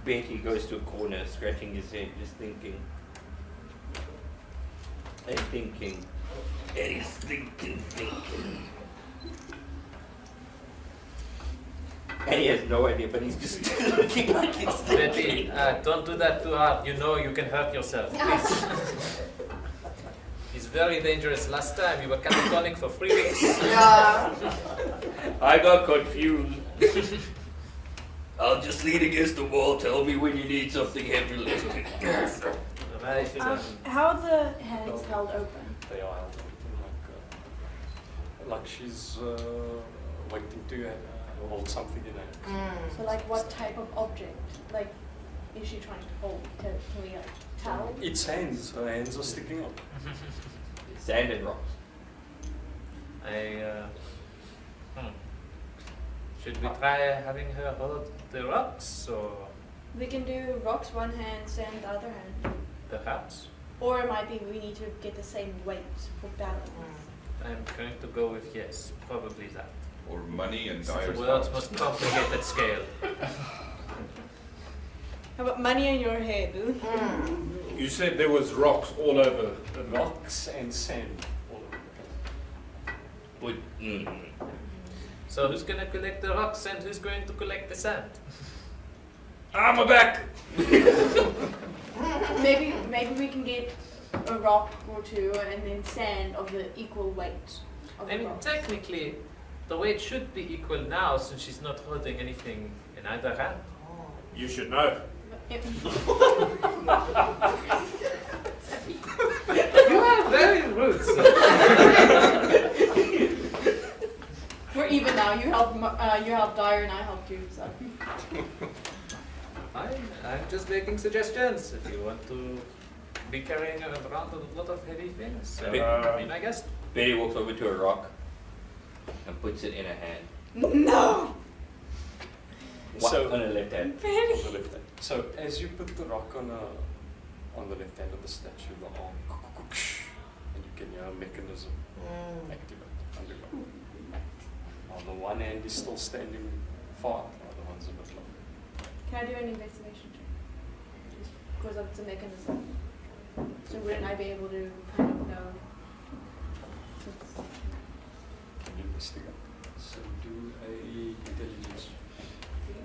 you. bet he goes to a corner, scratching his head, just thinking. And thinking. And he's thinking. And he has no idea, but he's just looking like he's thinking. Betty, don't do that too hard. You know you can hurt yourself. Please. It's very dangerous. Last time you were catatonic for 3 weeks. Yeah. I got confused. I'll just lean against the wall. Tell me when you need something heavy lifted. How are the hands held open? They are held open like she's waiting to hold something in her. So like what type of object? Like is she trying to hold? Can we like tell? It's hands. Her hands are sticking up. Sand and rocks. Should we try having her hold the rocks, or We can do rocks one hand, sand the other hand. perhaps? Or it might be we need to get the same weight for balance. I'm going to go with yes, probably that. Or money and It's the dire world's straits. most complicated scale. How about money in your head? You said there was rocks all over. Rocks and sand. All over the place. So who's going to collect the rocks and who's going to collect the sand? I'm back. Maybe we can get a rock or two and then sand of the equal weight of I the mean, rocks. technically, the weight should be equal now since she's not holding anything in either hand. You should know. You are very rude, sir. We're even now. You helped Dyer and I helped you. So. I'm just making suggestions. If you want to be carrying around a lot of heavy things, be my guest. Betty walks over to a rock and puts it in her hand. No. What? So- On her left hand. On the left hand. So as you put the rock on the left hand of the statue, the arm, and you can hear a mechanism activate underground. Now the one hand is still standing far, the other one's a bit low. Can I do an investigation check? Just because it's a mechanism. So wouldn't I be able to kind of know? Can you investigate? So do a intelligence.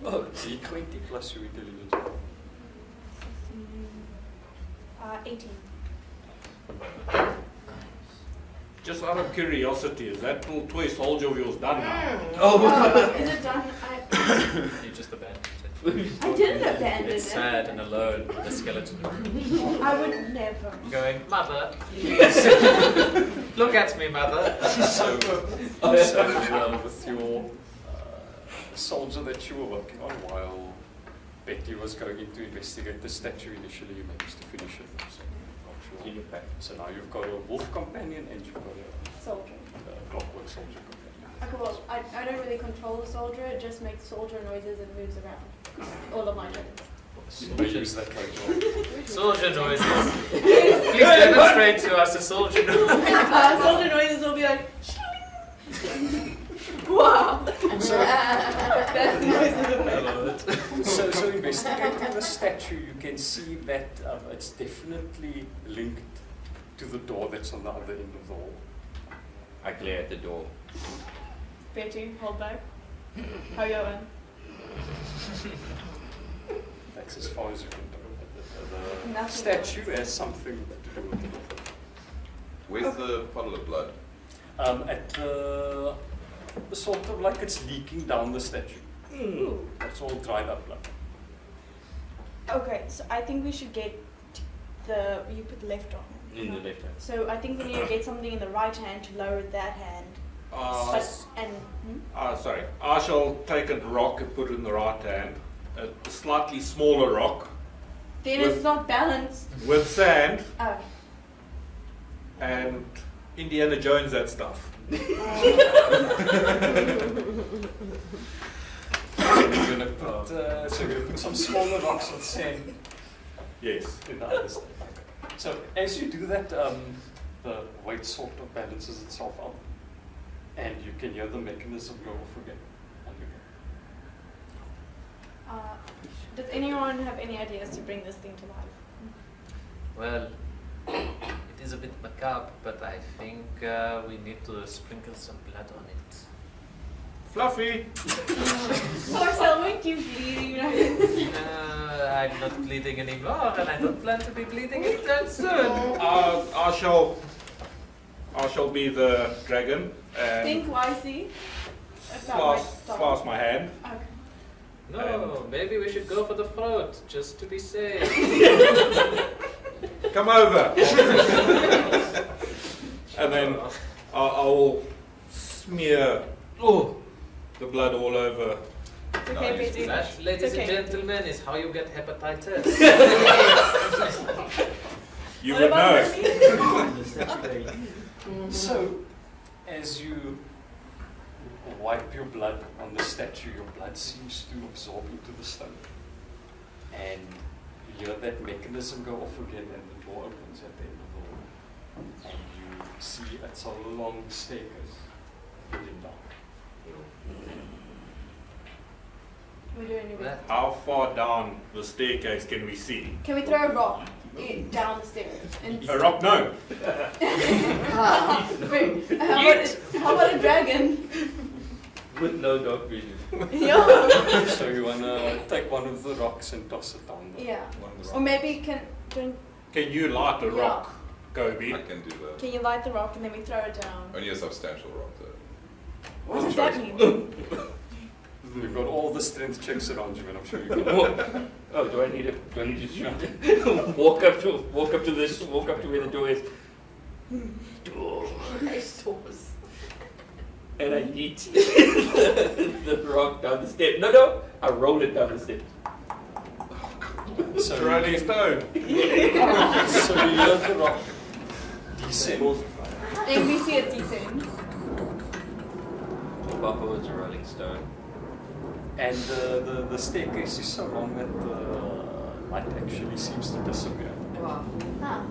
Oh, D20 plus your intelligence. 18. Just out of curiosity, is that little toy soldier of yours done now? Is it done? You just abandoned it. I didn't abandon It's it. sad and alone with a skeleton. I would never. Going, mother. Look at me, mother. So with your soldier that you were working on while Betty was going in to investigate the statue, initially you managed to finish it. So, not sure. So now you've got a wolf companion and you've got a Soldier. clockwork soldier companion. Okay, well, I don't really control the soldier. It just makes soldier noises and moves around. All of my turns. They use that later on. Soldier noises. Please demonstrate to us a soldier noise. Soldier noises will be like. Wow. So, That's the noises it makes. I love it. so investigating the statue, you can see that it's definitely linked to the door that's on the other end of the hall. I glare at the door. Betty, hold back. How you going? That's as far as you can go. The Nothing statue has something to do with it. Where's the puddle of blood? At the sort of like it's leaking down the statue. Ooh. It's all dried up blood. Okay, so I think we should get you put left on. In the left hand. So I think we need to get something in the right hand to lower that hand. Sorry. I shall take a rock and put it in the right hand. A slightly smaller rock Then With- it's not balanced. with sand Oh. and Indiana Jones that stuff. You're gonna put, so you're gonna put some smaller rocks with sand Yes. in the other side. So as you do that, the weight sort of balances itself out, and you can hear the mechanism go off again. Does anyone have any ideas to bring this thing to life? Well, it is a bit macabre, but I think we need to sprinkle some blood on it. Fluffy! Marcel, weren't you bleeding? I'm not bleeding anymore, and I don't plan to be bleeding anytime soon. I shall be the dragon and Think wisely. That might stop. flask my hand. Okay. No, maybe we should go for the throat, just to be safe. Come over! And then I'll smear the blood all over. Okay, Betty. That, ladies okay. and gentlemen, is how you get hepatitis. You What would about know. So, as you wipe your blood on the statue, your blood seems to absorb into the stone. And you hear that mechanism go off again, and the door opens at the end of the hall. And you see it's a long staircase leading down. Can we do anyway? How far down the staircase can we see? Can we throw a rock down the stairs? And A rock? No. Wait, how about a dragon? With no dog vision. Yeah. So you wanna take one of the rocks and toss it down the Yeah. One of the Or rocks. maybe Can you light the Yeah. rock, Gobi? I can do that. can you light the rock and then we throw it down? Only a substantial rock though. What does that mean? You've got all the strength checks around you, and I'm sure you can. Oh, do I need to just walk up to where the door is? Door. Nice doors. And I eat the rock down the steps. No, I roll it down the steps. So Rolling stone. so you hear the rock descend. And we see it descend. Papa was a rolling stone. And the staircase is so long that the light actually seems to disappear. Wow. Ah.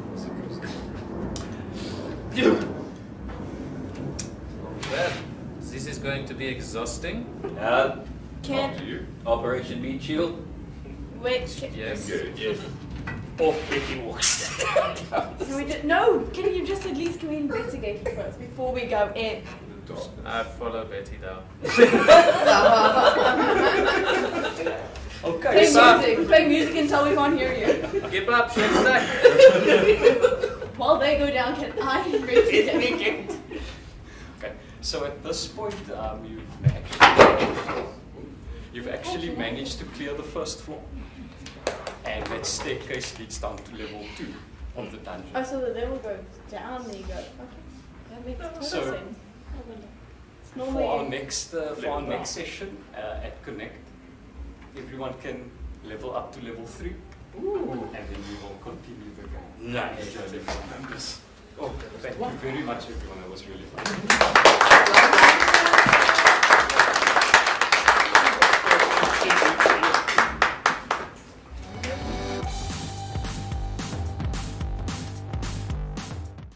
Well, this is going to be exhausting. Can After you. Operation Meat Shield. wait? Yes. Good, yes. Off Betty walks. Can we no? Can you just at least can we investigate it first before we go in? The dark. I follow Betty down. Okay, Play music until we can't hear you. Give up, shit stack. While they go down, can I investigate? Okay, so at this point, you've actually managed to clear the first floor, and that staircase leads down to level 2 of the dungeon. Oh, so the level goes down, there you go. Okay. That makes total So- sense. It's For normally our next session at Connect, everyone can level up to level 3, and then we will continue the game. Nice. Enjoy the fun. Oh, Thank you very much, everyone. It was really fun. Well done.